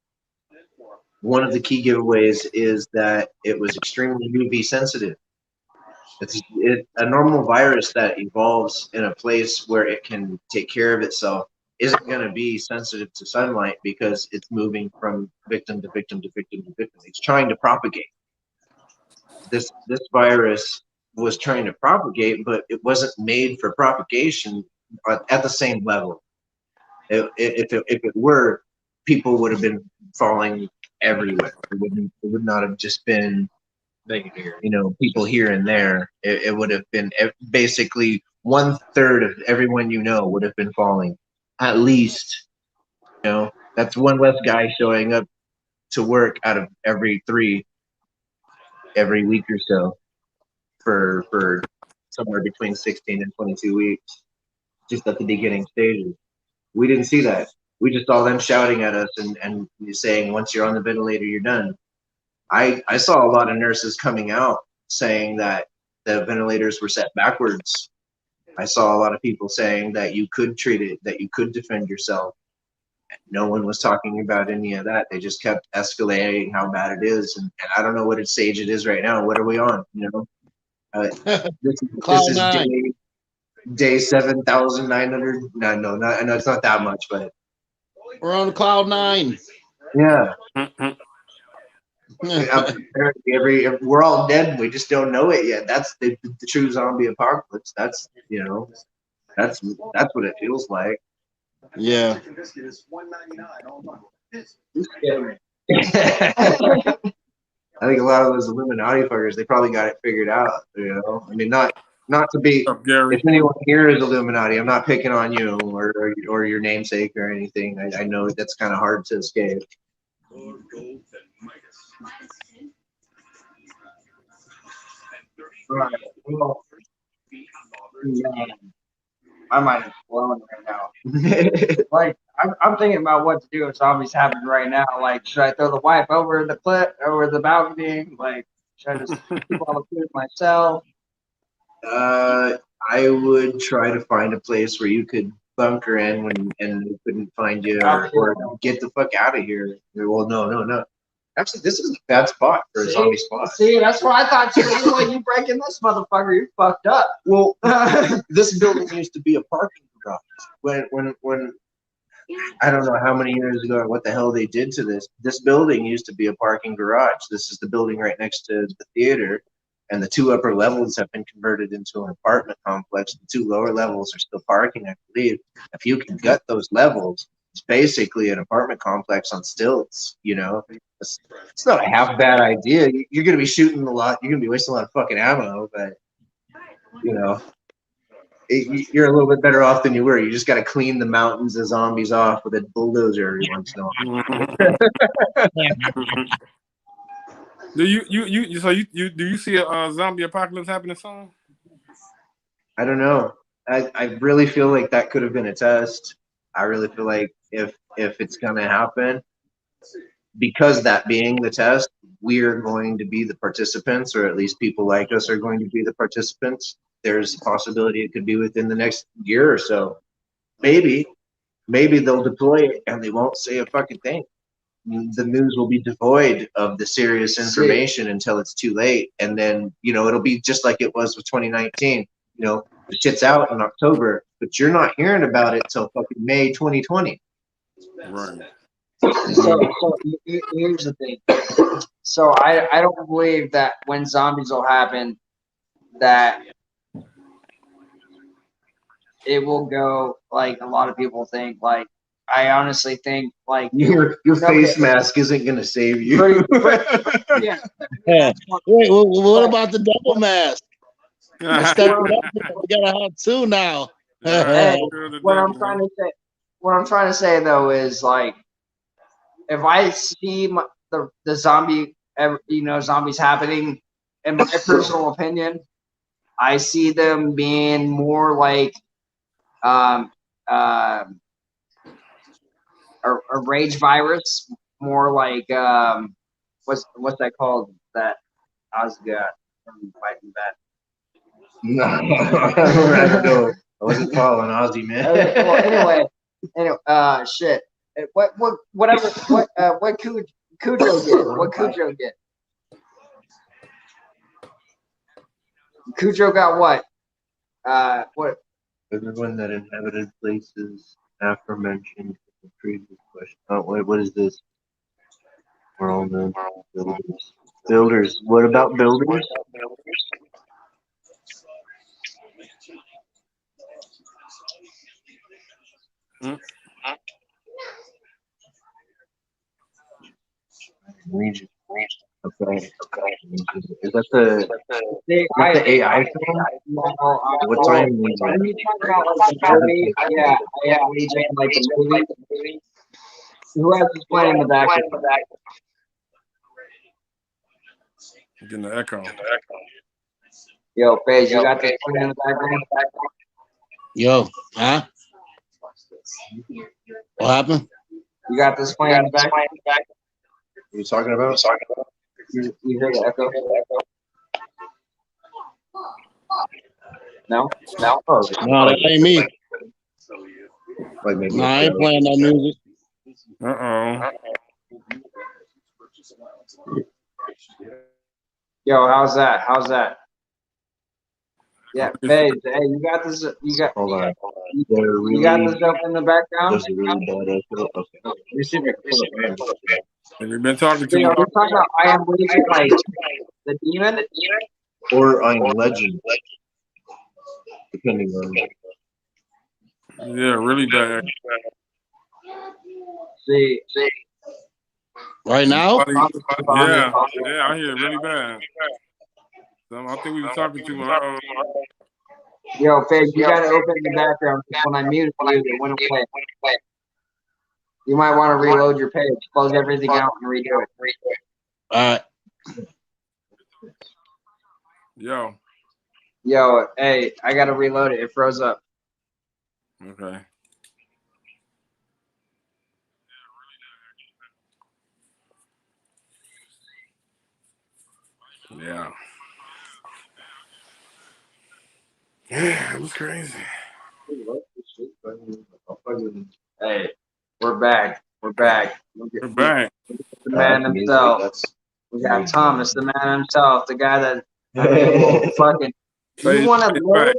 One of the key giveaways is that it was extremely UV sensitive. It's a normal virus that evolves in a place where it can take care of itself isn't going to be sensitive to sunlight, because it's moving from victim to victim to victim to victim. It's trying to propagate. this virus was trying to propagate, but it wasn't made for propagation at the same level. If it were, people would have been falling everywhere. It would not have just been, you know, people here and there. It would have been basically 1/3 of everyone you know would have been falling, at least. You know, that's one less guy showing up to work out of every 3 every week or so for somewhere between 16 and 22 weeks, just at the beginning stages. We didn't see that. We just saw them shouting at us and saying, once you're on the ventilator, you're done. I saw a lot of nurses coming out saying that the ventilators were set backwards. I saw a lot of people saying that you could treat it, that you could defend yourself. No one was talking about any of that. They just kept escalating how bad it is. And I don't know what stage it is right now. What are we on? You know, this is day 7,900. No, it's not that much, but we're on cloud 9. Yeah. We're all dead. We just don't know it yet. That's the true zombie apocalypse. That's, you know, that's what it feels like. Yeah. I think a lot of those Illuminati fuckers, they probably got it figured out. You know, I mean, not to be. If anyone here is Illuminati, I'm not picking on you or your namesake or anything. I know that's kind of hard to escape. Right. Well, man, my mind is blown right now. Like, I'm thinking about what to do if zombies happen right now. Like, should I throw the wife over the balcony? Like, should I just keep all the food myself? I would try to find a place where you could bunker in and they couldn't find you, or get the fuck out of here. Well, no. Actually, this is a bad spot for a zombie spot. See, that's what I thought too. When you break in this motherfucker, you fucked up. Well, this building used to be a parking garage. When I don't know how many years ago or what the hell they did to this. This building used to be a parking garage. This is the building right next to the theater, and the 2 upper levels have been converted into an apartment complex. The 2 lower levels are still parking, I believe. If you can gut those levels, it's basically an apartment complex on stilts, you know. It's not a half bad idea. You're going to be shooting a lot. You're going to be wasting a lot of fucking ammo, but, you know, you're a little bit better off than you were. You just got to clean the mountains of zombies off with a bulldozer every once in a while. Do you see a zombie apocalypse happening soon? I don't know. I really feel like that could have been a test. I really feel like if it's going to happen, because that being the test, we're going to be the participants, or at least people like us are going to be the participants. There's a possibility it could be within the next year or so. Maybe they'll deploy it and they won't say a fucking thing. The news will be devoid of the serious information until it's too late. And then, you know, it'll be just like it was with 2019. You know, the shit's out in October, but you're not hearing about it till fucking May 2020. Right. So here's the thing. So I don't believe that when zombies will happen, that it will go like a lot of people think. Like, I honestly think like your face mask isn't gonna save you. Yeah. Wait, what about the double mask? I stepped it up. We got a hot 2 now. Hey, what I'm trying to say though is, like, if I see the zombie, you know, zombies happening, in my personal opinion, I see them being more like a rage virus, more like what's that called that Oz got from Fighting Back? No, I don't know. I wasn't following Ozzy, man. Well, anyway, shit. What Cujo did? What Cujo did? Cujo got what? What? Everyone that inhabited places aforementioned in the previous question. Oh, wait, what is this? We're all known buildings. Builders. What about builders? Mm. Legion. Okay. Is that the AI film? What's I Am Legion? When you talk about like the movie, yeah, I am Legion, like the movie. Who else is playing in the background? Getting the echo. Yo, FaZe, you got this playing in the background? Yo, huh? What happened? You got this playing in the background? What are you talking about? You hear the echo? No? Oh, No, that ain't me. like maybe. No, I ain't playing no music. Yo, how's that? How's that? Yeah, FaZe, hey, you got this. Hold on. You got this up in the background? There's a really bad echo. Okay. Let me see if I can pull it in. Have you been talking to Yo, me? we're talking about I Am Legion, like the demon. Or I Am Legend. Depending on. Yeah, really bad. See. Right now? Yeah, I hear it really bad. So I think we were talking to Yo, FaZe, you gotta open the background because when I muted you, it went away. You might want to reload your page, close everything out, and redo it. All right. Yo, hey, I gotta reload it. It froze up. Okay. Yeah. Yeah, it was crazy. Hey, we're back. We're back. We're back. The man himself. We got Thomas, the man himself, the guy that fucking. You want to live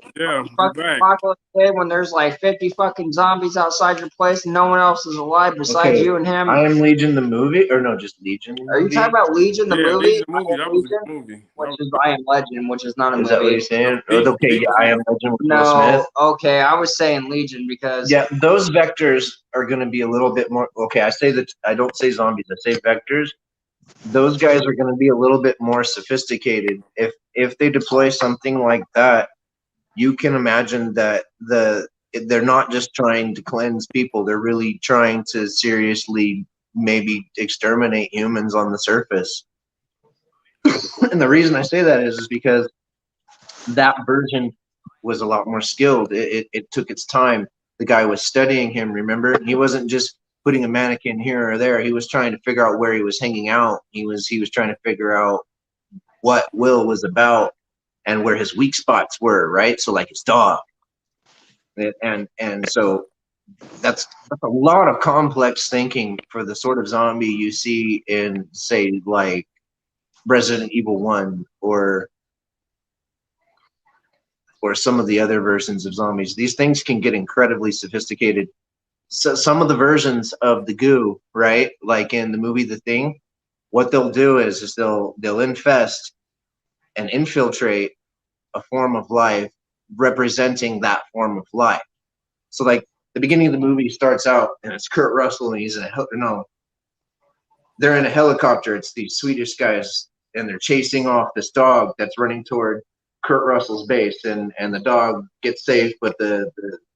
fucking apocalypse day when there's like 50 fucking zombies outside your place and no one else is alive besides you and him? I Am Legion the movie, or no, just Legion. Are you talking about Legion the movie? Legion the movie. That was a movie. Which is I Am Legend, which is not a movie. Is that what you're saying? Okay, yeah, I Am Legend with Will No, Smith. okay, I was saying Legion because those vectors are going to be a little bit more. Okay, I say that I don't say zombies. I say vectors. Those guys are going to be a little bit more sophisticated. If they deploy something like that, you can imagine that they're not just trying to cleanse people. They're really trying to seriously maybe exterminate humans on the surface. And the reason I say that is because that version was a lot more skilled. It took its time. The guy was studying him, remember? He wasn't just putting a mannequin here or there. He was trying to figure out where he was hanging out. He was trying to figure out what Will was about and where his weak spots were, right? So like his dog. And so that's a lot of complex thinking for the sort of zombie you see in, say, like Resident Evil 1 or some of the other versions of zombies. These things can get incredibly sophisticated. So some of the versions of the goo, right? Like in the movie The Thing, what they'll do is they'll infest and infiltrate a form of life representing that form of life. So like the beginning of the movie starts out and it's Kurt Russell and he's in they're in a helicopter. It's these Swedish guys and they're chasing off this dog that's running toward Kurt Russell's base, and the dog gets safe, but the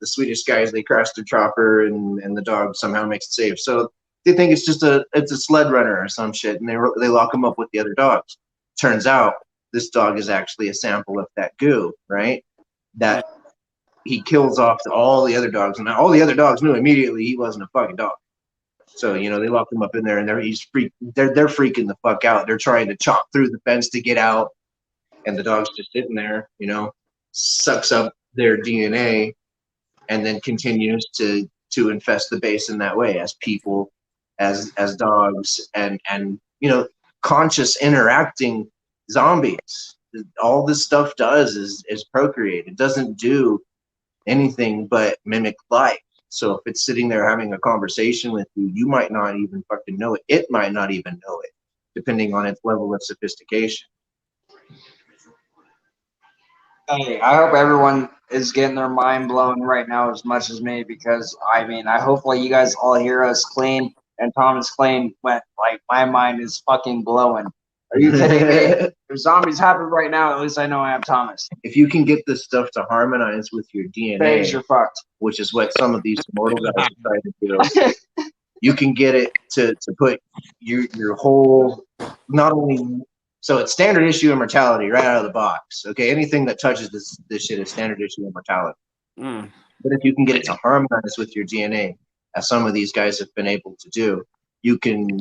Swedish guys, they crash the chopper and the dog somehow makes it safe. So they think it's just a sled runner or some shit, and they lock him up with the other dogs. Turns out this dog is actually a sample of that goo, right? That he kills off all the other dogs, and all the other dogs knew immediately he wasn't a fucking dog. So they locked him up in there, and they're freaking the fuck out. They're trying to chop through the fence to get out, and the dog's just sitting there, sucks up their DNA, and then continues to infest the base in that way as people, as dogs, and conscious interacting zombies. All this stuff does is procreate. It doesn't do anything but mimic life. So if it's sitting there having a conversation with you, you might not even fucking know it. It might not even know it. depending on its level of sophistication. Hey, I hope everyone is getting their mind blown right now as much as me, because I mean, I hopefully you guys all hear us clean. And Thomas Clean went like, my mind is fucking blowing. Are you kidding me? If zombies happen right now, at least I know I have Thomas. If you can get this stuff to harmonize with your Phase, you're DNA, fucked. which is what some of these immortal guys are trying to do, you can get it to put your whole, not only, so it's standard issue immortality right out of the box. Okay, anything that touches this shit is standard issue immortality. Mm. But if you can get it to harmonize with your DNA, as some of these guys have been able to do, you can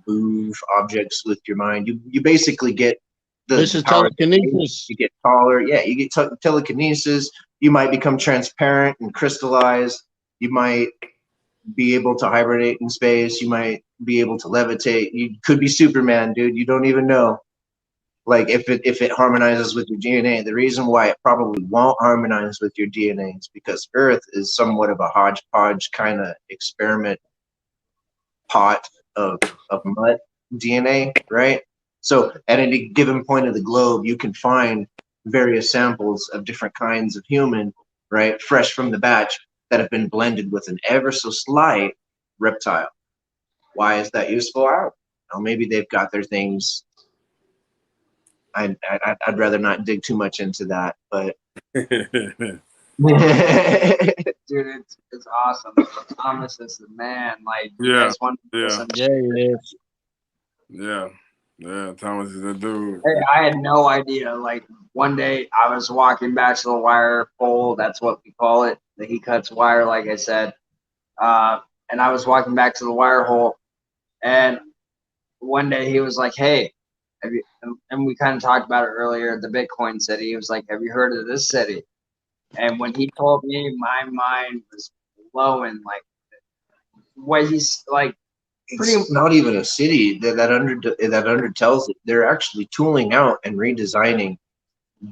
move objects with your mind. You basically get This is power. telekinesis. You get taller. Yeah, you get telekinesis. You might become transparent and crystallized. You might be able to hibernate in space. You might be able to levitate. You could be Superman, dude. You don't even know. Like if it harmonizes with your DNA, the reason why it probably won't harmonize with your DNA is because Earth is somewhat of a hodgepodge kind of experiment pot of mud DNA, right? So at any given point of the globe, you can find various samples of different kinds of human, right, fresh from the batch, that have been blended with an ever so slight reptile. Why is that useful? I don't know. Maybe they've got their things. I'd rather not dig too much into that, but Dude, it's awesome. Thomas is the man. Like, you Yeah, guys want to yeah. listen? Yeah, it is. Yeah, Thomas is a dude. Hey, I had no idea. Like, one day I was walking back to the wire pole. That's what we call it. That he cuts wire, like I said. And I was walking back to the wire hole, and one day he was like, "Hey," and we kind of talked about it earlier. The Bitcoin city. He was like, "Have you heard of this city?" And when he told me, my mind was blowing. Like, what he's like. it's not even a city that undertells it. They're actually tooling out and redesigning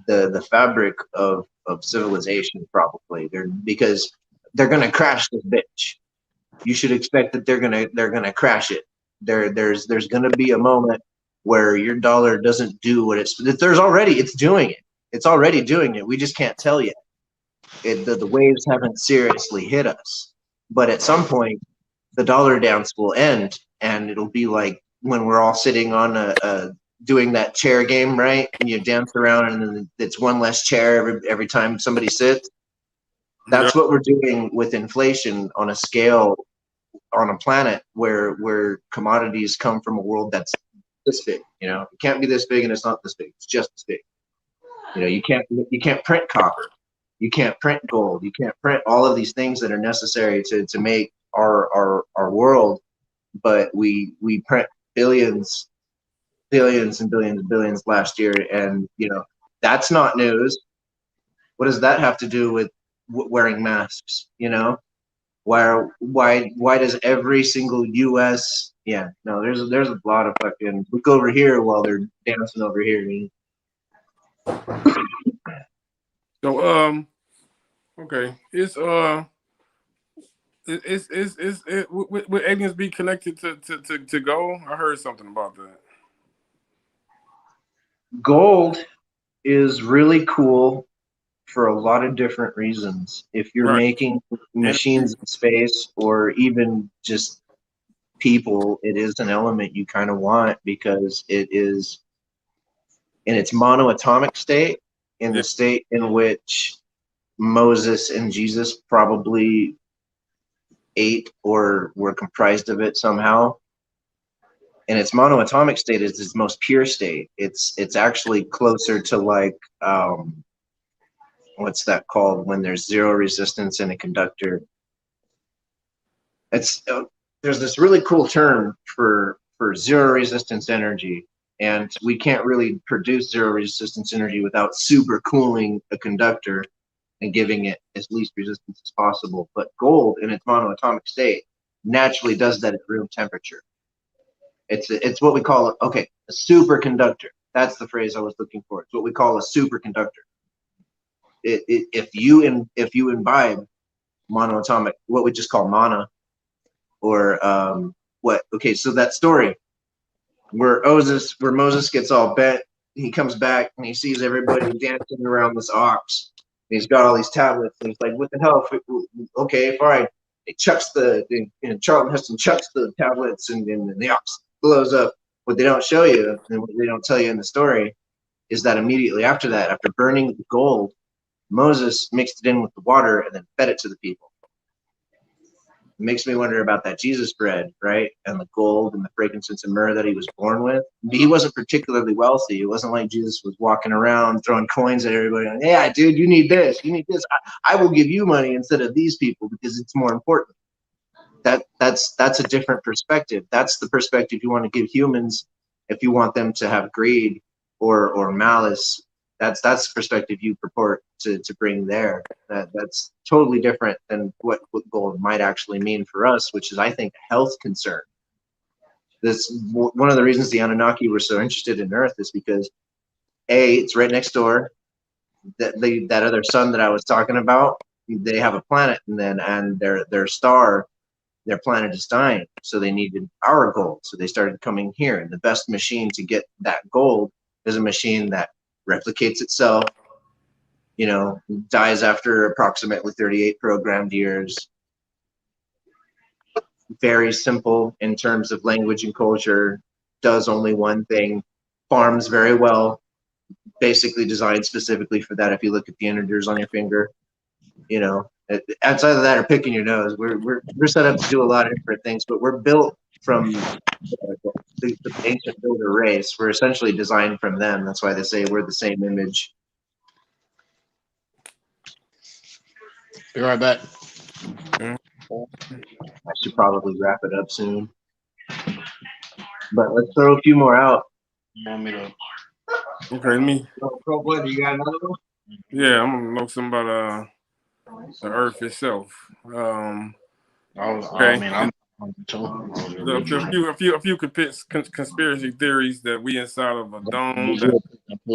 the fabric of civilization, probably. Because they're gonna crash this bitch. You should expect that they're gonna crash it. There's gonna be a moment where your dollar doesn't do what it's doing it. It's already doing it. We just can't tell yet. The waves haven't seriously hit us. But at some point, the dollar dance will end, and it'll be like when we're all sitting on doing that chair game, right? And you dance around, and then it's one less chair every time somebody sits. That's what we're doing with inflation on a scale, on a planet where commodities come from a world that's this big. You know, it can't be this big, and it's not this big. It's just this big. You know, you can't print copper, you can't print gold, you can't print all of these things that are necessary to make our world, but we print billions and billions last year, and you know that's not news. What does that have to do with wearing masks? You know, why does every single U.S. there's a lot of fucking look over here while they're dancing over here. So okay, would aliens be connected to gold? I heard something about that. Gold is really cool for a lot of different reasons. If you're making machines in space, or even just people, it is an element you kind of want, because it is in its monoatomic state, in the state in which Moses and Jesus probably ate or were comprised of it somehow. And its monoatomic state is its most pure state. It's actually closer to like what's that called when there's zero resistance in a conductor? It's there's this really cool term for zero resistance energy, and we can't really produce zero resistance energy without super cooling a conductor and giving it as least resistance as possible. But gold in its monoatomic state naturally does that at room temperature. It's what we call a superconductor. That's the phrase I was looking for. It's what we call a superconductor. If you imbibe monoatomic, what we just call mana, or so that story where Moses gets all bent. He comes back and he sees everybody dancing around this ox. And he's got all these tablets, and he's like, "What the hell? Okay, fine." He chucks Charlton Heston chucks the tablets, and the ox blows up. What they don't show you, and what they don't tell you in the story, is that immediately after that, after burning the gold, Moses mixed it in with the water and then fed it to the people. It makes me wonder about that Jesus bread, right? And the gold and the frankincense and myrrh that he was born with. He wasn't particularly wealthy. It wasn't like Jesus was walking around throwing coins at everybody. Like, yeah, dude, you need this. You need this. I will give you money instead of these people because it's more important. That's a different perspective. That's the perspective you want to give humans if you want them to have greed or malice. That's the perspective you purport to bring there. That's totally different than what gold might actually mean for us, which is, I think, a health concern. This one of the reasons the Anunnaki were so interested in Earth is because it's right next door. That other sun that I was talking about, they have a planet, and their star, their planet is dying, so they needed our gold. So they started coming here, and the best machine to get that gold is a machine that replicates itself, dies after approximately 38 programmed years. Very simple in terms of language and culture, does only one thing, farms very well, basically designed specifically for that. If you look at the integers on your finger, outside of that or picking your nose, we're set up to do a lot of different things, but we're built from the ancient builder race. We're essentially designed from them. That's why they say we're the same image. Be right back. I should probably wrap it up soon, but let's throw a few more out. You want me to? Okay, me. What, you got another one? Yeah, I'm gonna know something about the Earth itself. Okay. I mean, I'm a few conspiracy theories that we inside of a dome,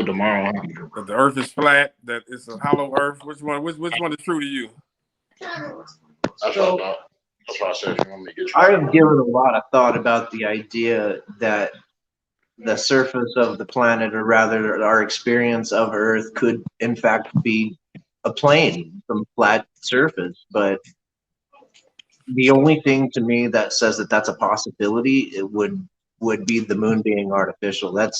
tomorrow. that the Earth is flat, that it's a hollow Earth. Which one is true to you? That's what I said. If you want me to get you. I have given a lot of thought about the idea that the surface of the planet, or rather our experience of Earth, could in fact be a plane from flat surface. But the only thing to me that says that that's a possibility, it would be the moon being artificial. That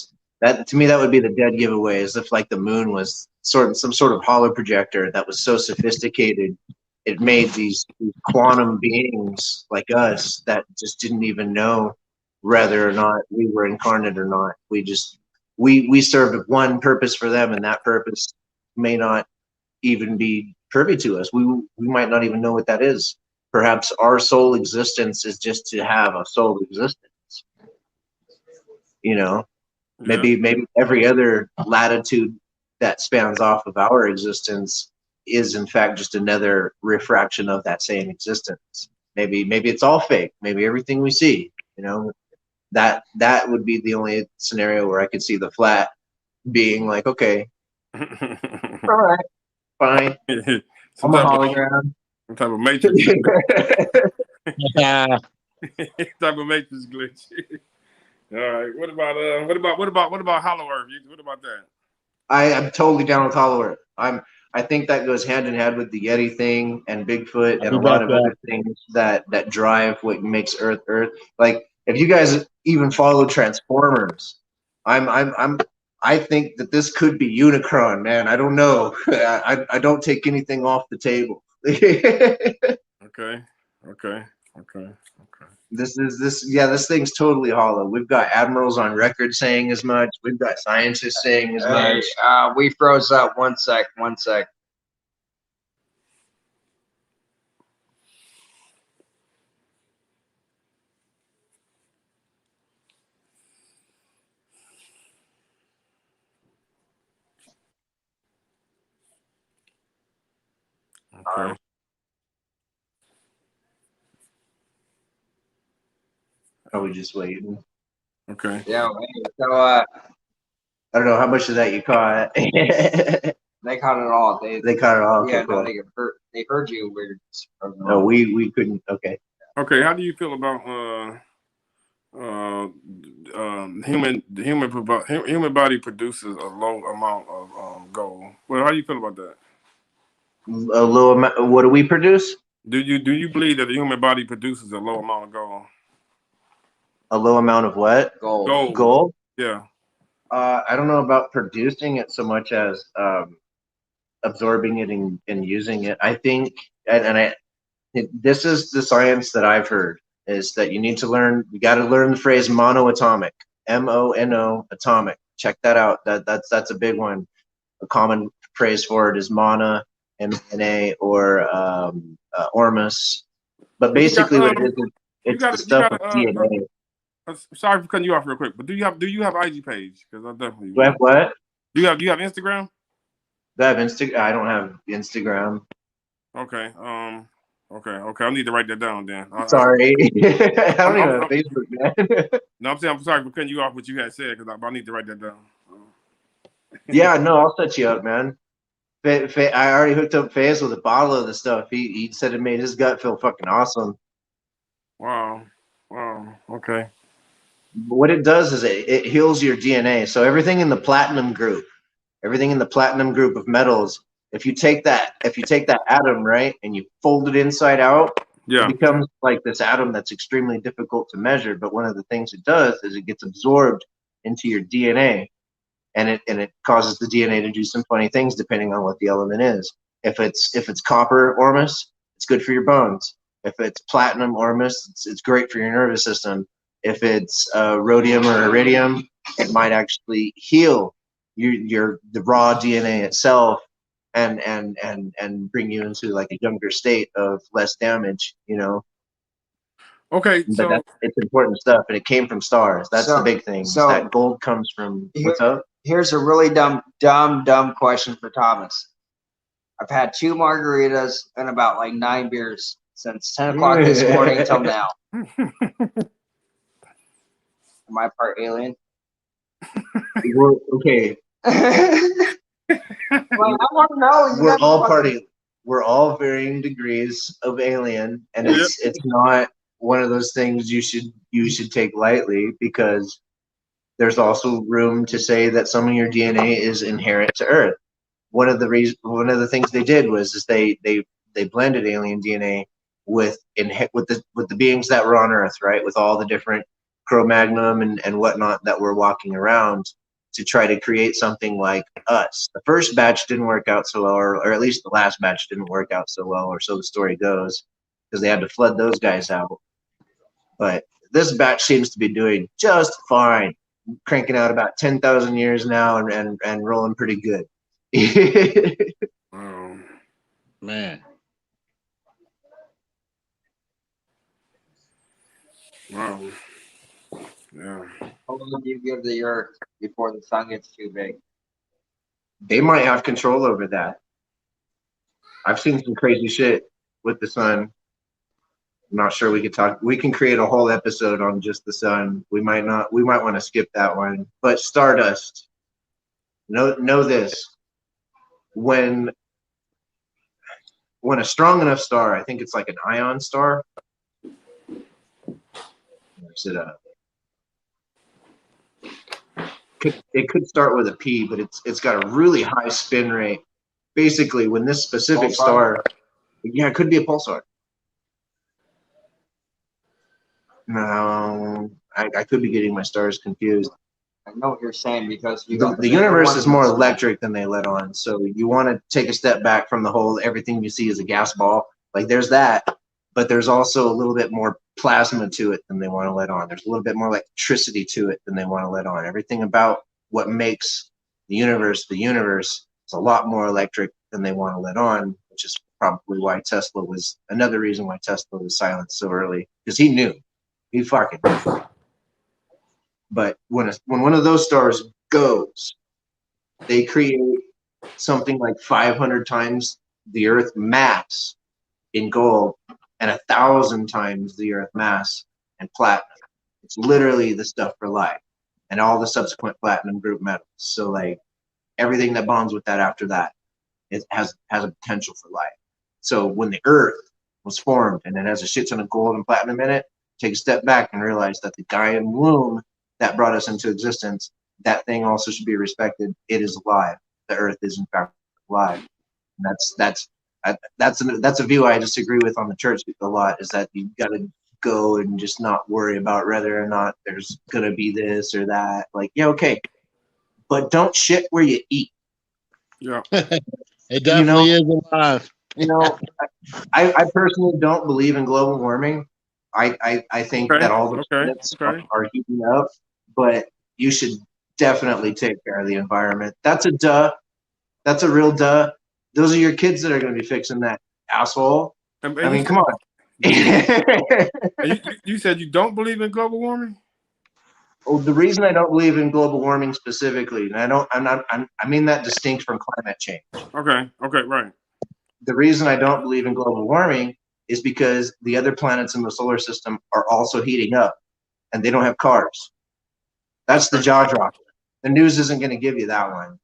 to me, that would be the dead giveaway, as if like the moon was some sort of hollow projector that was so sophisticated it made these quantum beings like us that just didn't even know whether or not we were incarnate or not. We served one purpose for them, and that purpose may not even be privy to us. We might not even know what that is. Perhaps our sole existence is just to have a sole existence. Maybe every other latitude that spans off of our existence is in fact just another refraction of that same existence. Maybe it's all fake. Maybe everything we see, that would be the only scenario where I could see the flat being like, okay, all right, fine. I'm a hologram. Some type of matrix. Yeah. Type of matrix glitch. All right. What about Hollow Earth? What about that? I'm totally down with Hollow Earth. I think that goes hand in hand with the Yeti thing and Bigfoot and a lot of other things that drive what makes Earth Earth. Like, if you guys even follow Transformers, I think that this could be Unicron, man. I don't know. I don't take anything off the table. Okay. This thing's totally hollow. We've got admirals on record saying as much. We've got scientists saying as much. We froze up. One sec. Okay. Are we just waiting? Okay. Yeah. So I don't know how much of that you caught. they caught it all. They caught it all. Yeah, cool. no, they heard you. No, we couldn't. Okay. Okay. How do you feel about human body produces a low amount of gold. Well, how do you feel about that? A low amount. What do we produce? Do you believe that the human body produces a low amount of gold? A low amount of what? Gold. Gold? Yeah. I don't know about producing it so much as absorbing it and using it. I think, this is the science that I've heard, is that you got to learn the phrase monoatomic, MONO atomic. Check that out. That's a big one. A common phrase for it is mana, MNA, or ormus. But basically, what it is, it's the stuff of DNA. Sorry for cutting you off real quick, but do you have IG page? Because I definitely Do I have what? Do you have Instagram? Do I have Instagram? I don't have Instagram. Okay. Okay. I need to write that down then. Sorry. I don't even have Facebook, man. No, I'm sorry for cutting you off what you had said, because I need to write that down. Yeah, no, I'll set you up, man. I already hooked up Faiz with a bottle of the stuff. He said it made his gut feel fucking awesome. Wow. Okay. What it does is it heals your DNA. So everything in the platinum group of metals, if you take that atom, right, and you fold it inside out, yeah, it becomes like this atom that's extremely difficult to measure. But one of the things it does is it gets absorbed into your DNA, and it causes the DNA to do some funny things depending on what the element is. If it's copper ormus, it's good for your bones. If it's platinum ormus, it's great for your nervous system. If it's rhodium or iridium, it might actually heal the raw DNA itself and bring you into like a younger state of less damage, you know. Okay, but it's important stuff, and it came from stars. That's the big thing. So that gold comes from what's up? Here's a really dumb question for Thomas. I've had 2 margaritas and about like 9 beers since 10 o'clock this morning until now. Am I part alien? Okay. Well, I want to know. We're all varying degrees of alien, and it's not one of those things you should take lightly, because there's also room to say that some of your DNA is inherent to Earth. One of the things they did was they blended alien DNA with the beings that were on Earth, right, with all the different Cro-Magnon and whatnot that were walking around, to try to create something like us. The first batch didn't work out so well, or at least the last batch didn't work out so well, or so the story goes, because they had to flood those guys out. But this batch seems to be doing just fine, cranking out about 10,000 years now and rolling pretty good. Man. Wow. Yeah. How long do you give the Earth before the sun gets too big? They might have control over that. I've seen some crazy shit with the sun. I'm not sure we can create a whole episode on just the sun. We might want to skip that one. But stardust. Know this. When a strong enough star, I think it's like an ion star. Where's it up? It could start with a P, but it's got a really high spin rate. Basically, when this specific star, it could be a pulsar. No, I could be getting my stars confused. I know what you're saying, because the universe is more electric than they let on. So you want to take a step back from the whole everything you see is a gas ball. Like, there's that, but there's also a little bit more plasma to it than they want to let on. There's a little bit more electricity to it than they want to let on. Everything about what makes the universe is a lot more electric than they want to let on, which is probably why another reason why Tesla was silenced so early, because he knew. He fucking knew. But when one of those stars goes, they create something like 500 times the Earth mass in gold and 1,000 times the Earth mass in platinum. It's literally the stuff for life, and all the subsequent platinum group metals. So everything that bonds with that after that, it has a potential for life. So when the Earth was formed and it has a shit ton of gold and platinum in it, take a step back and realize that the guy in the womb that brought us into existence, that thing also should be respected. It is alive. The earth is in fact alive. And that's a view I disagree with on the church a lot, is that you got to go and just not worry about whether or not there's going to be this or that. Like, yeah, okay. But don't shit where you eat. Yeah. It definitely is alive. You know, I personally don't believe in global warming. I think that all the planets are heating up, but you should definitely take care of the environment. That's a duh. That's a real duh. Those are your kids that are going to be fixing that, asshole. I mean, come on. You said you don't believe in global warming? Well, the reason I don't believe in global warming specifically, and I mean that distinct from climate change. Okay, right. The reason I don't believe in global warming is because the other planets in the solar system are also heating up, and they don't have cars. That's the jaw dropper. The news isn't going to give you that one.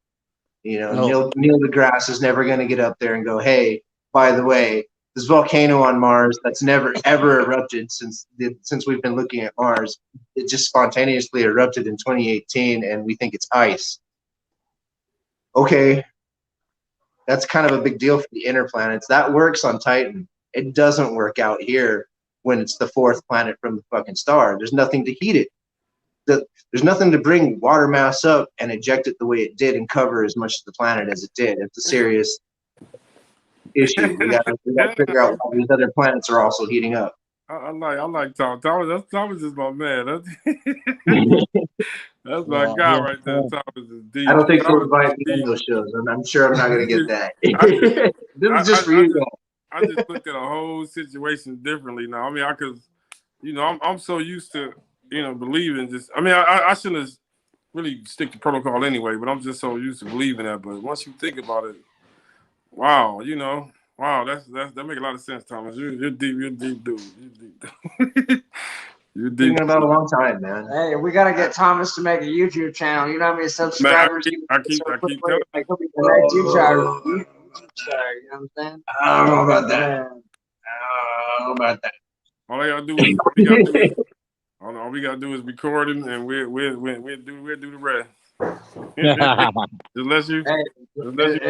You know, no. Neil deGrasse is never going to get up there and go, "Hey, by the way, this volcano on Mars that's never ever erupted since we've been looking at Mars, it just spontaneously erupted in 2018, and we think it's ice." Okay, that's kind of a big deal for the inner planets. That works on Titan. It doesn't work out here when it's the fourth planet from the fucking star. There's nothing to heat it. There's nothing to bring water mass up and eject it the way it did and cover as much of the planet as it did. It's a serious issue. We got to figure out why these other planets are also heating up. I like Tom. Thomas is my man. That's my guy right there. Thomas is deep. I don't think so. Invite me on those shows, and I'm sure I'm not going to get that. This is just for you guys. I just looked at a whole situation differently now. I mean, I'm so used to, believing just. I mean, I shouldn't have really stick to protocol anyway, but I'm just so used to believing that. But once you think about it, wow, that make a lot of sense, Thomas. You're deep, dude. You're deep. Thinking about a long time, man. Hey, we gotta get Thomas to make a YouTube channel. You know how many subscribers? I keep telling you. Like, he'll be the next YouTube star. You know what I'm saying? I don't know about that. I don't know about that. All I gotta do is all we gotta do is record him, and we'll do the rest. Just let you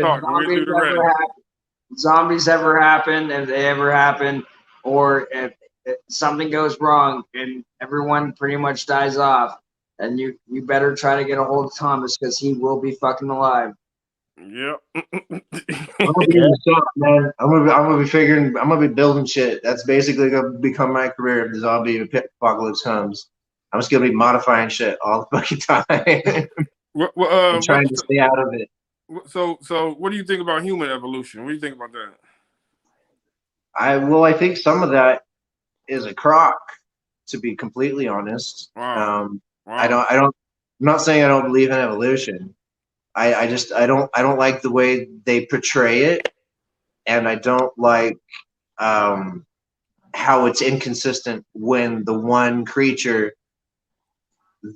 talk. We'll do the rest. Zombies ever happen, if they ever happen, or if something goes wrong and everyone pretty much dies off, and you better try to get a hold of Thomas, because he will be fucking alive. Yep. I'm gonna be building shit. That's basically gonna become my career if the zombie apocalypse comes. I'm just gonna be modifying shit all the fucking time. I'm trying to stay out of it. So what do you think about human evolution? What do you think about that? I think some of that is a crock, to be completely honest. Wow. I'm not saying I don't believe in evolution. I don't like the way they portray it, and I don't like how it's inconsistent when the one creature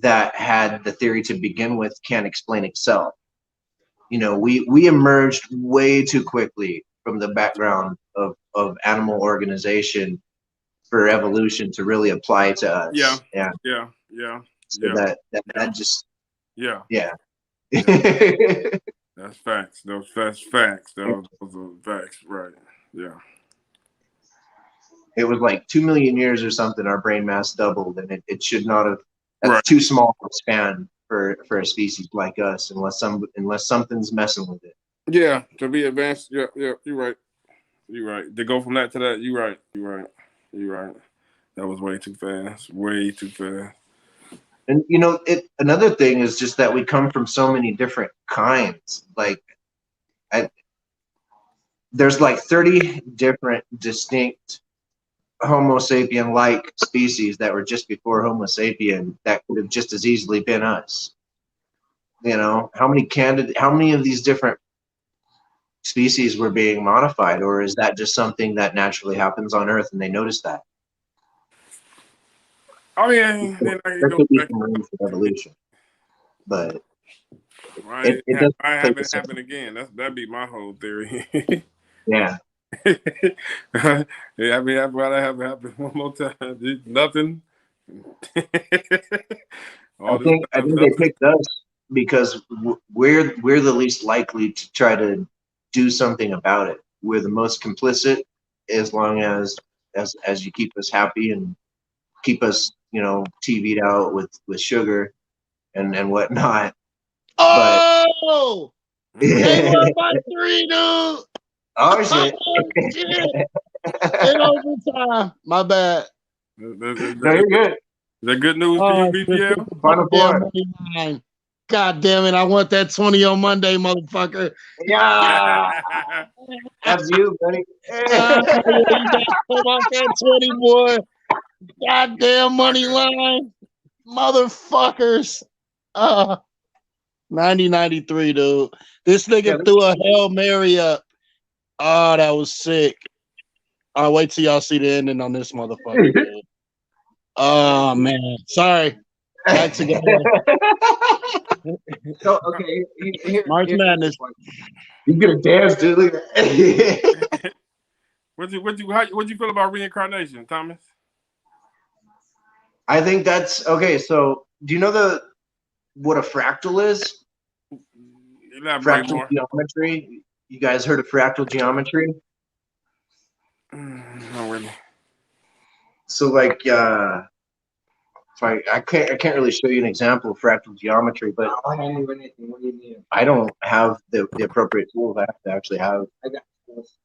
that had the theory to begin with can't explain itself. We emerged way too quickly from the background of animal organization for evolution to really apply to us. Yeah. So that just yeah. That's facts. That's facts. Those are facts, right? Yeah. It was like 2 million years or something. Our brain mass doubled, and it should not have. That's too small of a span for a species like us, unless something's messing with it. Yeah, to be advanced. Yeah, you're right. You're right. To go from that to that, you're right. That was way too fast. Way too fast. And another thing is just that we come from so many different kinds. Like, there's like 30 different distinct Homo sapien-like species that were just before Homo sapien that could have just as easily been us. How many of these different species were being modified, or is that just something that naturally happens on Earth and they notice that? I mean, there could be some room for evolution, but right, I have it happen again. That'd be my whole theory. Yeah. Yeah, I mean, I'd rather have it happen one more time. Nothing. I think they picked us because we're the least likely to try to do something about it. We're the most complicit, as long as you keep us happy and keep us, you know, TV'd out with sugar and whatnot. Oh, they won by 3, dude. Oh shit! Shit. In overtime. My bad. No, you're good. Is that good news for you, BPL? Final four. God damn it! I want that 20 on Monday, motherfucker. Yeah, that's you, buddy. You got come off that 20, boy. Goddamn money line, motherfuckers. 90-93, dude. This nigga threw a Hail Mary up. Oh, that was sick. I'll wait till y'all see the ending on this motherfucker, dude. Oh man, sorry. Back together. So okay, March Madness. You gonna dance, dude? Look at that. What you feel about reincarnation, Thomas? I think that's okay. So, do you know what a fractal is? Elaborate Fractal more. geometry. You guys heard of fractal geometry? Not really. So, like, I can't really show you an example of fractal geometry, but I don't know anything. What do you mean? I don't have the appropriate tools. I have to actually have. I got this.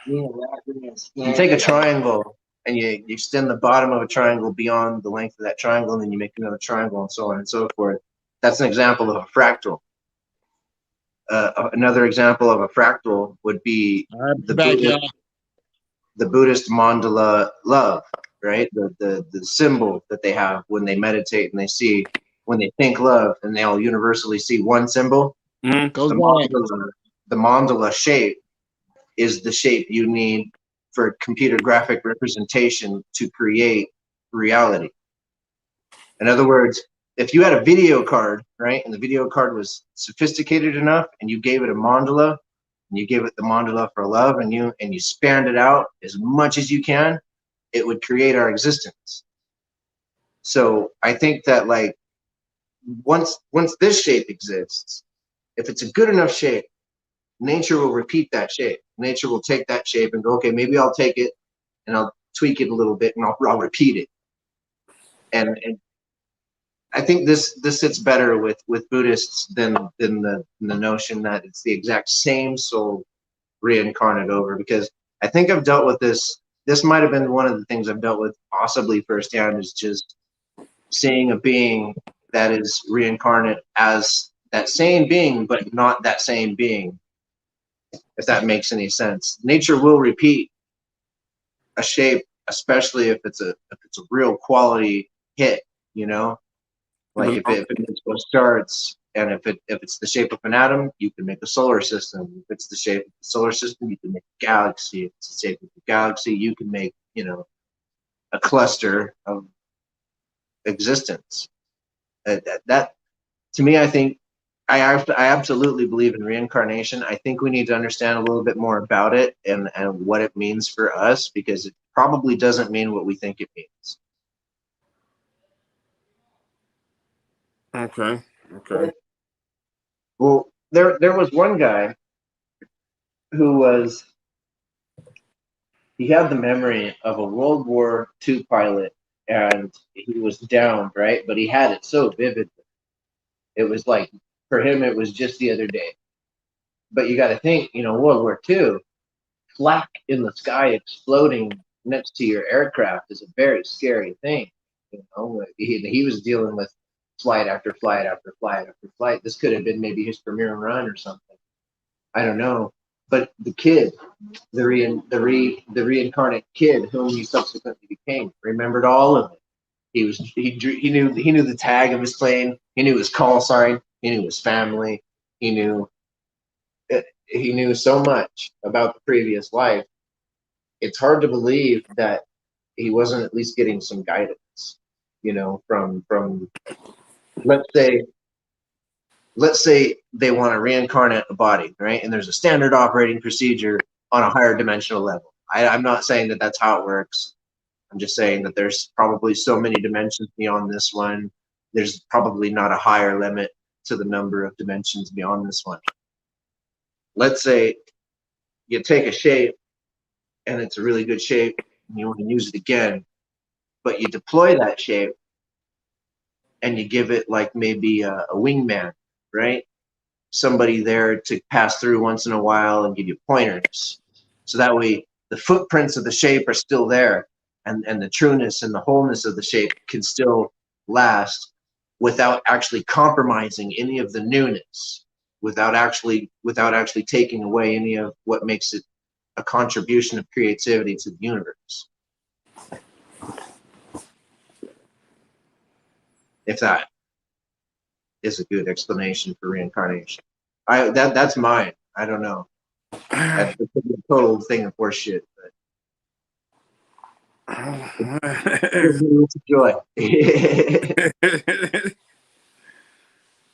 You take a triangle and you extend the bottom of a triangle beyond the length of that triangle, and then you make another triangle, and so on and so forth. That's an example of a fractal. Another example of a fractal would be the Buddhist mandala love, right? The symbol that they have when they meditate and when they think love, and they all universally see one symbol. Mm-hmm. The mandala shape is the shape you need for computer graphic representation to create reality. In other words, if you had a video card, right, and the video card was sophisticated enough, and you gave it a mandala, and you gave it the mandala for love, and you spanned it out as much as you can, it would create our existence. So I think that, like, once this shape exists, if it's a good enough shape, nature will repeat that shape. Nature will take that shape and go, okay, maybe I'll take it and I'll tweak it a little bit and I'll repeat it. And I think this sits better with Buddhists than the notion that it's the exact same soul reincarnate over, because I think I've dealt with this. This might have been one of the things I've dealt with possibly firsthand, is just seeing a being that is reincarnate as that same being, but not that same being. If that makes any sense. Nature will repeat a shape, especially if it's a real quality hit, you know? Like if it makes those starts, and if it's the shape of an atom, you can make a solar system. If it's the shape of the solar system, you can make a galaxy. If it's the shape of the galaxy, you can make, you know, a cluster of existence. That to me, I think I absolutely believe in reincarnation. I think we need to understand a little bit more about it and what it means for us, because it probably doesn't mean what we think it means. Okay. Well, there was one guy who he had the memory of a World War II pilot, and he was downed, right? But he had it so vividly. It was like, for him, it was just the other day. But you got to think, you know, World War II, flak in the sky exploding next to your aircraft is a very scary thing. You know, he was dealing with flight after flight after flight after flight. This could have been maybe his premiere run or something. I don't know. But the kid, the reincarnate kid whom he subsequently became, remembered all of it. He knew the tag of his plane. He knew his call sign. He knew his family. He knew so much about the previous life. It's hard to believe that he wasn't at least getting some guidance, you know, from let's say they want to reincarnate a body, right? And there's a standard operating procedure on a higher dimensional level. I'm not saying that that's how it works. I'm just saying that there's probably so many dimensions beyond this one. There's probably not a higher limit to the number of dimensions beyond this one. Let's say you take a shape and it's a really good shape and you want to use it again, but you deploy that shape and you give it like maybe a wingman, right? Somebody there to pass through once in a while and give you pointers. So that way the footprints of the shape are still there, and the trueness and the wholeness of the shape can still last without actually compromising any of the newness, without actually taking away any of what makes it a contribution of creativity to the universe. If that is a good explanation for reincarnation. That's mine. I don't know. That's a total thing of horseshit. But joy.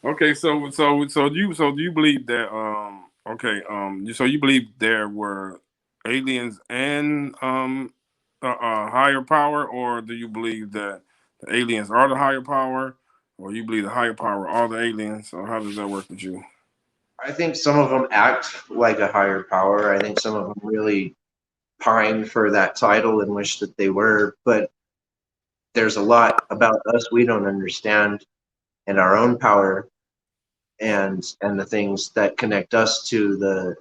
Okay, so do you believe that so you believe there were aliens and a higher power, or do you believe that the aliens are the higher power, or you believe the higher power are the aliens, or how does that work with you? I think some of them act like a higher power. I think some of them really pine for that title and wish that they were, but there's a lot about us we don't understand, and our own power and the things that connect us to the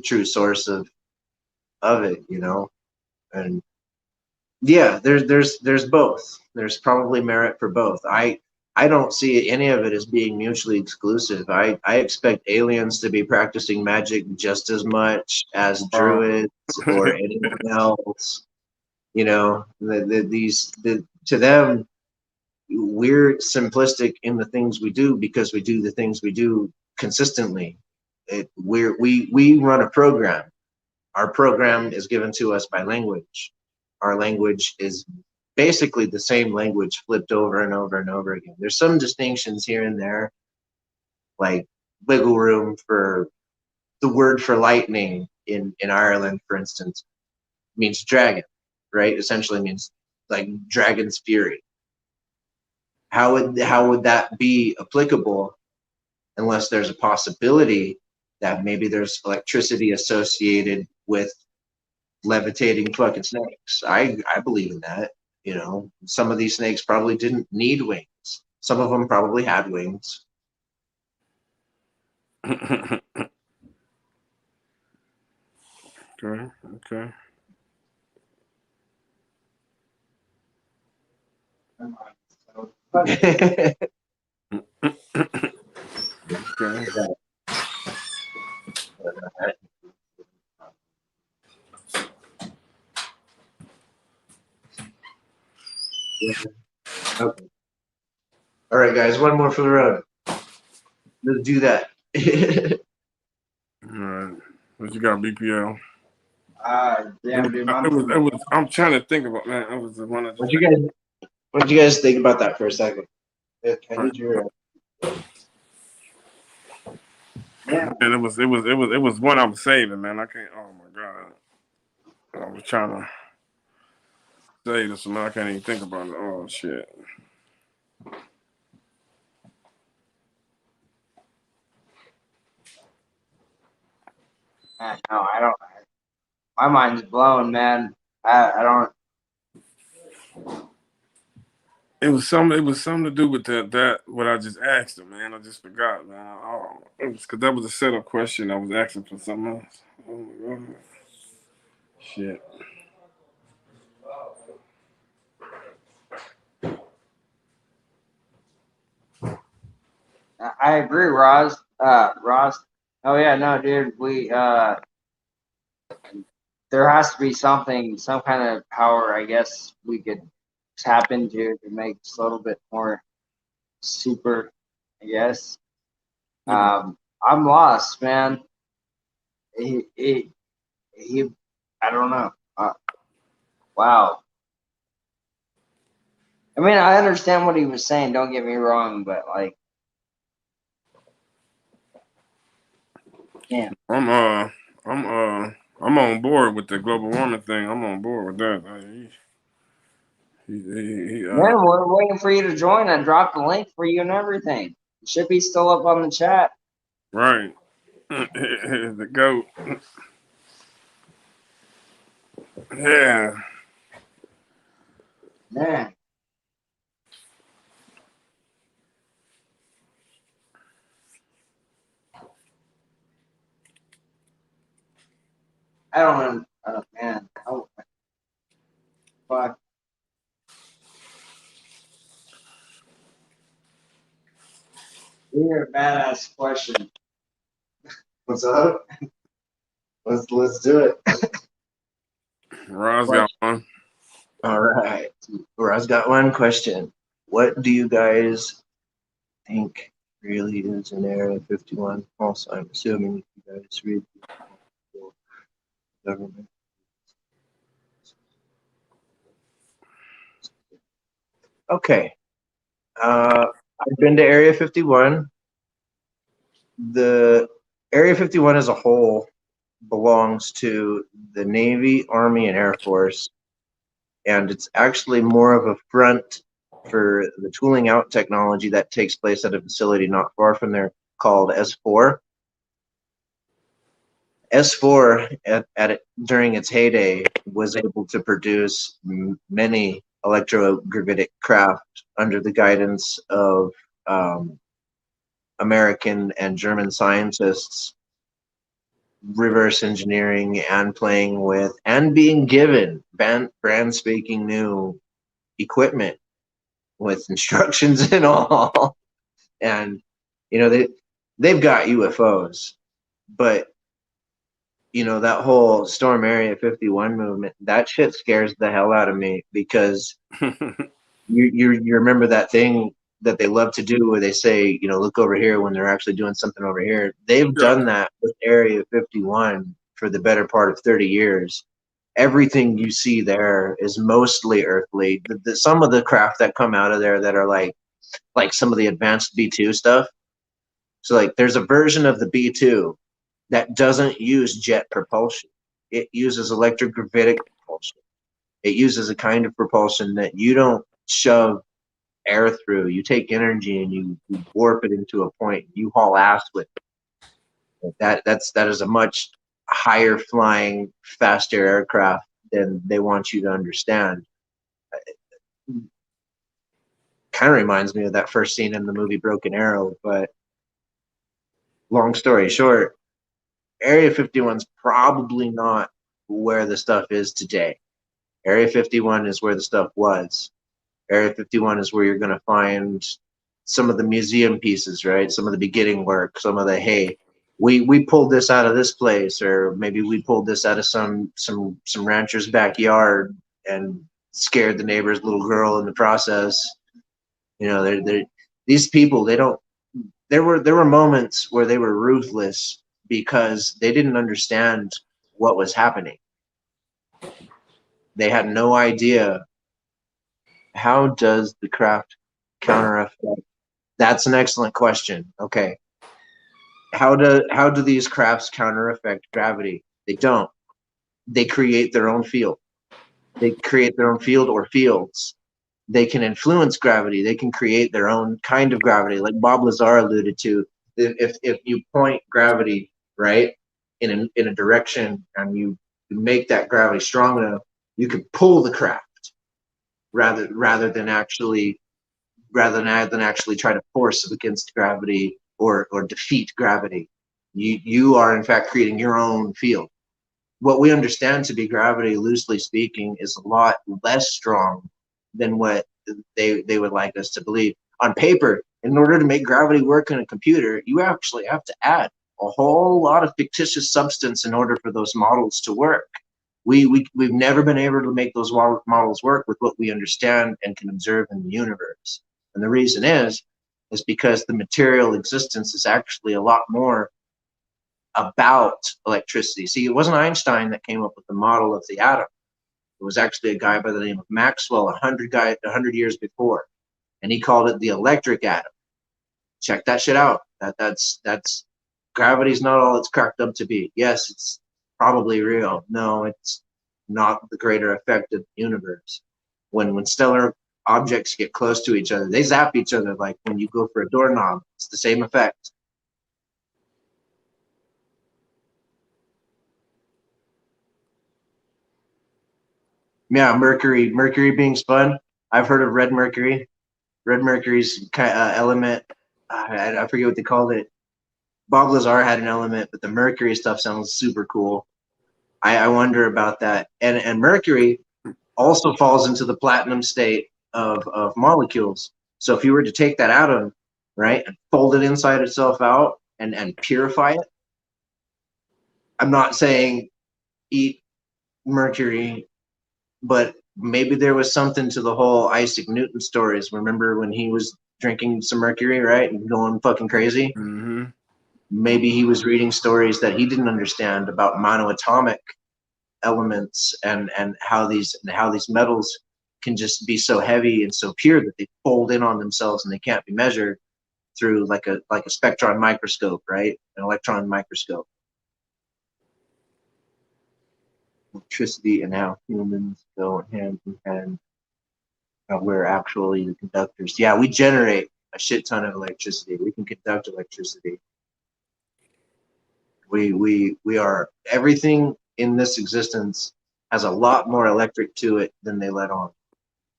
true source of it, you know. And yeah, there's both. There's probably merit for both. I don't see any of it as being mutually exclusive. I expect aliens to be practicing magic just as much as druids or anyone else. You know, to them, we're simplistic in the things we do because we do the things we do consistently. We run a program. Our program is given to us by language. Our language is basically the same language flipped over and over and over again. There's some distinctions here and there, like wiggle room for the word for lightning in Ireland, for instance, means dragon, right? Essentially means like dragon's fury. How would that be applicable unless there's a possibility that maybe there's electricity associated with levitating fucking snakes? I believe in that. You know, some of these snakes probably didn't need wings. Some of them probably had wings. Okay. Okay. Okay. All right, guys, one more for the road. Let's do that. All right. What you got, BPL? Damn, dude. I'm trying to think about, man. I was the one that. What you guys think about that for a second? I need your. Yeah. And it was one I was saving, man. I can't. Oh my god. I was trying to say this, man. I can't even think about it. Oh shit. Man, no, I don't. My mind's blown, man. I don't. It was something to do with that what I just asked him, man. I just forgot, man. It was because that was a setup question. I was asking for something else. Oh my god. Shit. I agree, Roz. Roz. Oh yeah, no, dude. There has to be something, some kind of power, I guess, we could tap into to make us a little bit more super, I guess. I'm lost, man. He I don't know. Wow. I mean, I understand what he was saying. Don't get me wrong, but like, yeah. I'm I'm on board with the global warming thing. I'm on board with that. Man, we're waiting for you to join. I dropped the link for you and everything. It should be still up on the chat. Right. The goat. Yeah. Man. I don't know. Man. Oh, fuck. You're a badass question. What's up? Let's do it. Roz got one. All right. Roz got one question. What do you guys think really is an Area 51? Also, I'm assuming you guys read the government. Okay. I've been to Area 51. The Area 51 as a whole belongs to the Navy, Army, and Air Force. And it's actually more of a front for the tooling out technology that takes place at a facility not far from there called S4. S4 during its heyday was able to produce many electrogravitic craft under the guidance of American and German scientists, reverse engineering and playing with and being given brand spanking new equipment with instructions and all. And you know they've got UFOs, but you know that whole Storm Area 51 movement, that shit scares the hell out of me, because you remember that thing that they love to do where they say, you know, look over here when they're actually doing something over here. They've done that with Area 51 for the better part of 30 years. Everything you see there is mostly earthly. Some of the craft that come out of there that are like some of the advanced B2 stuff. So like there's a version of the B2 that doesn't use jet propulsion. It uses electrogravitic propulsion. It uses a kind of propulsion that you don't shove air through. You take energy and you warp it into a point. You haul ass with it. That is a much higher flying, faster aircraft than they want you to understand. Kind of reminds me of that first scene in the movie Broken Arrow, but long story short, Area 51's probably not where the stuff is today. Area 51 is where the stuff was. Area 51 is where you're going to find some of the museum pieces, right? Some of the beginning work, some of the, hey, we pulled this out of this place, or maybe we pulled this out of some rancher's backyard and scared the neighbor's little girl in the process. You know, these people, they don't. There were moments where they were ruthless because they didn't understand what was happening. They had no idea. How does the craft counter effect? That's an excellent question. Okay. How do these crafts counter effect gravity? They don't. They create their own field. They create their own field or fields. They can influence gravity. They can create their own kind of gravity, like Bob Lazar alluded to. If you point gravity right in a direction and you make that gravity strong enough, you can pull the craft rather than actually try to force against gravity or defeat gravity. You are in fact creating your own field. What we understand to be gravity, loosely speaking, is a lot less strong than what they would like us to believe. On paper, in order to make gravity work in a computer, you actually have to add a whole lot of fictitious substance in order for those models to work. We've never been able to make those models work with what we understand and can observe in the universe. And the reason is because the material existence is actually a lot more about electricity. See, it wasn't Einstein that came up with the model of the atom. It was actually a guy by the name of Maxwell 100 years before, and he called it the electric atom. Check that shit out. That's gravity's not all it's cracked up to be. Yes, probably real. No, it's not the greater effect of the universe. When stellar objects get close to each other, they zap each other like when you go for a doorknob. It's the same effect. Yeah, Mercury being spun. I've heard of red Mercury. Red Mercury's element. I forget what they called it. Bob Lazar had an element, but the Mercury stuff sounds super cool. I wonder about that. And Mercury also falls into the platinum state of molecules. So if you were to take that atom, right, and fold it inside itself out and purify it, I'm not saying eat mercury, but maybe there was something to the whole Isaac Newton stories. Remember when he was drinking some mercury, right, and going fucking crazy? Mm-hmm. Maybe he was reading stories that he didn't understand about monoatomic elements and how these metals can just be so heavy and so pure that they fold in on themselves and they can't be measured through like a spectron microscope, right? An electron microscope. Electricity and how humans go hand in hand. How we're actually the conductors. Yeah, we generate a shit ton of electricity. We can conduct electricity. We are, everything in this existence has a lot more electric to it than they let on.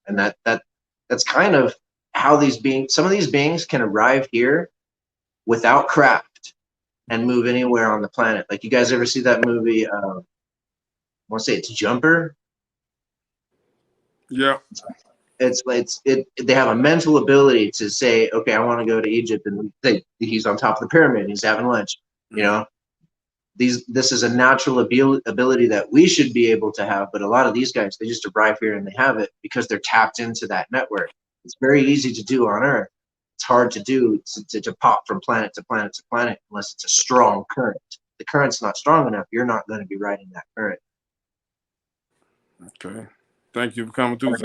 And that's kind of how these beings, some of these beings can arrive here without craft and move anywhere on the planet. Like, you guys ever see that movie? I want to say it's Jumper. Yeah. They have a mental ability to say, okay, I want to go to Egypt, and he's on top of the pyramid, he's having lunch. You know, this is a natural ability that we should be able to have, but a lot of these guys, they just arrive here and they have it because they're tapped into that network. It's very easy to do on Earth. It's hard to do to pop from planet to planet to planet unless it's a strong current. The current's not strong enough, you're not going to be riding that current. Okay. Thank you for coming through.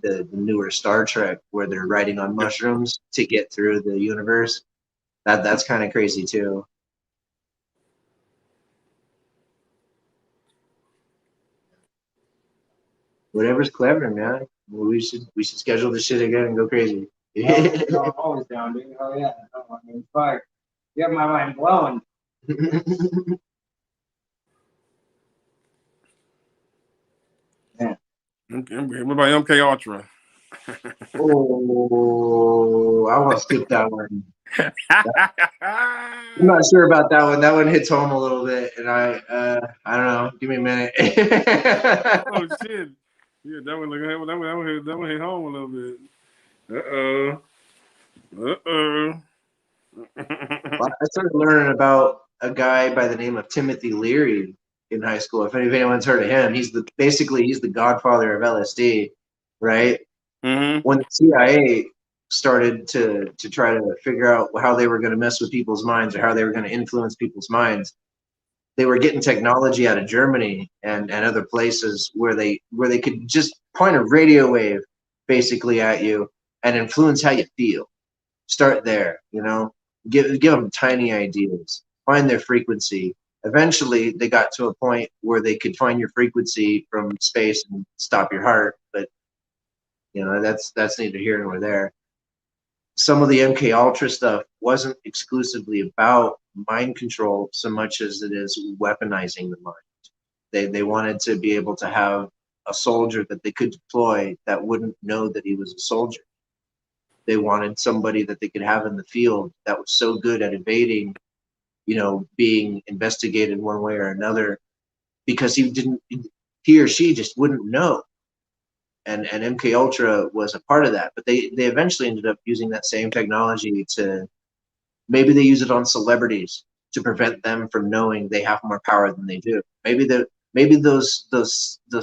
The newer Star Trek, where they're riding on mushrooms to get through the universe. That's kind of crazy too. Whatever's clever, man. We should schedule this shit again and go crazy. I'm always down, dude. Oh yeah. Oh, I mean, fuck. You have my mind blown. Yeah. Okay, what about MK Ultra? Oh, I want to skip that one. I'm not sure about that one. That one hits home a little bit, and I don't know. Give me a minute. Oh shit! Yeah, that one hit home a little bit. Well, I started learning about a guy by the name of Timothy Leary in high school. If anyone's heard of him, he's the godfather of LSD, right? Mm-hmm. When the CIA started to try to figure out how they were going to mess with people's minds or how they were going to influence people's minds, they were getting technology out of Germany and other places where they could just point a radio wave basically at you and influence how you feel. Start there, you know, give them tiny ideas, find their frequency. Eventually, they got to a point where they could find your frequency from space and stop your heart, but you know, that's neither here nor there. Some of the MK Ultra stuff wasn't exclusively about mind control so much as it is weaponizing the mind. They wanted to be able to have a soldier that they could deploy that wouldn't know that he was a soldier. They wanted somebody that they could have in the field that was so good at evading, you know, being investigated one way or another, because he or she just wouldn't know. And MK Ultra was a part of that, but they eventually ended up using that same technology to, maybe they use it on celebrities to prevent them from knowing they have more power than they do. Maybe those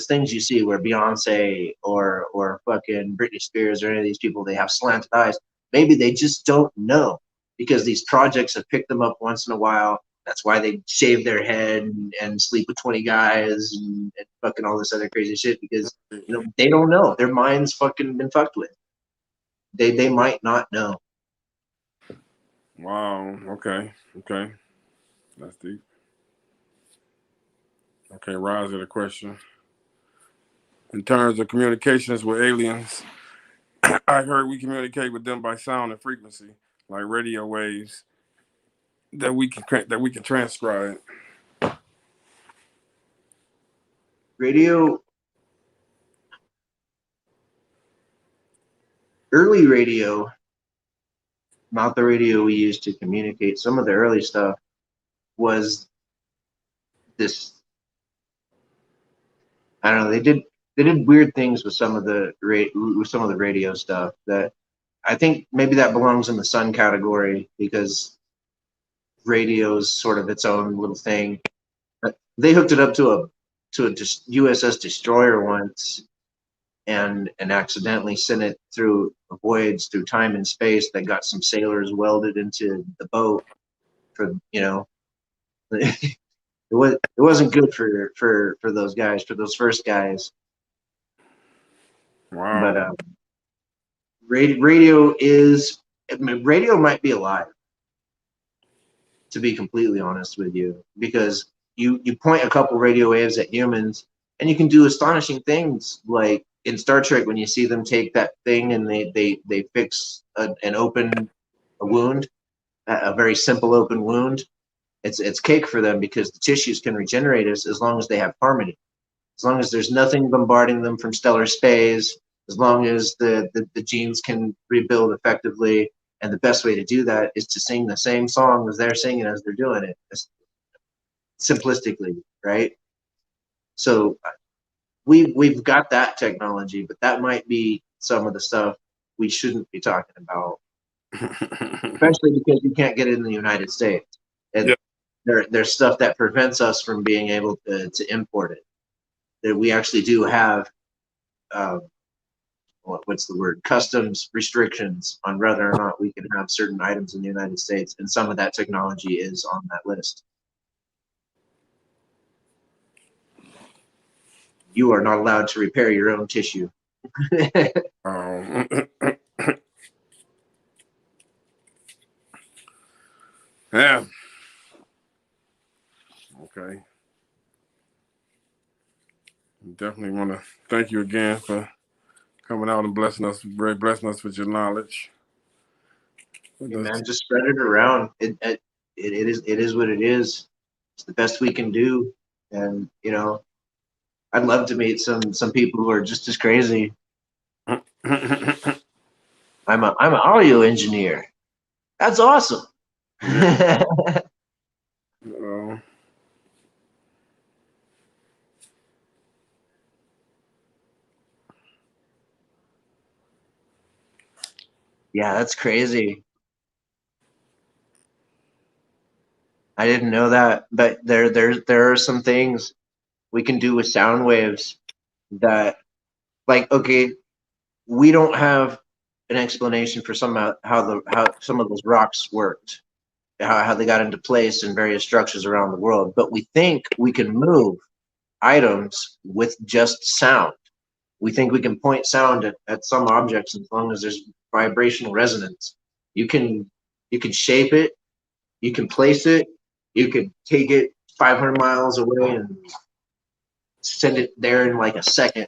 things you see where Beyonce or fucking Britney Spears or any of these people, they have slanted eyes. Maybe they just don't know because these projects have picked them up once in a while. That's why they shave their head and sleep with 20 guys and fucking all this other crazy shit, because, you know, they don't know. Their mind's fucking been fucked with. They might not know. Wow. Okay. That's deep. Okay, rise of the question. In terms of communications with aliens, I heard we communicate with them by sound and frequency, like radio waves that we can transcribe. Radio, early radio, not the radio we used to communicate. Some of the early stuff was this. I don't know. They did weird things with some of the radio stuff that I think maybe that belongs in the Sun category because radio's sort of its own little thing. But they hooked it up to a USS Destroyer once, and accidentally sent it through voids through time and space that got some sailors welded into the boat. For it wasn't good for those guys, for those first guys. Wow. But radio might be alive, to be completely honest with you, because you point a couple radio waves at humans and you can do astonishing things, like in Star Trek when you see them take that thing and they fix a wound, a very simple open wound. It's cake for them because the tissues can regenerate as long as they have harmony, as long as there's nothing bombarding them from stellar space, as long as the genes can rebuild effectively. And the best way to do that is to sing the same song as they're singing as they're doing it, simplistically, right? So we've got that technology, but that might be some of the stuff we shouldn't be talking about, especially because you can't get it in the United States. And there's stuff that prevents us from being able to import it. That we actually do have what's the word? Customs restrictions on whether or not we can have certain items in the United States, and some of that technology is on that list. You are not allowed to repair your own tissue. Yeah. Okay. Definitely want to thank you again for coming out and blessing us with your knowledge. Hey man, just spread it around. It is what it is. It's the best we can do, and I'd love to meet some people who are just as crazy. I'm an audio engineer. That's awesome. Yeah, that's crazy. I didn't know that, but there are some things we can do with sound waves that, like, okay, we don't have an explanation for how some of those rocks worked, how they got into place in various structures around the world, but we think we can move items with just sound. We think we can point sound at some objects as long as there's vibrational resonance. You can shape it, you can place it, you can take it 500 miles away and send it there in like a second,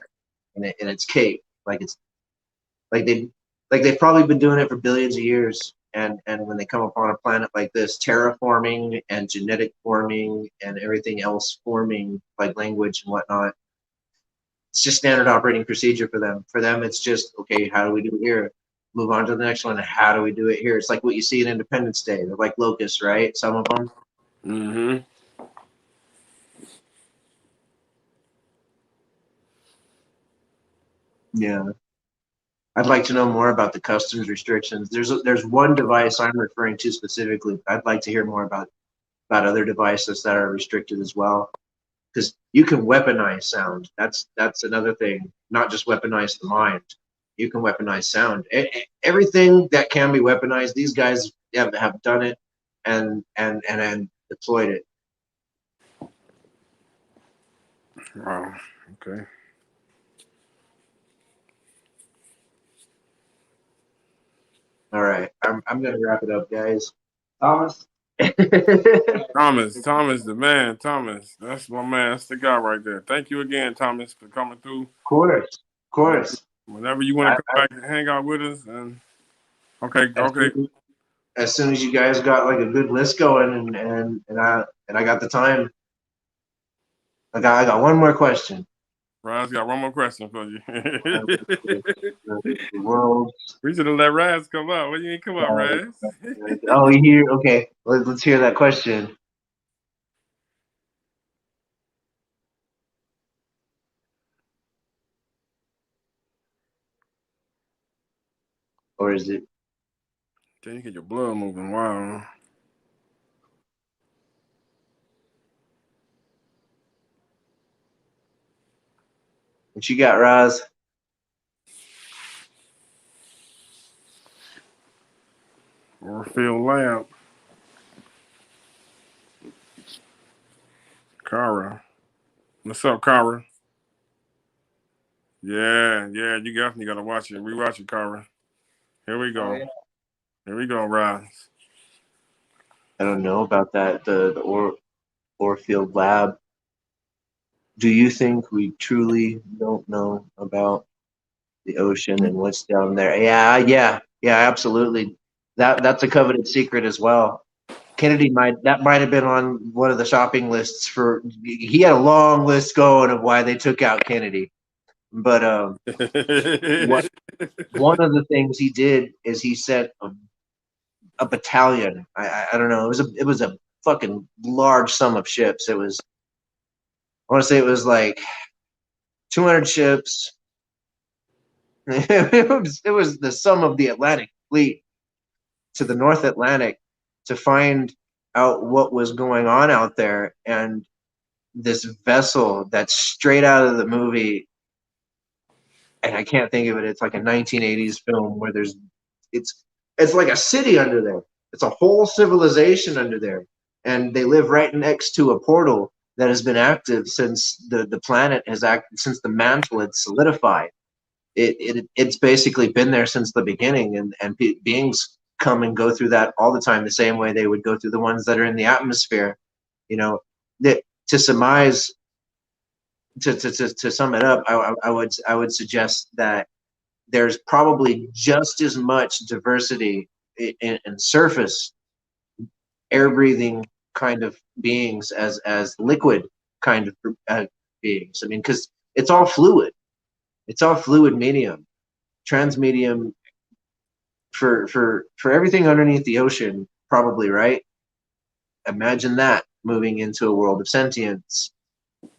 and it's cake. They've probably been doing it for billions of years. And when they come upon a planet like this, terraforming and genetic forming and everything else forming, like language and whatnot, it's just standard operating procedure for them. For them, it's just, okay, how do we do it here? Move on to the next one. How do we do it here? It's like what you see in Independence Day. They're like locusts, right? Some of them. Mm-hmm. Yeah. I'd like to know more about the customs restrictions. There's one device I'm referring to specifically. I'd like to hear more about other devices that are restricted as well, because you can weaponize sound. That's another thing. Not just weaponize the mind. You can weaponize sound. Everything that can be weaponized, these guys have done it and deployed it. Wow. Okay. All right, I'm gonna wrap it up, guys. Thomas, Thomas, the man, Thomas. That's my man. That's the guy right there. Thank you again, Thomas, for coming through. Of course. Whenever you want to come back and hang out with us, and okay. As soon as you guys got like a good list going, and I got the time, I got one more question. Raz got one more question for you. The world. We should have let Raz come up. Well, you ain't come up, Raz. Oh, you hear? Okay, let's hear that question. Or is it? Can you get your blood moving? Wow. What you got, Raz? Orfield Lamp. Kara. What's up, Kara? Yeah, you definitely gotta watch it. Rewatch it, Kara. Here we go. Oh, yeah. Here we go, Raz. I don't know about that. The Orfield Lab. Do you think we truly don't know about the ocean and what's down there? Yeah, absolutely. That's a coveted secret as well. Kennedy might have been on one of the shopping lists for. He had a long list going of why they took out Kennedy, but one of the things he did is he sent a battalion. I don't know. It was a fucking large sum of ships. I want to say it was like 200 ships. It was the sum of the Atlantic fleet to the North Atlantic to find out what was going on out there. And this vessel that's straight out of the movie, and I can't think of it. It's like a 1980s film where it's like a city under there. It's a whole civilization under there, and they live right next to a portal that has been active since the planet has acted, since the mantle had solidified. It's basically been there since the beginning, and beings come and go through that all the time, the same way they would go through the ones that are in the atmosphere. You know, to surmise, to sum it up, I would suggest that there's probably just as much diversity in surface air breathing kind of beings as liquid kind of beings. I mean, because it's all fluid medium, transmedium for everything underneath the ocean, probably, right? Imagine that moving into a world of sentience.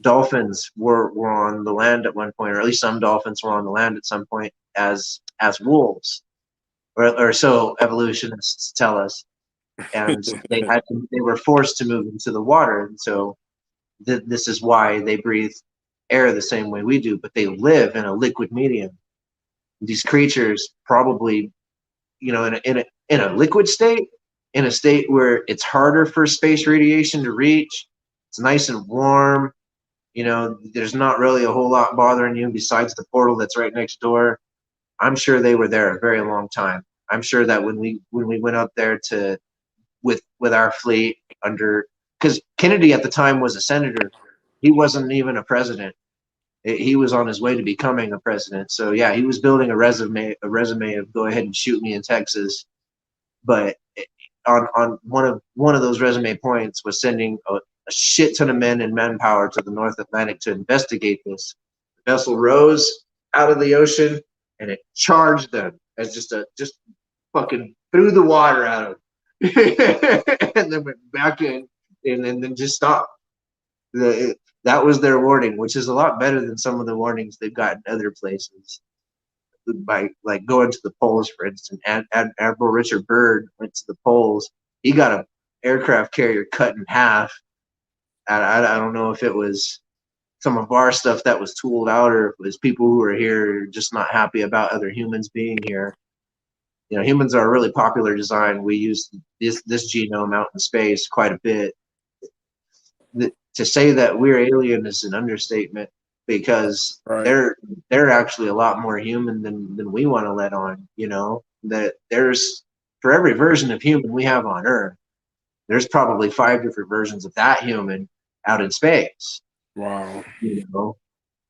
Dolphins were on the land at one point, or at least some dolphins were on the land at some point as wolves, or so evolutionists tell us. And they were forced to move into the water, and so this is why they breathe air the same way we do, but they live in a liquid medium. These creatures probably, in a liquid state, in a state where it's harder for space radiation to reach. It's nice and warm. There's not really a whole lot bothering you besides the portal that's right next door. I'm sure they were there a very long time. I'm sure that when we went up there with our fleet because Kennedy at the time was a senator, he wasn't even a president. He was on his way to becoming a president. So yeah, he was building a resume of go ahead and shoot me in Texas. But on one of those resume points was sending a shit ton of men and manpower to the North Atlantic to investigate this. The vessel rose out of the ocean and it charged them as just fucking threw the water at them. And then went back in and then just stopped. That was their warning, which is a lot better than some of the warnings they've got in other places. By like going to the poles, for instance, Admiral Richard Byrd went to the poles. He got an aircraft carrier cut in half. I don't know if it was some of our stuff that was tooled out, or if it was people who were here just not happy about other humans being here. Humans are a really popular design. We use this genome out in space quite a bit. To say that we're alien is an understatement, because they're actually a lot more human than we want to let on. That there's, for every version of human we have on Earth, there's probably 5 different versions of that human out in space. Wow. You know,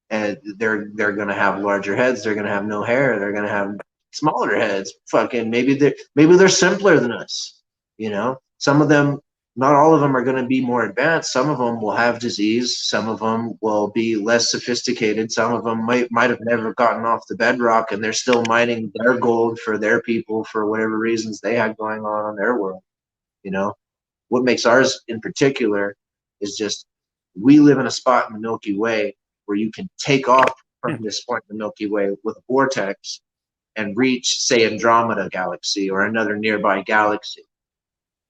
and they're gonna have larger heads. They're gonna have no hair. They're gonna have smaller heads. Fucking maybe they're simpler than us. You know, some of them, not all of them are gonna be more advanced. Some of them will have disease. Some of them will be less sophisticated. Some of them might have never gotten off the bedrock, and they're still mining their gold for their people for whatever reasons they had going on in their world. You know, what makes ours in particular is just we live in a spot in the Milky Way where you can take off from this point in the Milky Way with a vortex and reach, say, Andromeda Galaxy or another nearby galaxy.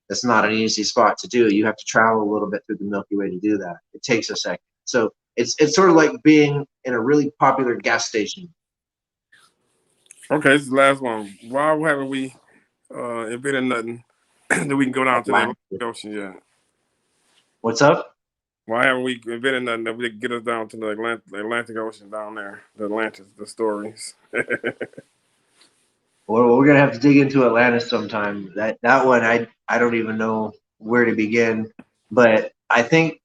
That's not an easy spot to do. You have to travel a little bit through the Milky Way to do that. It takes a second. So it's sort of like being in a really popular gas station. Okay, this is the last one. Why haven't we invented nothing that we can go down to the Atlantic Ocean yet? What's up? Why haven't we invented nothing that we can get us down to the Atlantic Ocean down there? The Atlantis, the stories. Well, we're gonna have to dig into Atlantis sometime. That one, I don't even know where to begin, but I think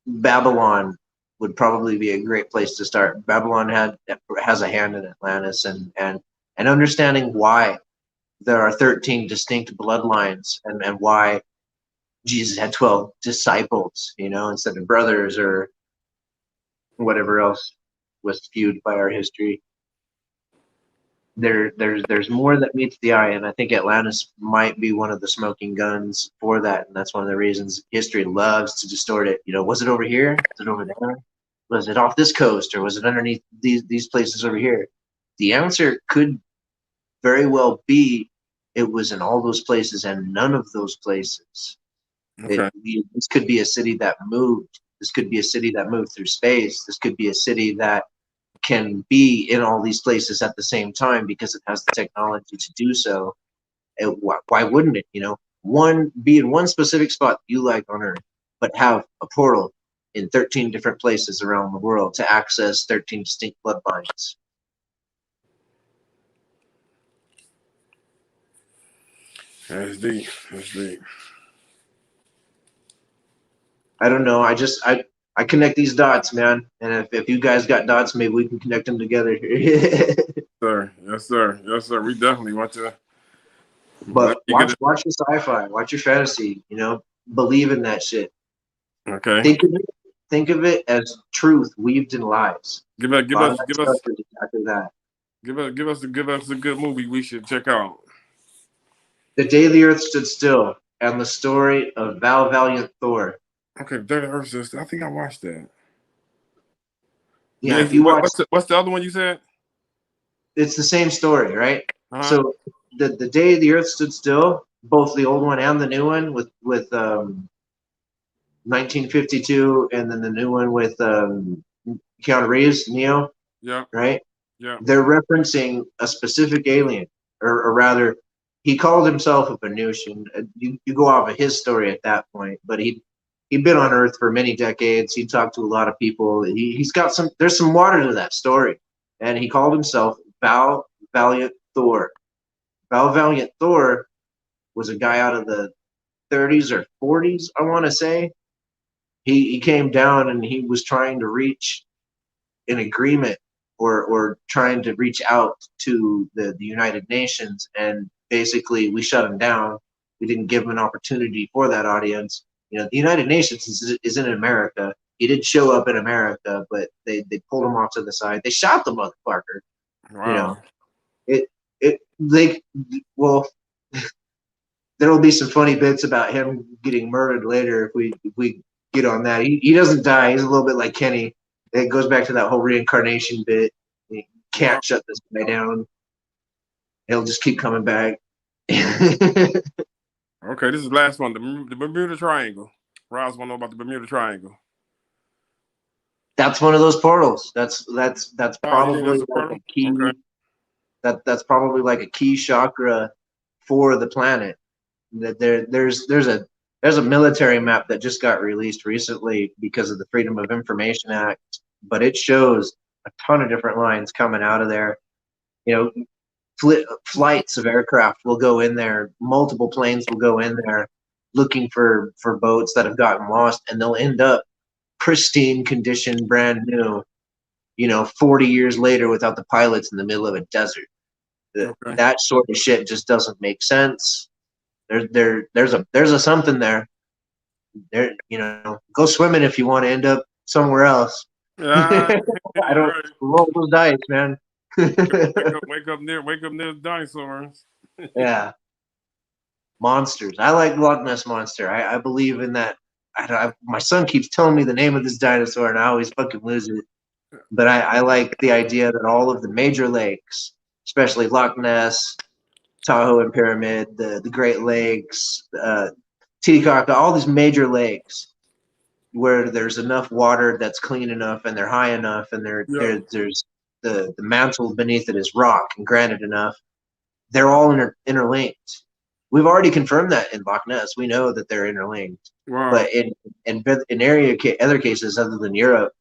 Babylon would probably be a great place to start. Babylon has a hand in Atlantis, and understanding why there are 13 distinct bloodlines, and why Jesus had 12 disciples, you know, instead of brothers or whatever else was skewed by our history. There's more that meets the eye, and I think Atlantis might be one of the smoking guns for that, and that's one of the reasons history loves to distort it. You know, was it over here? Was it over there? Was it off this coast, or was it underneath these places over here? The answer could very well be it was in all those places and none of those places. Okay. This could be a city that moved. This could be a city that moved through space. This could be a city that can be in all these places at the same time because it has the technology to do so. And why wouldn't it? You know, be in one specific spot you like on Earth, but have a portal in 13 different places around the world to access 13 distinct bloodlines. That's deep. That's deep. I don't know. I connect these dots, man. And if you guys got dots, maybe we can connect them together. Sir, yes, sir. Yes, sir. We definitely want to. But watch your sci-fi, watch your fantasy, you know, believe in that shit. Okay. Think of it as truth weaved in lies. Give us exactly that. Give us a good movie we should check out. The Day the Earth Stood Still, and the story of Val Valiant Thor. Okay, Day the Earth Stood Still. I think I watched that. Yeah, if you watch, what's the other one you said? It's the same story, right? Uh-huh. So the Day the Earth Stood Still, both the old one and the new one with 1952, and then the new one with Keanu Reeves, Neo. Yeah. Right. Yeah. They're referencing a specific alien, or rather, he called himself a Venusian. You go off of his story at that point, but he'd been on Earth for many decades. He talked to a lot of people. He's got there's some water to that story, and he called himself Val Valiant Thor. Val Valiant Thor was a guy out of the 30s or 40s, I want to say. He came down and he was trying to reach an agreement or trying to reach out to the United Nations, and basically we shut him down. We didn't give him an opportunity for that audience. You know, the United Nations is in America. He did show up in America, but they pulled him off to the side. They shot the motherfucker. Wow. You know, there will be some funny bits about him getting murdered later if we get on that. He doesn't die. He's a little bit like Kenny. It goes back to that whole reincarnation bit. You can't shut this guy down. He'll just keep coming back. Okay, this is the last one. The Bermuda Triangle. Roz want to know about the Bermuda Triangle. That's one of those portals. That's probably that's like a key. Okay. That's probably like a key chakra for the planet. That there's a military map that just got released recently because of the Freedom of Information Act, but it shows a ton of different lines coming out of there. You know, flights of aircraft will go in there. Multiple planes will go in there. looking for boats that have gotten lost, and they'll end up pristine condition, brand new, 40 years later without the pilots in the middle of a desert. Okay. That sort of shit just doesn't make sense. There's a something there. Go swimming if you want to end up somewhere else. Yeah, I don't right. roll those dice, man. Wake up near the dinosaurs. Yeah. Monsters. I like Loch Ness Monster. I believe in that. My son keeps telling me the name of this dinosaur, and I always fucking lose it. But I like the idea that all of the major lakes, especially Loch Ness, Tahoe and Pyramid, the Great Lakes, Titicaca, all these major lakes, where there's enough water that's clean enough and they're high enough and there's the mantle beneath it is rock and granite enough, they're all interlinked. We've already confirmed that in Loch Ness. We know that they're interlinked. Wow. But in other cases other than Europe,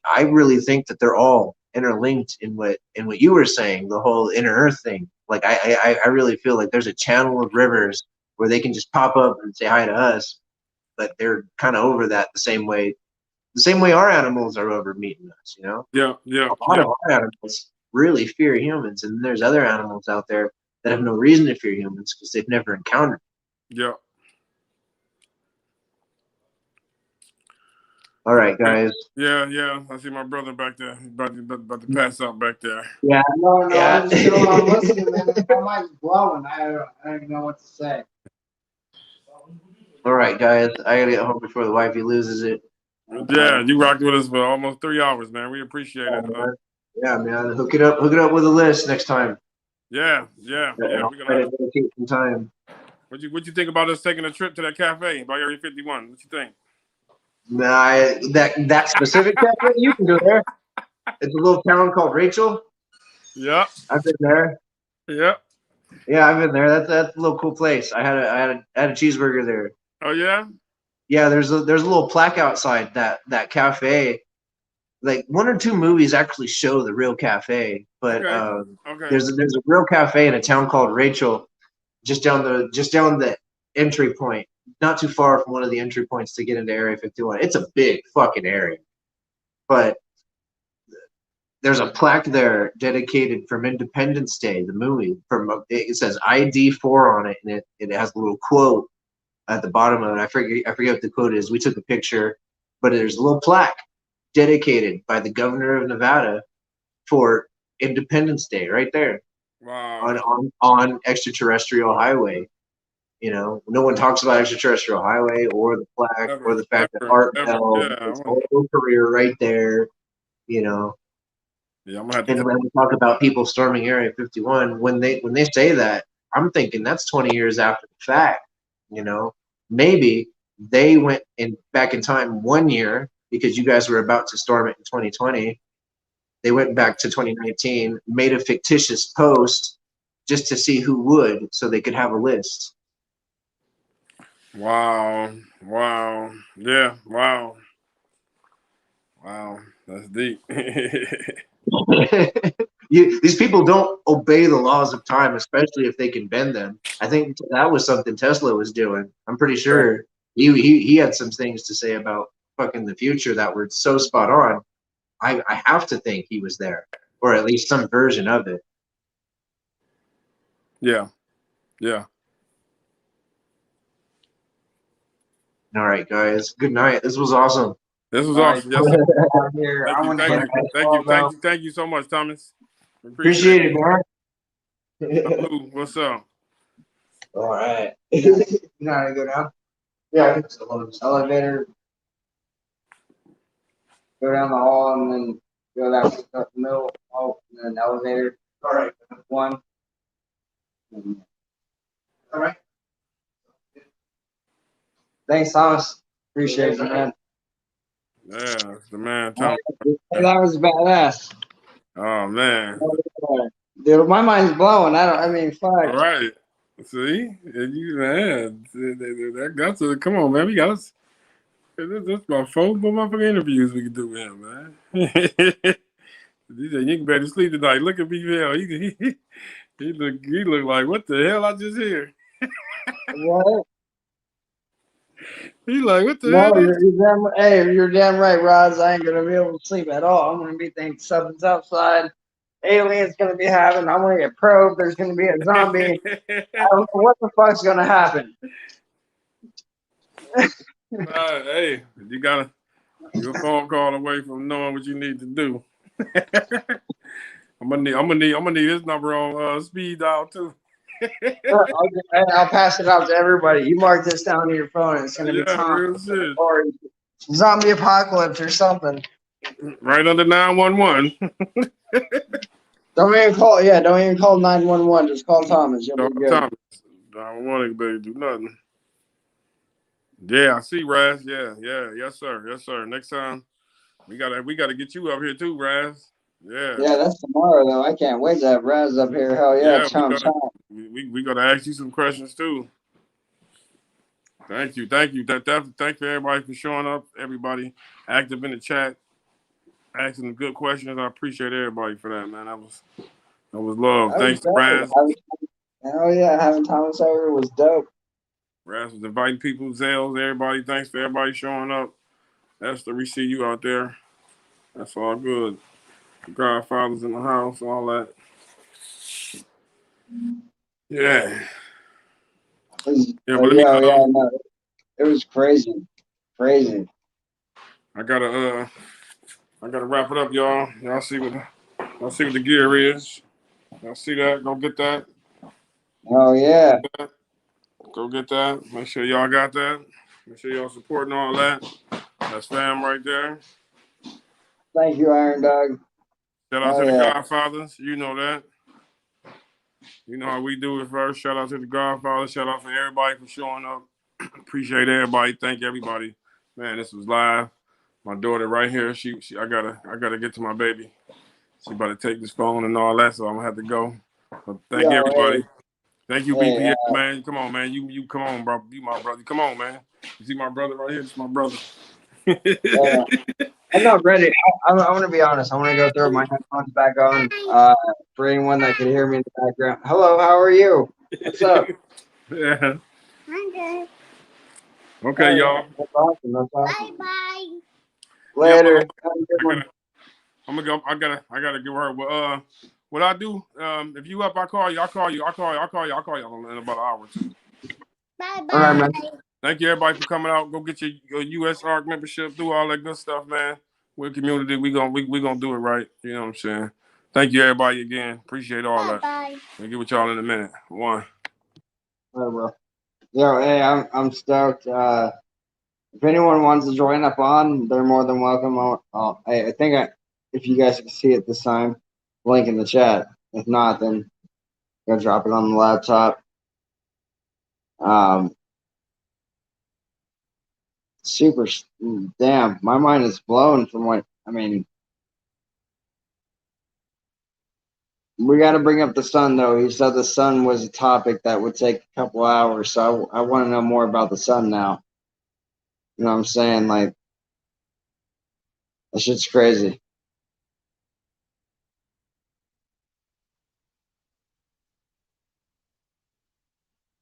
I really think that they're all interlinked in what you were saying, the whole inner earth thing. Like I really feel like there's a channel of rivers where they can just pop up and say hi to us, but they're kind of over that the same way our animals are over meeting us, Yeah. A lot of our animals really fear humans, and there's other animals out there that have no reason to fear humans because they've never encountered them. Yeah. All right, guys. Yeah. I see my brother back there. He's about to pass out back there. Yeah. No, Yeah. I'm listening, man. My mind's blowing. I don't even know what to say. All right, guys. I gotta get home before the wifey loses it. Yeah, you rocked with us for almost 3 hours, man. We appreciate it. Yeah, man. Hook it up with a list next time. Yeah. I'll try to dedicate some time. What you think about us taking a trip to that cafe by Area 51? What you think? Nah, that specific cafe, you can go there. It's a little town called Rachel. Yeah. I've been there. Yeah. Yeah, I've been there. That's a little cool place. I had a cheeseburger there. Oh yeah. Yeah, there's a little plaque outside that cafe. Like 1 or 2 movies actually show the real cafe, but Okay. there's a real cafe in a town called Rachel, just down the entry point, not too far from one of the entry points to get into Area 51. It's a big fucking area, but there's a plaque there dedicated from Independence Day, the movie. It says ID4 on it, and it has a little quote at the bottom of it. I forget what the quote is. We took a picture, but there's a little plaque dedicated by the governor of Nevada for Independence Day right there. Wow. On Extraterrestrial Highway. No one talks about Extraterrestrial Highway or the plaque or the fact that Art Bell, his whole career right there. Yeah, I'm gonna have And when we talk about people storming Area 51, when they say that, I'm thinking that's 20 years after the fact. Maybe they went back in time 1 year because you guys were about to storm it in 2020. They went back to 2019, made a fictitious post just to see who would, so they could have a list. Wow. Yeah. Wow. That's deep. These people don't obey the laws of time, especially if they can bend them. I think that was something Tesla was doing. I'm pretty sure he had some things to say about fucking the future that were so spot on. I have to think he was there, or at least some version of it. Yeah. All right, guys. Good night. This was awesome. This was awesome. Yes, Here, thank you so much, Thomas. Appreciate it, man. What's up? All right. You know how to go down? Yeah, I think Elevator. Go down the hall and then go down to the middle hall and then elevator. All right. 1. All right. Thanks, Thomas. Appreciate it, man. Yeah, that's the man, Thomas. That was badass. Oh man. Dude, my mind's blowing. Fuck. All right. See? And you, man. That's a, come on, man. We got us. That's about 4 motherfucking interviews we can do with him, man. He said, you can better sleep tonight. Look at BVL. He look like, what the hell I just hear? What? He like, what the No, hell? you're damn right, Roz. I ain't gonna be able to sleep at all. I'm gonna be thinking something's outside. Aliens gonna be having. I'm gonna get probed. There's gonna be a zombie. I don't know what the fuck's gonna happen. Hey, you're a phone call away from knowing what you need to do. I'm gonna need his number on speed dial too. I'll pass it out to everybody. You mark this down on your phone. It's gonna be Yeah, Tom real shit. or zombie apocalypse or something. Right under 911. Don't even call. Yeah, don't even call 911. Just call Thomas. You'll be good. Thomas. 911 better do nothing. Yeah, I see, Raz. Yeah, yes, sir. Next time we gotta get you up here too, Raz. Yeah. Yeah, that's tomorrow though. I can't wait to have Raz up here. Hell yeah, chomp chomp. We gotta ask you some questions too. Thank you. Thank you everybody for showing up. Everybody active in the chat, asking the good questions. I appreciate everybody for that, man. That was love. Thanks, Raz. Hell yeah, having Thomas over was dope. Raz was inviting people, Zales, everybody. Thanks for everybody showing up. Esther, we see you out there. That's all good. The Godfather's in the house, all that. Yeah. No, it was crazy. I gotta wrap it up, y'all. Y'all see what the gear is. Y'all see that? Go get that. Oh yeah. Go get that. Make sure y'all got that. Make sure y'all supporting all that. That's fam right there. Thank you, Iron Dog. Shout out to the Godfathers. You know that. You know how we do it first. Shout out to the Godfathers. Shout out to everybody for showing up. Appreciate everybody. Thank everybody. Man, this was live. My daughter right here. I gotta get to my baby. She about to take this phone and all that, so I'm gonna have to go. But thank everybody. Thank you, BPS, man. Come on, man. You come on, bro. You my brother. Come on, man. You see my brother right here? This is my brother. I'm not ready. I'm gonna be honest. I'm gonna go throw my headphones back on. For anyone that can hear me in the background. Hello, how are you? What's up? Yeah. I'm good. Okay, y'all. That's awesome. Bye. Later. I'm gonna go. I gotta give her. Well, what I do? If you up, I call you. I'll call you in about an hour or two. Bye. All right, man. Thank you, everybody, for coming out. Go get your US ARC membership. Do all that good stuff, man. We're a community. We gonna do it right. You know what I'm saying? Thank you, everybody, again. Appreciate all that. I'll get with y'all in a minute. One. All right, bro. Yo, hey, I'm stoked. If anyone wants to join up on, they're more than welcome. I think if you guys can see it this time, link in the chat. If not, then go drop it on the laptop. Super. Damn, my mind is blown from what I mean. We got to bring up the sun, though. He said the sun was a topic that would take a couple hours, so I want to know more about the sun now. You know what I'm saying? Like, that shit's crazy.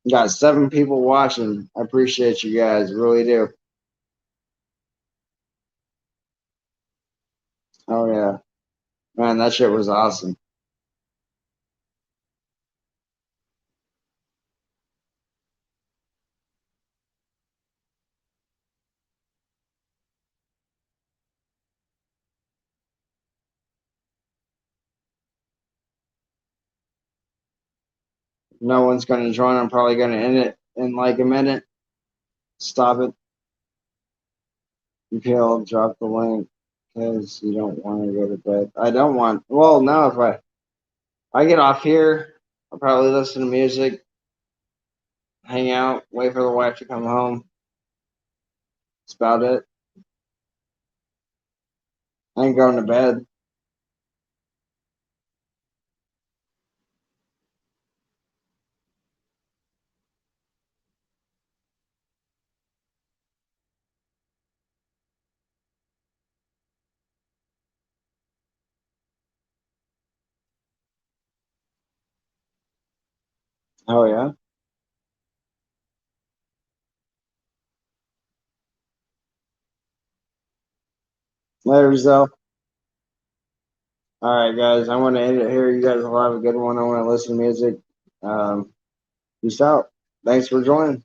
Got 7 people watching. I appreciate you guys, really do. Oh yeah, man, that shit was awesome. No one's going to join. I'm probably going to end it in like a minute. Stop it. I'll drop the link because you don't want to go to bed. I don't want. Well, no, if I get off here, I'll probably listen to music, hang out, wait for the wife to come home. That's about it. I ain't going to bed. Oh yeah. Later, Zell. All right, guys. I want to end it here. You guys will have a good one. I want to listen to music. Peace out. Thanks for joining.